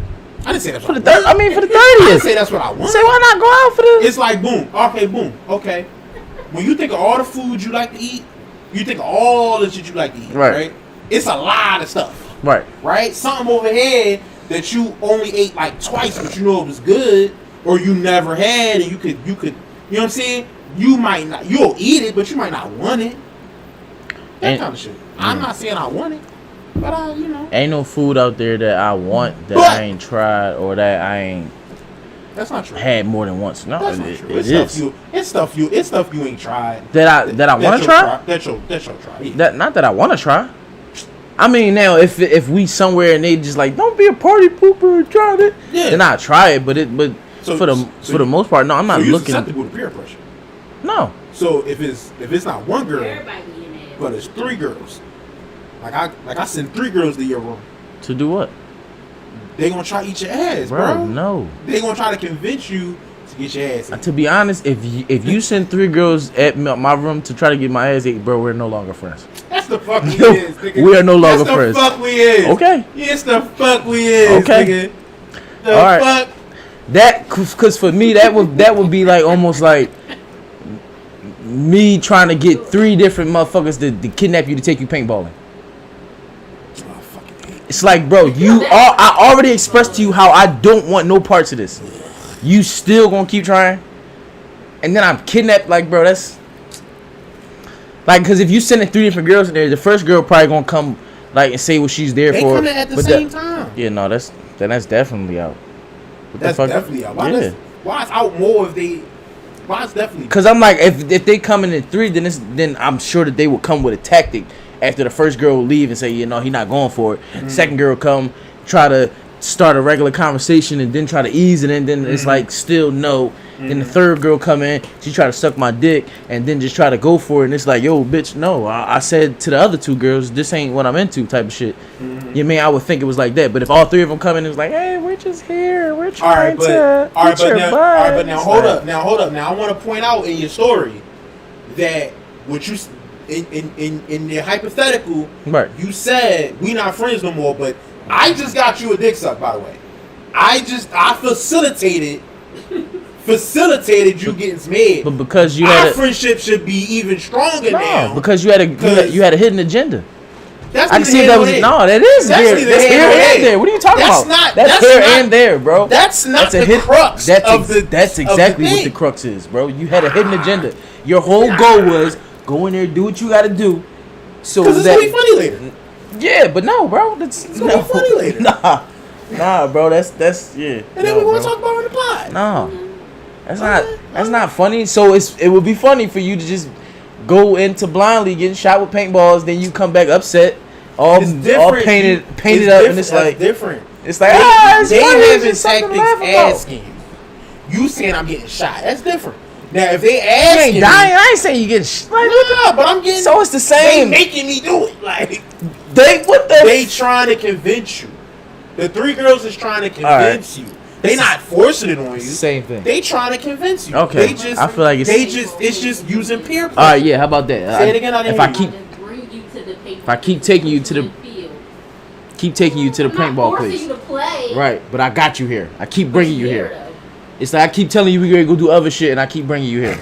I didn't say that's for what the I want. for the I didn't 30th? say that's what I want. Say why not go out for the? It's like boom. Okay, boom. Okay. when you think of all the food you like to eat, you think of all the shit you like to eat, right? It's a lot of stuff, right? Something over here that you only ate like twice, but you know it was good, or you never had, and you could, you know what I'm saying? You might not, you'll eat it, but you might not want it. That kind of shit. I'm not saying I want it, but you know. Ain't no food out there that I want that I ain't tried or that I ain't. That's not true. Had more than once. No, that's not true. It's stuff you ain't tried. That I want to try. That's your try. Yeah. That not that I want to try. I mean, now if we somewhere and they just like don't be a party pooper, try it. Yeah. Then I try it, but for the most part, no, I'm not looking. Susceptible to peer pressure. No. So if it's not one girl, but it's 3 girls, like I send 3 girls to your room. To do what? They gonna try to eat your ass, bro. No. They gonna try to convince you to get your ass ate. To be honest, if you send 3 girls at my room to try to get my ass ate, bro, we're no longer friends. That's the fuck we is, nigga. We are no longer friends. That's the fuck we is. Okay. Yes, the fuck we is, okay. Nigga. The all right. fuck. That, cause for me that would be like almost like me trying to get 3 different motherfuckers to kidnap you to take you paintballing. It's like, bro, I already expressed to you how I don't want no parts of this. You still gonna keep trying? And then I'm kidnapped, like, bro, that's... Like, because if you sending 3 different girls in there, the first girl probably gonna come, like, and say what she's there for. They coming at the same time. Yeah, no, that's definitely out. That's definitely out. Why it's out more if they... Why it's definitely... Because I'm like, if they coming in 3, then I'm sure that they will come with a tactic. After the first girl will leave and say, you know, he not going for it. Mm-hmm. Second girl come, try to start a regular conversation and then try to ease it, and then it's like still no. Mm-hmm. Then the third girl come in, she try to suck my dick and then just try to go for it, and it's like, yo, bitch, no. I said to the other 2 girls, this ain't what I'm into, type of shit. Mm-hmm. You mean I would think it was like that, but if all 3 of them come in, it's like, hey, we're just here, we're trying to get your butt. All right, but now hold up. Now I want to point out in your story that what you. In your hypothetical, right? You said we not friends no more, but I just got you a dick suck. By the way, I facilitated you getting mad. But because you our friendship should be even stronger now. Because you had a hidden agenda. That's I can see that was that is that's here. That's here and there. What are you talking about? That's here and there, bro. That's not the crux. That's exactly what the crux is, bro. You had a hidden agenda. Your whole goal was. Go in there, do what you gotta do. So it's gonna be funny later. Yeah, but no, bro. It's gonna be funny later. Nah, bro. That's yeah. And then we wanna talk about it on the pod. No, that's not funny. So it would be funny for you to just go into blindly getting shot with paintballs, then you come back upset, all painted up, and it's like different. It's like they having tactics asking you saying I'm getting shot. That's different. Now, if they ask you ain't dying, I ain't saying you getting but I'm getting. So it's the same. They making me do it. Like they trying to convince you. The 3 girls is trying to convince you. They not forcing it on you. Same thing. They trying to convince you. Okay. I feel like it's just using peer pressure. All right, yeah. How about that? Say it again. If I keep taking you to the paintball place. Right, but I got you here. I keep bringing you here. It's like I keep telling you we gotta go do other shit, and I keep bringing you here.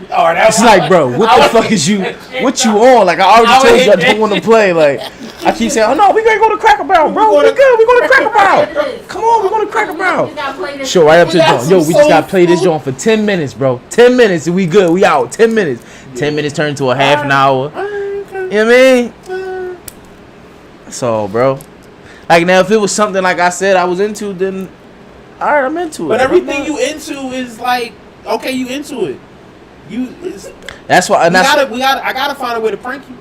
It's like, bro, what the fuck is you? What you on? Like I already told you I don't want to play. Like I keep saying, oh no, we gotta go to Cracker Barrel, bro. We good. We going to Cracker Barrel. Come on, we going to Cracker Barrel. Show right up to the joint. Yo, we just gotta play this joint for 10 minutes, bro. 10 minutes and we good. We out. 10 minutes. 10 minutes turn to a half an hour. You know what I mean? So, bro. Like now, if it was something like I said I was into, then. All right, I'm into it. But everything you into is like, okay, you into it. That's why. I gotta find a way to prank you.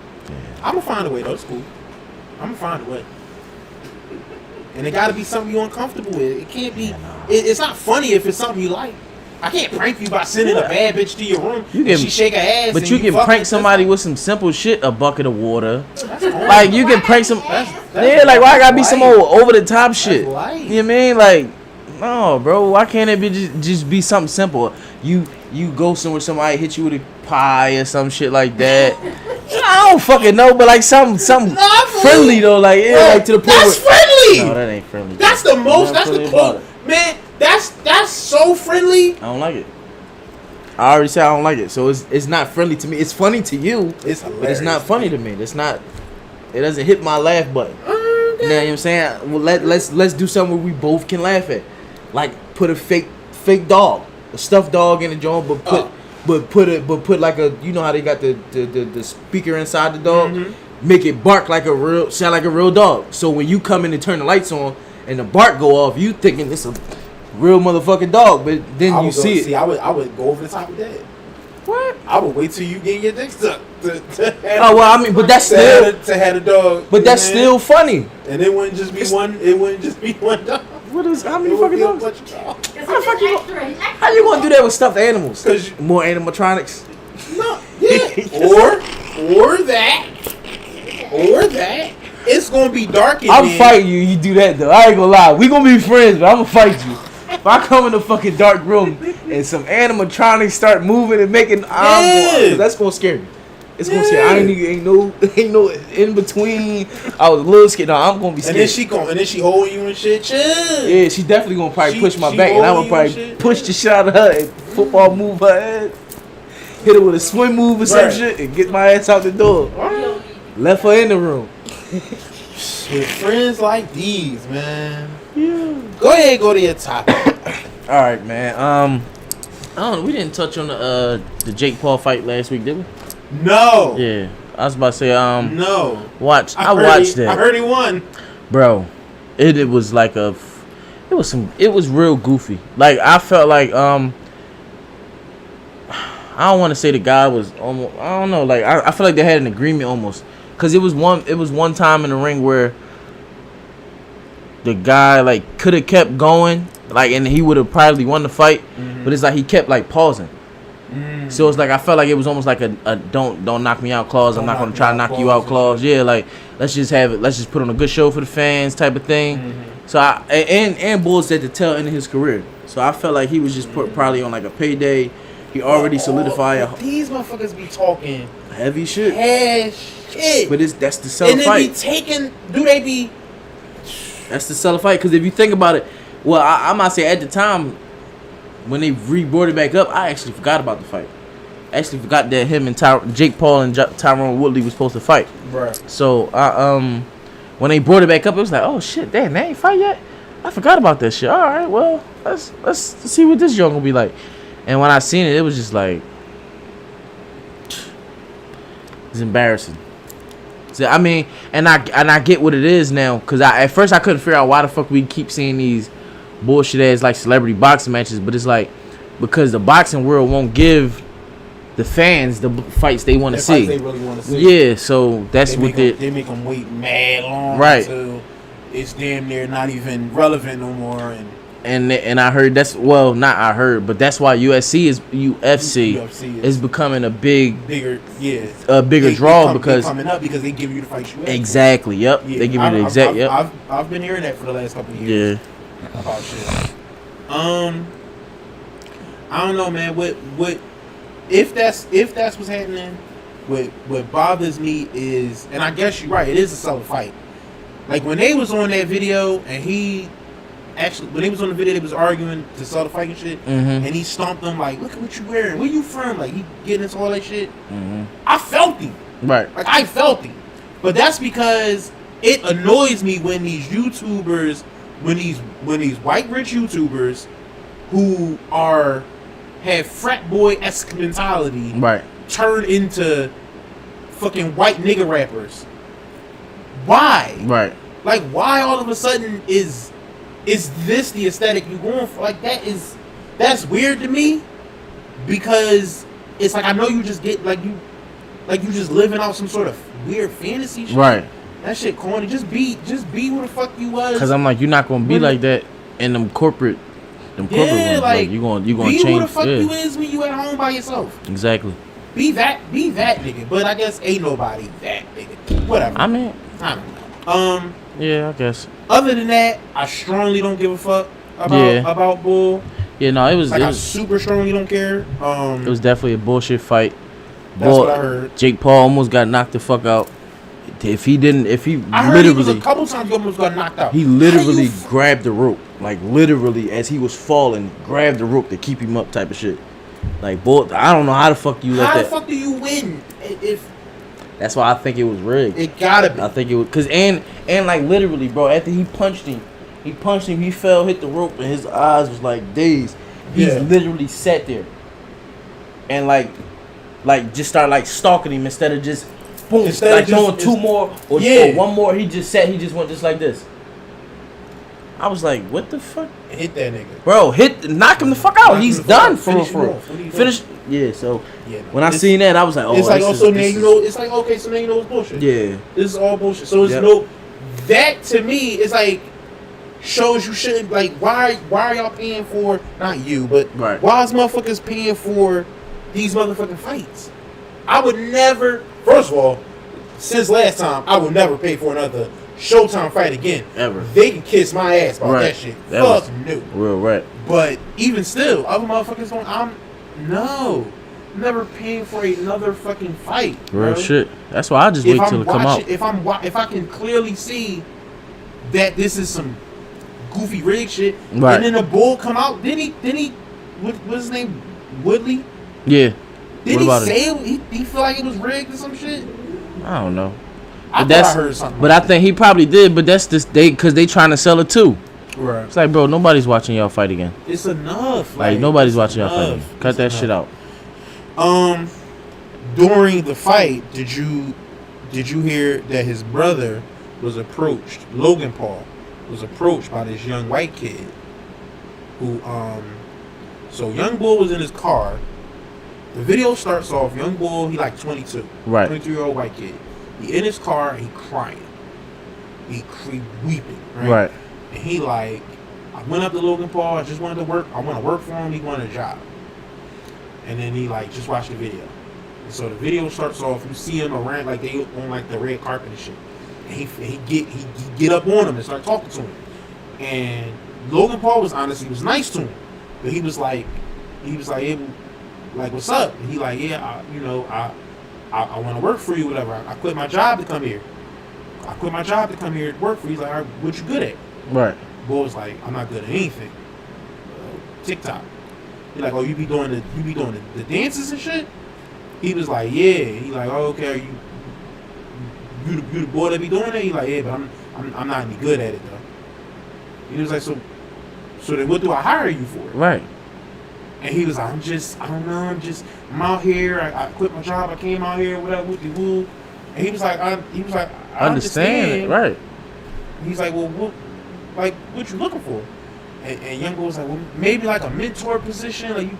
I'm gonna find a way. That's cool. I'm gonna find a way. And it gotta be something you're uncomfortable with. It can't be. It's not funny if it's something you like. I can't prank you by sending a bad bitch to your room. She shake her ass. But you can prank somebody with some simple shit. A bucket of water. Like you can prank some. Like why I gotta be some old over the top shit? You know what I mean? Like. No, bro. Why can't it be just be something simple? You go somewhere, somebody hit you with a pie or some shit like that. I don't fucking know, but like something friendly though, like like to the point. That's friendly. No, that ain't friendly. That's the most. That's the quote, man. That's so friendly. I don't like it. I already said I don't like it, so it's not friendly to me. It's funny to you, It's but hilarious. it's not funny to me. It's not. It doesn't hit my laugh button. You know what I'm saying? Well, let's do something where we both can laugh at, like put a fake dog, a stuffed dog in the joint, but put like a, you know how they got the speaker inside the dog, make it bark like sound like a real dog. So when you come in and turn the lights on and the bark go off, you thinking it's a real motherfucking dog, but then you see it. See, I would go over the top of that. What? I would wait till you get your dick sucked. Oh well, I mean, but that's still to have a dog. But that's still funny. And it wouldn't just be one. It wouldn't just be one dog. What is? How many It would fucking be a dogs? bunch of dogs. How the fuck you? How you gonna do that with stuffed animals? 'Cause More animatronics. No, yeah. or that. It's gonna be dark in I'm there. fighting you. You do that though. I ain't gonna lie. We gonna be friends, but I'm gonna fight you. If I come in the fucking dark room and some animatronics start moving and making, that's gonna scare me. It's gonna scare. I ain't no in between. I was a little scared. No, I'm gonna be scared. And then she holding you and shit. Chill. Yeah, she definitely gonna probably push my she back, and I holding would you and probably shit. push the shit out of her and football move her head, hit her with a swim move or some Right. shit, and get my ass out the door. Left her in the room. With friends like these, man. Yeah. Go ahead, go to your topic. All right, man. I don't know. We didn't touch on the Jake Paul fight last week, did we? No. Yeah, I was about to say No. I watched that. I heard he won. Bro. It was like it was real goofy. Like I felt like I don't want to say the guy was almost, I don't know, like I feel like they had an agreement almost, cause it was one time in the ring where the guy like could have kept going, like, and he would have probably won the fight, but it's like he kept like pausing. So it's like I felt like it was almost like a don't knock me out clause. I'm not gonna try to knock you out clause. Yeah, like let's just put on a good show for the fans type of thing. So and Bull's at the tail end of his career. So I felt like he was just probably on like a payday. He already solidified These motherfuckers be talking heavy shit. shit. But that's the sell and then fight. be taking. Do they be? That's the sell fight. Because if you think about it, well, I might say at the time when they brought it back up, I actually forgot about the fight. I actually forgot that him and Jake Paul and Tyron Woodley was supposed to fight. Right. So when they brought it back up, it was like, oh shit, damn, they ain't fight yet. I forgot about that shit. All right, well, let's see what this young gonna be like. And when I seen it, it was just like, it's embarrassing. So, I mean, and I get what it is now, cause at first I couldn't figure out why the fuck we keep seeing these bullshit ass like celebrity boxing matches, but it's like because the boxing world won't give the fans the fights they want to see. They really want to see. Yeah, so that's what they make them wait mad long, right? Until it's damn near not even relevant no more. And I heard that's, well, not I heard, but that's why UFC is becoming a bigger draw because coming up because they give you the fight you exactly. Yep, yeah, they give you the exact. Yep, I've been hearing that for the last couple of years. Yeah. About shit. I don't know, man. What if that's what's happening? What bothers me is, and I guess you're right, it is a solid fight. Like when they was on that video and when they was on the video, they was arguing to sell the fight and shit, and he stomped them like, "Look at what you wearing. Where you from?" Like he getting into all that shit. I felt him. Right. Like I felt him, but that's because it annoys me when these YouTubers, when these white rich YouTubers who have frat boy-esque mentality, right, turn into fucking white nigga rappers. Why? Right. Like why all of a sudden is this the aesthetic you going for? Like that's weird to me, because it's like I know you just get like you just living out some sort of weird fantasy shit. Right. That shit corny. Just be who the fuck you was. Cause I'm like, you're not gonna be like that in them corporate rooms. Like you gonna change. Be who the fuck you is when you at home by yourself. Exactly. Be that nigga. But I guess ain't nobody that nigga. Whatever. I mean, I don't know. Yeah, I guess. Other than that, I strongly don't give a fuck about Bull. Yeah, no, it was. I super strongly don't care. It was definitely a bullshit fight. That's what I heard. Jake Paul almost got knocked the fuck out. I heard he was a couple times he almost got knocked out. He literally grabbed the rope, like literally as he was falling, grabbed the rope to keep him up, type of shit. Like, boy, I don't know how the fuck you let How that. the fuck do you win if That's why I think it was rigged. it gotta be? I think it was cause and like literally, bro. After he punched him, he fell, hit the rope, and his eyes was like dazed. He's literally sat there, and like just started like stalking him instead of just boom, like throwing two more or one more. He just went just like this. I was like, what the fuck? Hit that nigga, bro. Knock him the fuck out. He's done for real. Finish. Yeah. So when I seen that, I was like, oh, it's like also now you know. It's like okay, so now you know it's bullshit. Yeah. This is all bullshit. So it's no. That to me is like shows you shouldn't like. Why are y'all paying for not you, but why is motherfuckers paying for these motherfucking fights? I would never. First of all, since last time, I would never pay for another Showtime fight again. Ever. They can kiss my ass about that shit. Fuck no. Real right. But even still, other motherfuckers don't. I'm never paying for another fucking fight. Real shit. That's why I just wait till it come out. If I can clearly see that this is some goofy rig shit, and then the bull come out, then he what's his name, Woodley? Yeah. Did he say he feel like it was rigged or some shit? I don't know. I heard something. But I think he probably did. But that's just because they trying to sell it too. Right. It's like, bro, nobody's watching y'all fight again. It's enough. Like nobody's watching y'all fight again. Cut that shit out. During the fight, did you hear that his brother was approached? Logan Paul was approached by this young white kid who so young bull was in his car. The video starts off, young bull, he like 22. Right. 22-year-old white kid. He in his car, he crying. He weeping, right? Right. And he like, I went up to Logan Paul, I just wanted to work, I want to work for him, he wanted a job. And then he like, just watched the video. And so the video starts off, you see him around, like they on like the red carpet and shit. And he get up on him and start talking to him. And Logan Paul was honestly, was nice to him. But he was like, hey, like, what's up? And he like, yeah, I want to work for you, whatever. I quit my job to come here. To work for you. He's like, all right, what you good at? Right. Boy was like, I'm not good at anything. TikTok. He's like, oh, you be doing the dances and shit? He was like, yeah. He like, oh, okay, are you the boy that be doing that? He like, yeah, but I'm not any good at it though. He was like, so then what do I hire you for? Right. And he was like, I'm out here. I quit my job. I came out here, whatever, woo. And he was like, I understand. Right. He's like, well, what you looking for? And Young Bull was like, well, maybe like a mentor position.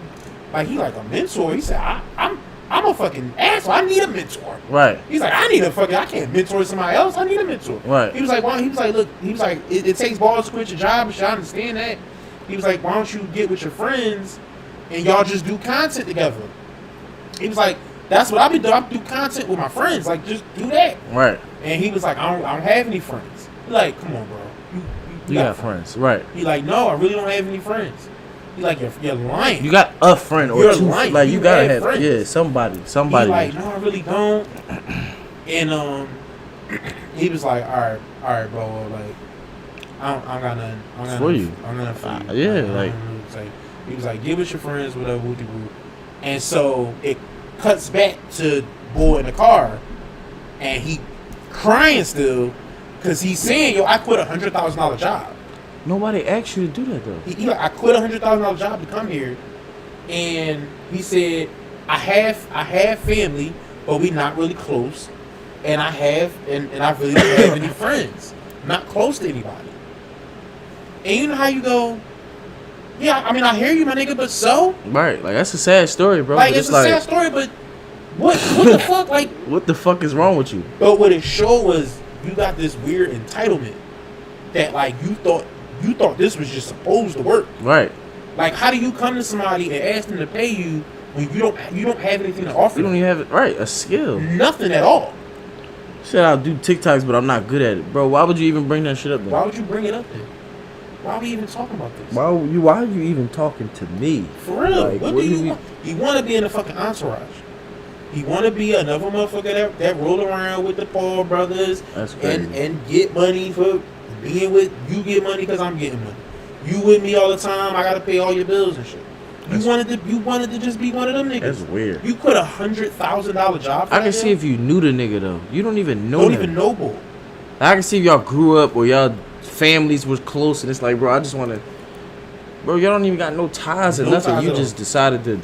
Like he like a mentor. He said, I'm a fucking asshole. I need a mentor. Right. He's like, I can't mentor somebody else. I need a mentor. Right. He was like, look, it takes balls to quit your job. I understand that. He was like, why don't you get with your friends and y'all just do content together? He was like, that's what I be doing. I do content with my friends. Like, just do that. Right. And he was like, I don't have any friends. He like, come on, bro. You got friends. Right. He like, no, I really don't have any friends. He like, you're lying. You got a friend or you're two. Lying. Like, you gotta have friends. Yeah, somebody. He like, no, I really don't. And he was like, all right, bro. Like, I got nothing. For you. I'm gonna for you. Yeah, like he was like, give us your friends, whatever, whoopty whoop. And so it cuts back to boy in the car, and he crying still, cause he's saying, yo, I quit $100,000 job. Nobody asked you to do that though. He like, I quit $100,000 job to come here, and he said, I have family, but we not really close, and I really don't have any friends, not close to anybody. And you know how you go, yeah, I mean, I hear you, my nigga, but so? Right, like, that's a sad story, bro. Like, it's a sad story, but what the fuck? Like, what the fuck is wrong with you? But what it showed was you got this weird entitlement that, like, you thought this was just supposed to work. Right. Like, how do you come to somebody and ask them to pay you when you don't have anything to offer? You don't even have it, right, a skill. Nothing at all. Shit, I'll do TikToks, but I'm not good at it. Bro, why would you even bring that shit up then? Why would you bring it up then? Why are we even talking about this? Why are you even talking to me? For real. Like, what do you want? You want to be in the fucking entourage. You want to be another motherfucker that roll around with the Paul brothers and get money for being with you. Get money because I'm getting money. You with me all the time. I got to pay all your bills and shit. You wanted to just be one of them niggas. That's weird. You quit $100,000 job. For I can see if you knew the nigga though. You don't even know. Bull. I can see if y'all grew up or y'all families was close, and it's like, bro, I just want to. Bro, y'all don't even got no ties or nothing. You just decided to.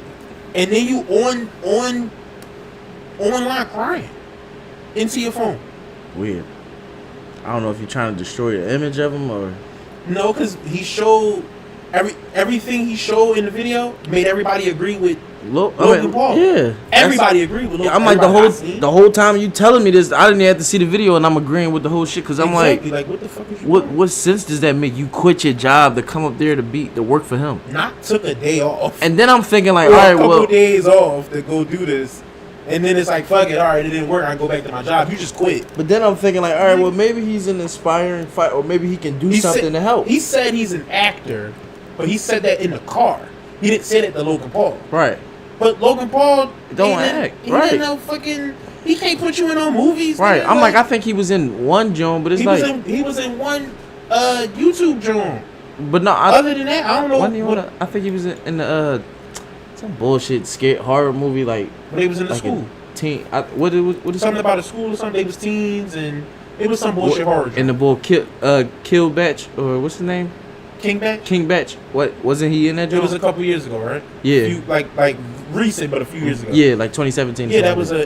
And then you online crying into your phone. Weird. I don't know if you're trying to destroy the image of him or. No, because he showed everything he showed in the video made everybody agree with Logan Paul. Yeah, everybody agreed with Logan. I'm like the whole time you telling me this, I didn't have to see the video, and I'm agreeing with the whole shit because I'm like, what the fuck is you what sense does that make? You quit your job to come up there to work for him? Not took a day off, and then I'm thinking like, all right, a couple days off to go do this. And then it's like, fuck it, all right, it didn't work, I go back to my job. You just quit. But then I'm thinking like, all right, well, maybe he's an inspiring fight, or maybe he can do something to help. He said he's an actor, but he said that in the car. He didn't say that to Logan Paul. Right. But Logan Paul don't act. Right. He can't put you in no movies. Right. I'm like, I think he was in one joint, but it's he was in one YouTube joint. But no, other than that, I don't know. I think he was in the some bullshit scary horror movie like. But he was in the school. What is something about a school or something? They was teens and it was some bullshit horror. And the bull Kill Batch or what's his name? King Batch. King Batch. What wasn't he in that? It was a couple years ago, right? Yeah. Like recent, but a few years ago. Yeah, like 2017. Yeah, that was a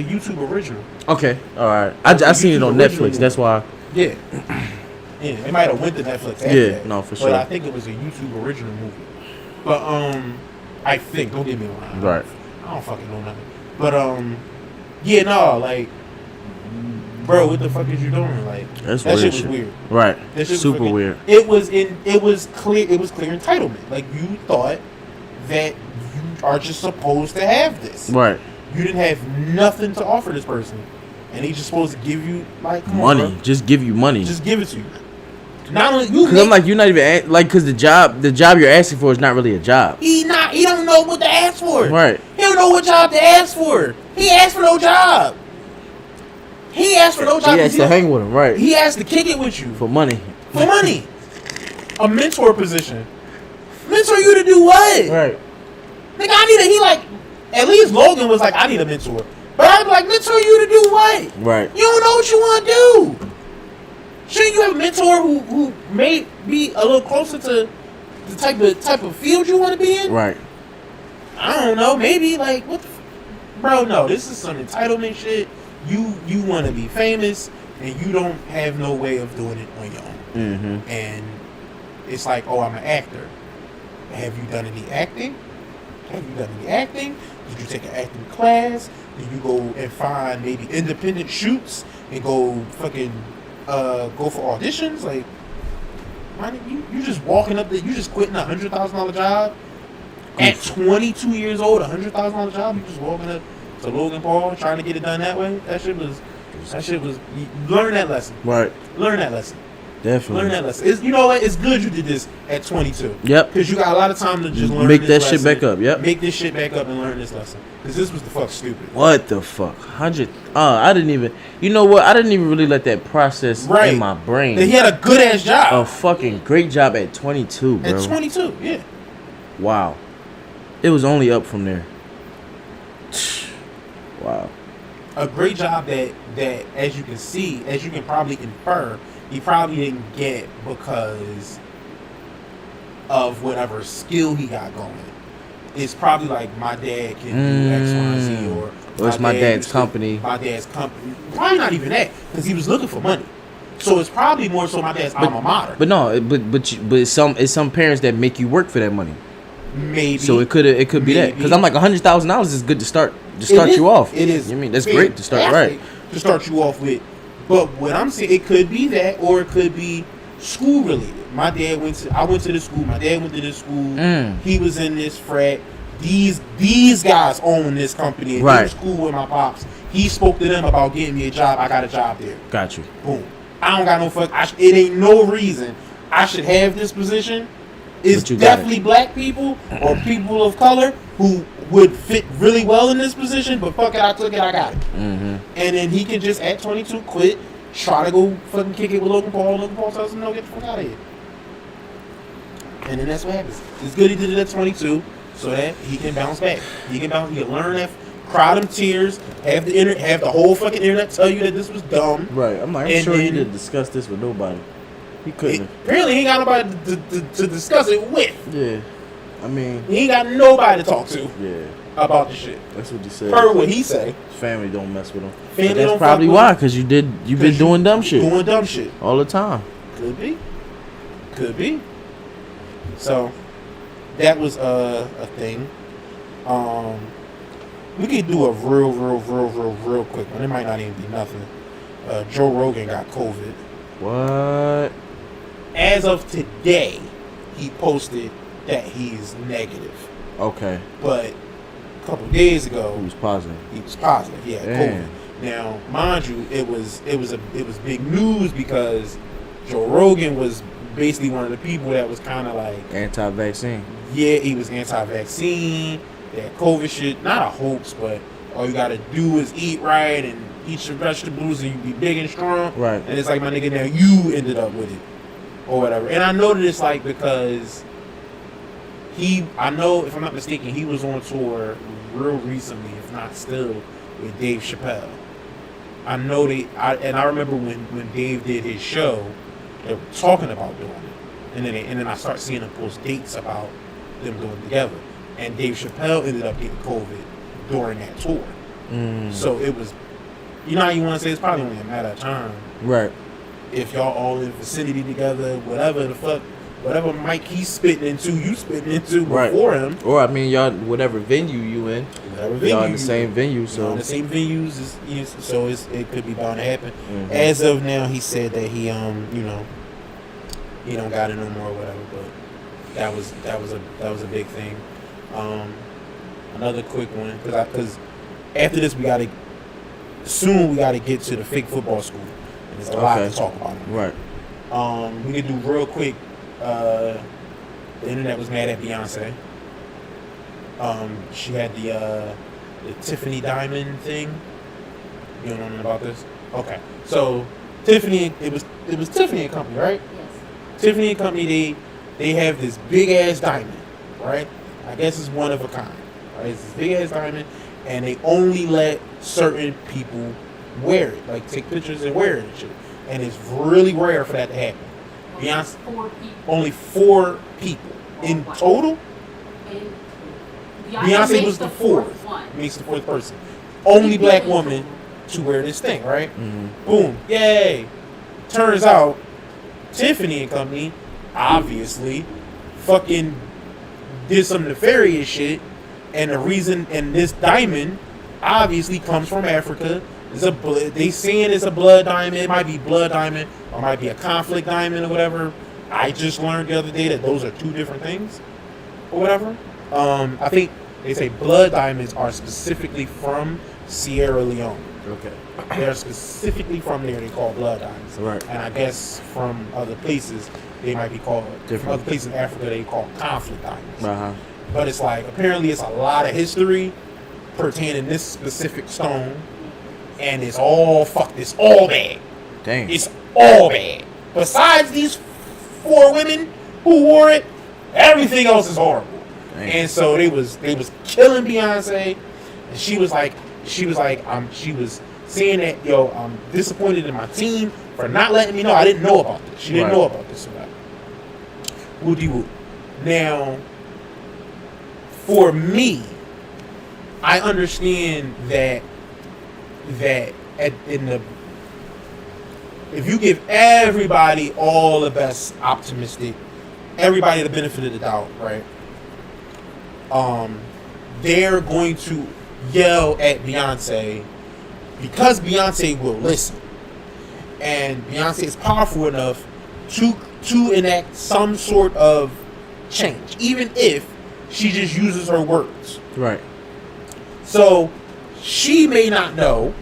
YouTube original. Okay, all right. I seen it on Netflix. Movie. That's why. Yeah. Yeah, it might have went to Netflix. Yeah, that, no, for sure. But I think it was a YouTube original movie. But I think, don't get me wrong. Right. I don't fucking know nothing. But yeah, no, like, bro, what the fuck is you doing? Like, that shit was weird. Right. That shit super weird. It was clear entitlement. Like, you thought that you are just supposed to have this. Right. You didn't have nothing to offer this person, and he's just supposed to give you like money. Just give you money. Just give it to you. Not only you, because I'm like, you're not even like, because the job you're asking for is not really a job. He don't know what to ask for. Right. He don't know what job to ask for. He asked for no job. He asked for no job. He asked to hang with him, right? He asked to kick it with you for money. For money. A mentor position. Mentor you to do what? Right. Nigga, at least Logan was like, I need a mentor. But I'd be like, mentor you to do what? Right. You don't know what you want to do. Shouldn't you have a mentor who may be a little closer to the type of field you want to be in? Right. I don't know. Maybe like what? Bro, no. This is some entitlement shit. You want to be famous and you don't have no way of doing it on your own. Mm-hmm. And it's like, oh, I'm an actor. Have you done any acting? Did you take an acting class? Did you go and find maybe independent shoots and go fucking go for auditions? Like, you just walking up there, you just quitting $100,000 job at 22 years old, $100,000 job. You just walking up to Logan Paul trying to get it done that way. That shit was. Learn that lesson. Right. Learn that lesson. Definitely. Learn that lesson. You know what? It's good you did this at 22. Yep. Because you got a lot of time to just learn. Make this shit back up. Yep. Make this shit back up and learn this lesson. Because this was the fuck stupid. What the fuck? I didn't even. You know what? I didn't even really let that process in my brain. He had a good ass job. A fucking great job at 22, bro. At 22, yeah. Wow. It was only up from there. Wow. A great job that as you can see, as you can probably infer, he probably didn't get because of whatever skill he got going. It's probably like my dad can do X, Y, and Z, or it's my dad's company. My dad's company. Probably not even that, because he was looking for money. So it's probably more so my dad's alma mater. But no, but it's some parents that make you work for that money. Maybe. So it could be that, because I'm like $100,000 is good to start you off. It is. I mean, that's great to start right. To start you off with. But what I'm saying, it could be that, or it could be school related. I went to the school. My dad went to this school. He was in this frat. These guys own this company. And in school with my pops. He spoke to them about getting me a job. I got a job there. Got you. Boom. I don't got no fuck. It ain't no reason I should have this position. It's definitely black people or people of color who would fit really well in this position, but fuck it, I took it, I got it. Mm-hmm. And then he can just, at 22, quit, try to go fucking kick it with Logan Paul. Logan Paul tells him, no, get the fuck out of here. And then that's what happens. It's good he did it at 22. so that he can bounce back. He can learn that, cry them tears, have the whole fucking internet tell you that this was dumb. Right. I'm like, I'm sure he didn't discuss this with nobody. He couldn't. Apparently, he ain't got nobody to discuss it with. Yeah. I mean, he ain't got nobody to talk to. Yeah. About the shit. That's what he said. Per what he say. His family don't mess with him. Family that's probably why, because you've been doing dumb shit. Doing dumb shit all the time. Could be. So that was a thing. We could do a real quick one. It might not even be nothing. Joe Rogan got COVID. What? As of today, he posted that he's negative. Okay. But a couple days ago, he was positive. Yeah, COVID. Now, mind you, it was big news because Joe Rogan was basically one of the people that was kind of like anti-vaccine. Yeah, he was anti-vaccine. That COVID shit, not a hoax, but all you gotta do is eat right and eat your vegetables and you be big and strong. Right. And it's like, my nigga, now you ended up with it or whatever. And I know that it's like because I know, if I'm not mistaken, he was on tour real recently, if not still, with Dave Chappelle. I know I remember when Dave did his show, they were talking about doing it, and then I start seeing them post dates about them doing it together. And Dave Chappelle ended up getting COVID during that tour. So it was, you know how you want to say, it's probably only a matter of time. Right. If y'all all in the vicinity together, whatever the fuck, whatever mic he's spitting into, you spitting into before him. Or I mean, y'all, whatever venue you in, y'all in the same venue, so the same venues so it could be bound to happen. As of now, he said that he he don't got it no more or whatever. But that was a big thing. Another quick one, because after this we gotta get to the fake football school, and there's a lot to talk about. Right. We can do real quick. The internet was mad at Beyonce. She had the Tiffany Diamond thing. You don't know nothing about this? Okay. So Tiffany, it was Tiffany and Company, right? Yes. Tiffany and Company, they have this big ass diamond, right? I guess it's one of a kind. Right? It's this big ass diamond, and they only let certain people wear it, like take pictures and wear it and shit. And it's really rare for that to happen. Beyonce, only 4 people in total. Beyonce was the fourth. Makes the fourth person. Only black woman to wear this thing, right? Boom, yay! Turns out, Tiffany and Company, obviously, fucking did some nefarious shit, and the reason, and this diamond obviously comes from Africa. They saying it's a blood diamond. It might be blood diamond, or it might be a conflict diamond, or whatever. I just learned the other day that those are 2 different things, or whatever. I think they say blood diamonds are specifically from Sierra Leone. Okay. They're specifically from there. They call blood diamonds. Right. And I guess from other places they might be called different. From other places in Africa they call conflict diamonds. But it's like, apparently it's a lot of history pertaining this specific stone. And it's all fucked. It's all bad. Dang. It's all bad. Besides these 4 women who wore it, everything else is horrible. Dang. And so they was killing Beyonce, and she was saying that, yo, I'm disappointed in my team for not letting me know. I didn't know about this. She didn't know about this or that. Woo-de-woo. Now, for me, I understand that if you give everybody all the best optimistic, everybody the benefit of the doubt, right? They're going to yell at Beyonce because Beyonce will listen, and Beyonce is powerful enough to enact some sort of change, even if she just uses her words. Right. So she may not know,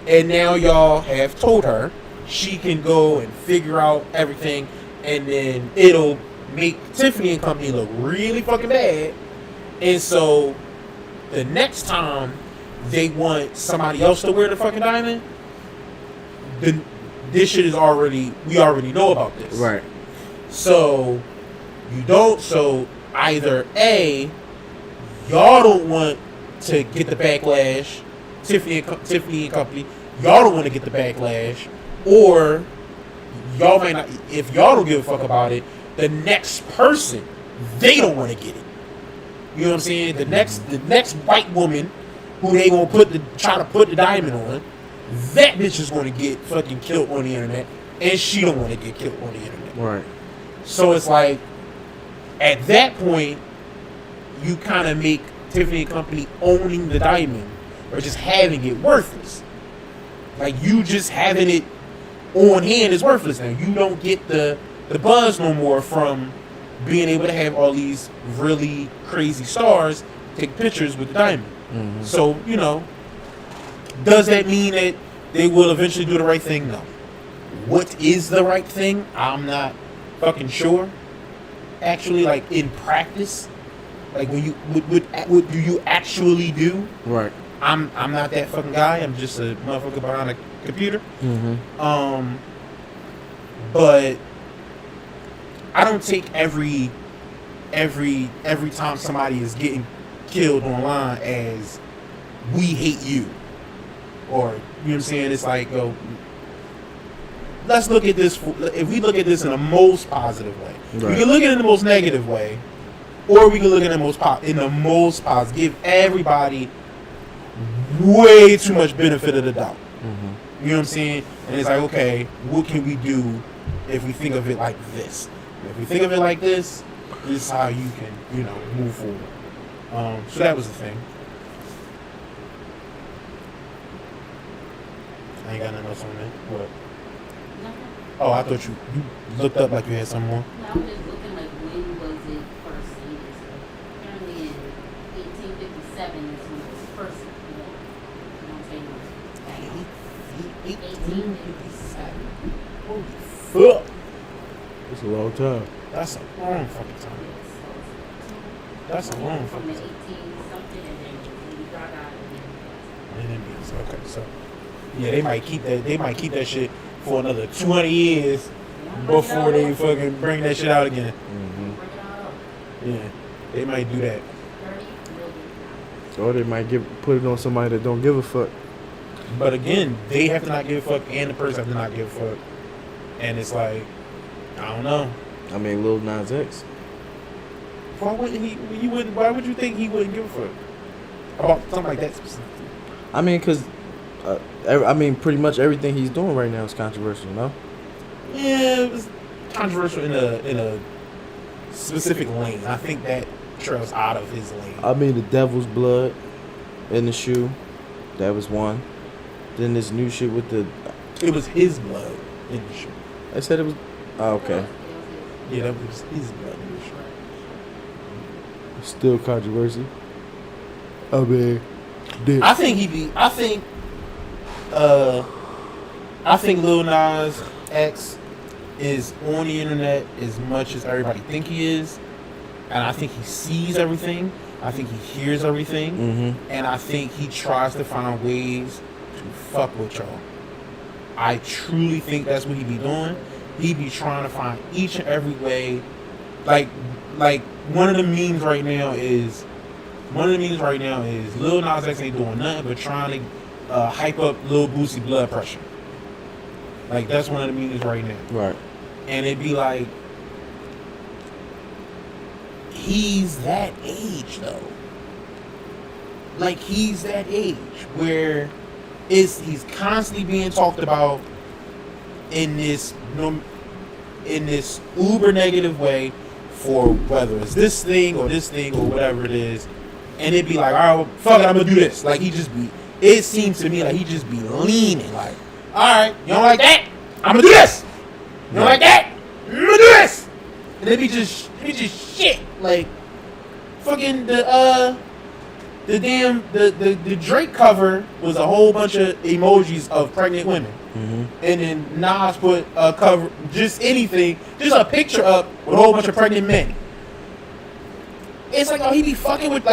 and now y'all have told her she can go and figure out everything, and then it'll make Tiffany and Company look really fucking bad. And so the next time they want somebody else to wear the fucking diamond, then this shit is we already know about this. Right. So you don't, so either A, y'all don't want to get the backlash. Tiffany and Company, y'all don't want to get the backlash, or y'all might not. If y'all don't give a fuck about it, the next person, they don't want to get it. You know what I'm saying? The next white woman who they gonna try to put the diamond on, that bitch is gonna get fucking killed on the internet, and she don't want to get killed on the internet. Right. So it's like, at that point, you kind of make Tiffany and Company owning the diamond or just having it worthless. Like, you just having it on hand is worthless now. You don't get the buzz no more from being able to have all these really crazy stars take pictures with the diamond. Mm-hmm. So, you know, does that mean that they will eventually do the right thing? No. What is the right thing? I'm not fucking sure. Actually, like, in practice, like, when you what do you actually do? Right. I'm not that fucking guy. I'm just a motherfucker behind a computer. Mm-hmm. But I don't take every time somebody is getting killed online as we hate you, or you know what I'm saying. It's like, oh, let's look at this. If we look at this in the most positive way, right. We can look at it in the most negative way, or we can look at it in the most positive. Give everybody way too much benefit of the doubt. Mm-hmm. You know what I'm saying? And it's like, okay, what can we do if we think of it like this? If we think of it like this, this is how you can, you know, move forward. So that was the thing. I ain't got nothing else on that. What? Nothing. Oh, I thought you looked up like you had some more. No, I'm just looking like when was it first seen? So apparently in 1857 is when it was first seen. You know what I'm saying? 1857. Holy fuck. It's a long time. That's a long fucking time. That's a long From fucking the 18 time. something and then Lady Gaga And then beats. Okay, so yeah, they might keep that. They might keep that shit for another 200 years before they fucking bring that shit out again. Mm-hmm. bring it all up. Yeah, they might do that. 30 million. Or they might put it on somebody that don't give a fuck. But again, they have to not give a fuck, and the person have to not give a fuck. And it's like, I don't know. I mean, Lil Nas X. Why wouldn't he? Why would you think he wouldn't give a fuck about something like that specifically? I mean, cause, pretty much everything he's doing right now is controversial, no? Yeah, it was controversial in a specific lane. I think that trails out of his lane. I mean, the devil's blood in the shoe, that was one. Then this new shit with the. It was his blood in the shoe. I said it was. Oh, okay. Yeah, that was his blood in the shoe. Still controversy. I mean, I think Lil Nas X is on the internet as much as everybody think he is, and I think he sees everything. I think he hears everything, Mm-hmm. and I think he tries to find ways to fuck with y'all. I truly think that's what he be doing. He be trying to find each and every way. Like one of the memes right now is Lil Nas X ain't doing nothing but trying to hype up Lil Boosie blood pressure. Like, that's one of the memes right now. Right. And it'd be like, he's that age though. Like, he's that age where he's constantly being talked about in this uber negative way for whether it's this thing or whatever it is. And it'd be like, all right, fuck it, I'm gonna do this. Like, it seems to me like he just be leaning like, all right, you don't like that? I'm gonna do this. You don't like that? I'm gonna do this. And it be just shit. Like, fucking the Drake cover was a whole bunch of emojis of pregnant women. Mm-hmm. And then Nas put a cover, just anything, just a picture up with a whole bunch of pregnant men. It's like, oh, he be fucking with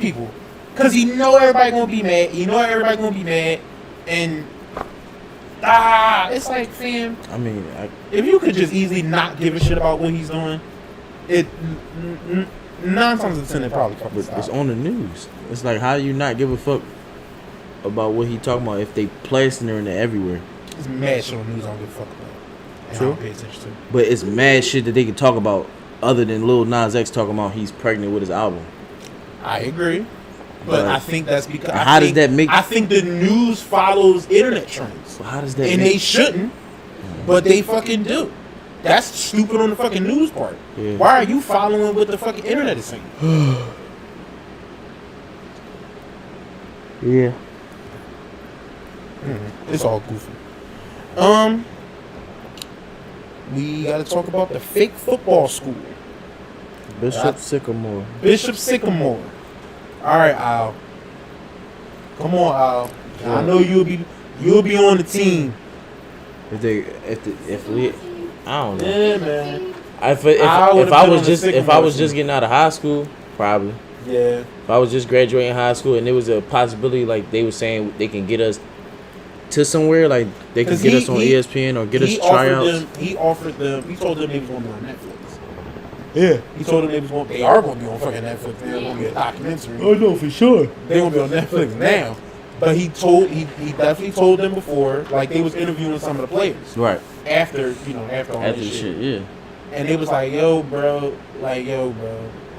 people. Cause he know everybody gonna be mad. And it's like, fam. I mean, If you could just easily not give a shit about what he's doing, 9 times out of 10 they probably fucking But stop. it's on the news. It's like, how do you not give a fuck about what he talking about if they plastering it everywhere? It's mad shit on the news I don't give a fuck about. And True. I don't pay attention to. But it's mad shit that they can talk about other than Lil Nas X talking about he's pregnant with his album. I agree. But I think that's because does that make? I think the news follows internet trends. So how does that? And make, they shouldn't, but they fucking do. That's stupid on the fucking news part. Yeah. Why are you following what the fucking internet is saying? Yeah. It's all goofy. We gotta talk about the fake football school. Bishop Sycamore. Bishop Sycamore. All right, Al. Come on, Al. I know you'll be on the team. If we, I don't know. Yeah, man. If I was just getting out of high school, probably. Yeah. If I was just graduating high school and there was a possibility, like they were saying they can get us to somewhere, like they can get us on ESPN or get us tryouts. He told them they was going to be on Netflix. Yeah. He told them they are going to be on fucking Netflix. They're going to be a documentary. Oh no, for sure. They going to be on Netflix now. But he definitely told them before, like they was interviewing some of the players. Right. After all After this shit, yeah. And they was like, yo, bro.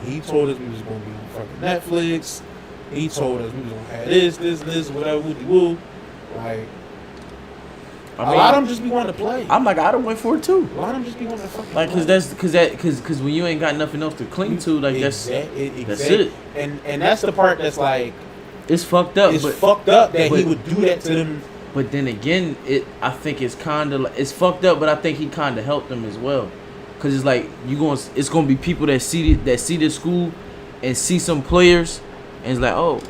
He told us we was going to be on fucking Netflix. He told us we was going to have this, whatever, woo. Like, a lot of them just be wanting to play. I'm like, I don't wait for it too. A lot of them just be wanting to fucking Like, play. cause when you ain't got nothing else to cling to, like that's it. And that's the part that's like, it's fucked up. it's fucked up that he would do that to them. But then again, I think it's kind of like, it's fucked up, but I think he kind of helped them as well, cause it's like it's gonna be people that see this school and see some players and it's like, oh,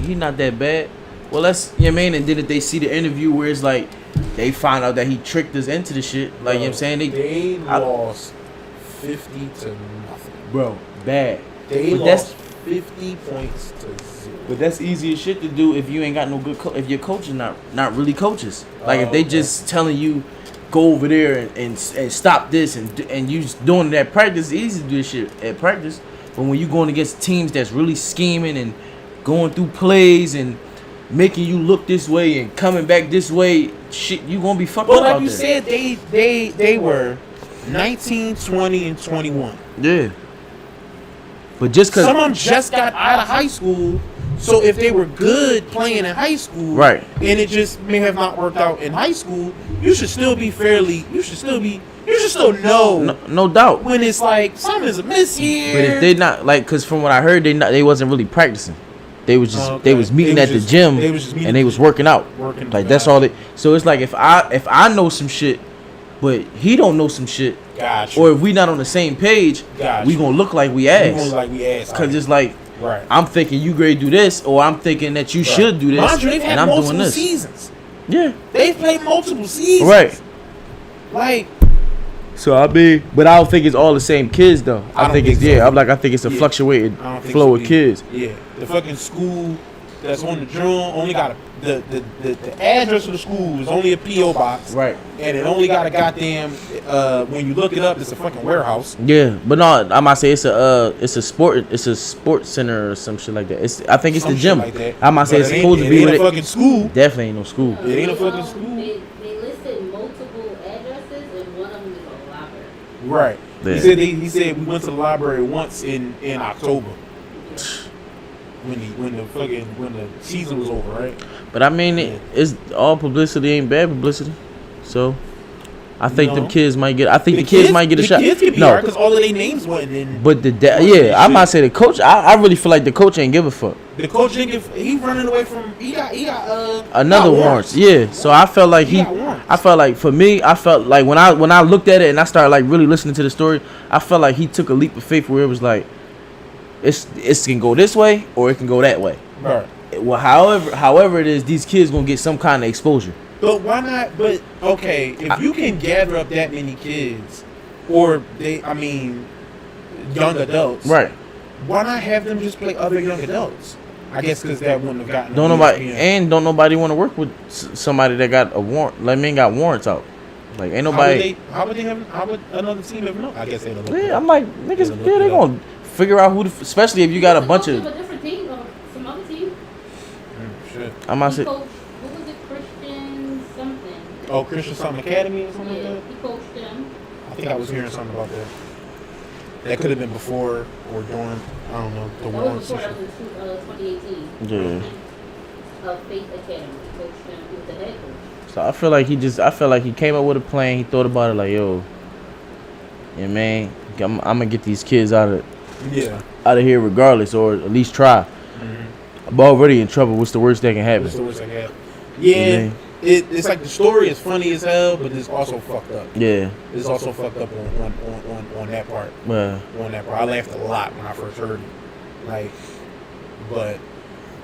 he not that bad. Well, that's, you know what I mean. And then if they see the interview where it's like they find out that he tricked us into the shit, like, you know what I'm saying, they lost 50 to nothing, bro, bad. They lost 50 points to 0. But that's easy as shit to do if you ain't got no good if your coach is not really coaches. Like if they just telling you go over there and stop this and you just doing it at practice, it's easy to do this shit at practice. But when you going against teams that's really scheming and going through plays and making you look this way and coming back this way, shit, you gonna be fucked up. But like out you there. said, they were 19, 20, and 21. Yeah. But just cause some of them just got out of high school, so if they were good playing in high school, right, and it just may have not worked out in high school, you should still know. No doubt. When it's like something's amiss here. But if they not like, cause from what I heard, they wasn't really practicing. They was just they was meeting at the gym and they was working out. Like that's all. So it's like if I know some shit, but he don't know some shit, gotcha. Or if we not on the same page, gotcha. We gonna look like we ass. Cause it's like, right. I'm thinking you great do this, or I'm thinking that you should do this, Andre, and I'm doing this. Seasons. Yeah, they've played multiple seasons. Right. Like. So I mean, but I don't think it's all the same kids though. I think it's I think it's a fluctuating flow of kids. Yeah, the fucking school that's on the drum only got the address of the school is only a PO box, right? And it only got a goddamn when you look it up, it's a fucking warehouse. Yeah, but no, I might say it's a sports center or some shit like that. I think it's the gym. Like that. I might say it's supposed to be a fucking school. Definitely ain't no school. It ain't a fucking school. They listed multiple addresses, and one of them is a library. Right. Yeah. He said we went to the library once in October. When the season was over, right? But I mean, it's all publicity ain't bad publicity, so I think the kids might get. I think the kids might get a shot. The kids can be no, because all of their names wasn't in. But I might say the coach. I really feel like the coach ain't give a fuck. The coach didn't give. He running away from. He got another warrants. Yeah. So I felt like I felt like for me, I felt like when I looked at it and I started like really listening to the story, I felt like he took a leap of faith where it was like, it can go this way or it can go that way. Right. Well, however it is, these kids gonna get some kind of exposure. But why not? But okay, if you can gather up that many kids, or young adults, right? Why not have them just play other young adults? I guess because that wouldn't have gotten. Don't nobody want to work with somebody that got a warrant. Like, men got warrants out. Like, ain't nobody. How would another team ever know? I guess they don't know. Yeah, I'm like, niggas, they gonna figure out who, especially if you got a bunch of. A different team or some other team. Shit. I'm not He saying. coached, what was it, Christian something? Oh, Christian something Academy or something Yeah, like that? he coached them. I think I was hearing something about that. That could have been before or during, I don't know, the That war was before, that season. was in 2018. Yeah. Faith Academy. He coached them. He was the head coach. So I feel like he came up with a plan. He thought about it like, yo, yeah, man, I'm gonna get these kids out of here regardless, or at least try. I'm already in trouble. What's the worst that can happen? What's the worst that can happen? Yeah, it's like the story is funny as hell, but it's also fucked up. Yeah. It's also fucked up on that part. Well, On that part, I laughed a lot when I first heard it. Like, but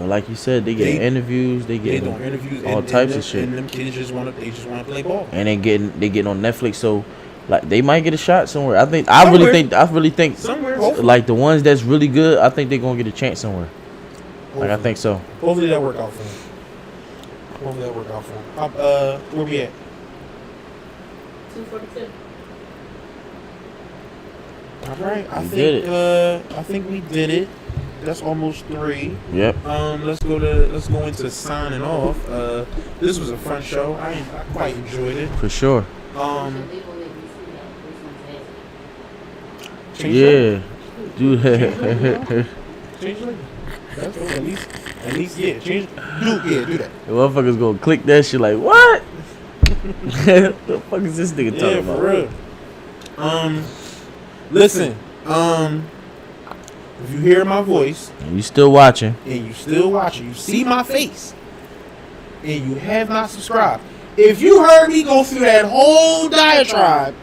like you said, they get interviews. They doing get interviews, all types of shit. And them kids just want to play ball. And they getting on Netflix, so like they might get a shot somewhere. I really think Somewhere, hopefully. like the ones that's really good, I think they're gonna get a chance somewhere. Like I think so. Hopefully that work out for him. Where we at? 242. All right, I think we did it. That's almost 3. Yep. Let's go into signing off. This was a fun show. I quite enjoyed it. For sure. Change Yeah. Do that. Change later. That's all, at least yeah. Change. Do that. The motherfuckers gonna click that shit like what? The fuck is this nigga talking about? For real. Listen. If you hear my voice And you still watching? and you still watching, you see my face, and you have not subscribed. If you heard me go through that whole diatribe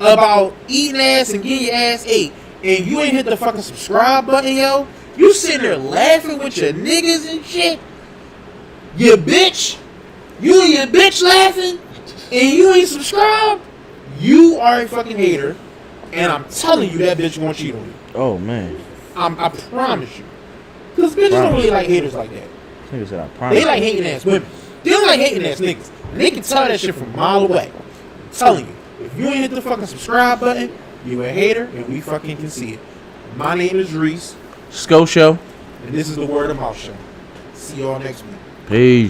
about eating ass and getting your ass ate, and you ain't hit the fucking subscribe button, yo, you sitting there laughing with your niggas and shit. You bitch. You and your bitch laughing, and you ain't subscribed. You are a fucking hater, and I'm telling you that bitch gonna cheat on you. Oh man. I promise you. Because bitches don't really like haters like that. Nigga said I promise. They like hating ass women. They don't like hating ass niggas. And they can tell that shit from a mile away. I'm telling you. If you ain't hit the fucking subscribe button, you a hater, and we fucking can see it. My name is Reese. Sco Show. And this is the Word of Mouth Show. See y'all next week. Peace.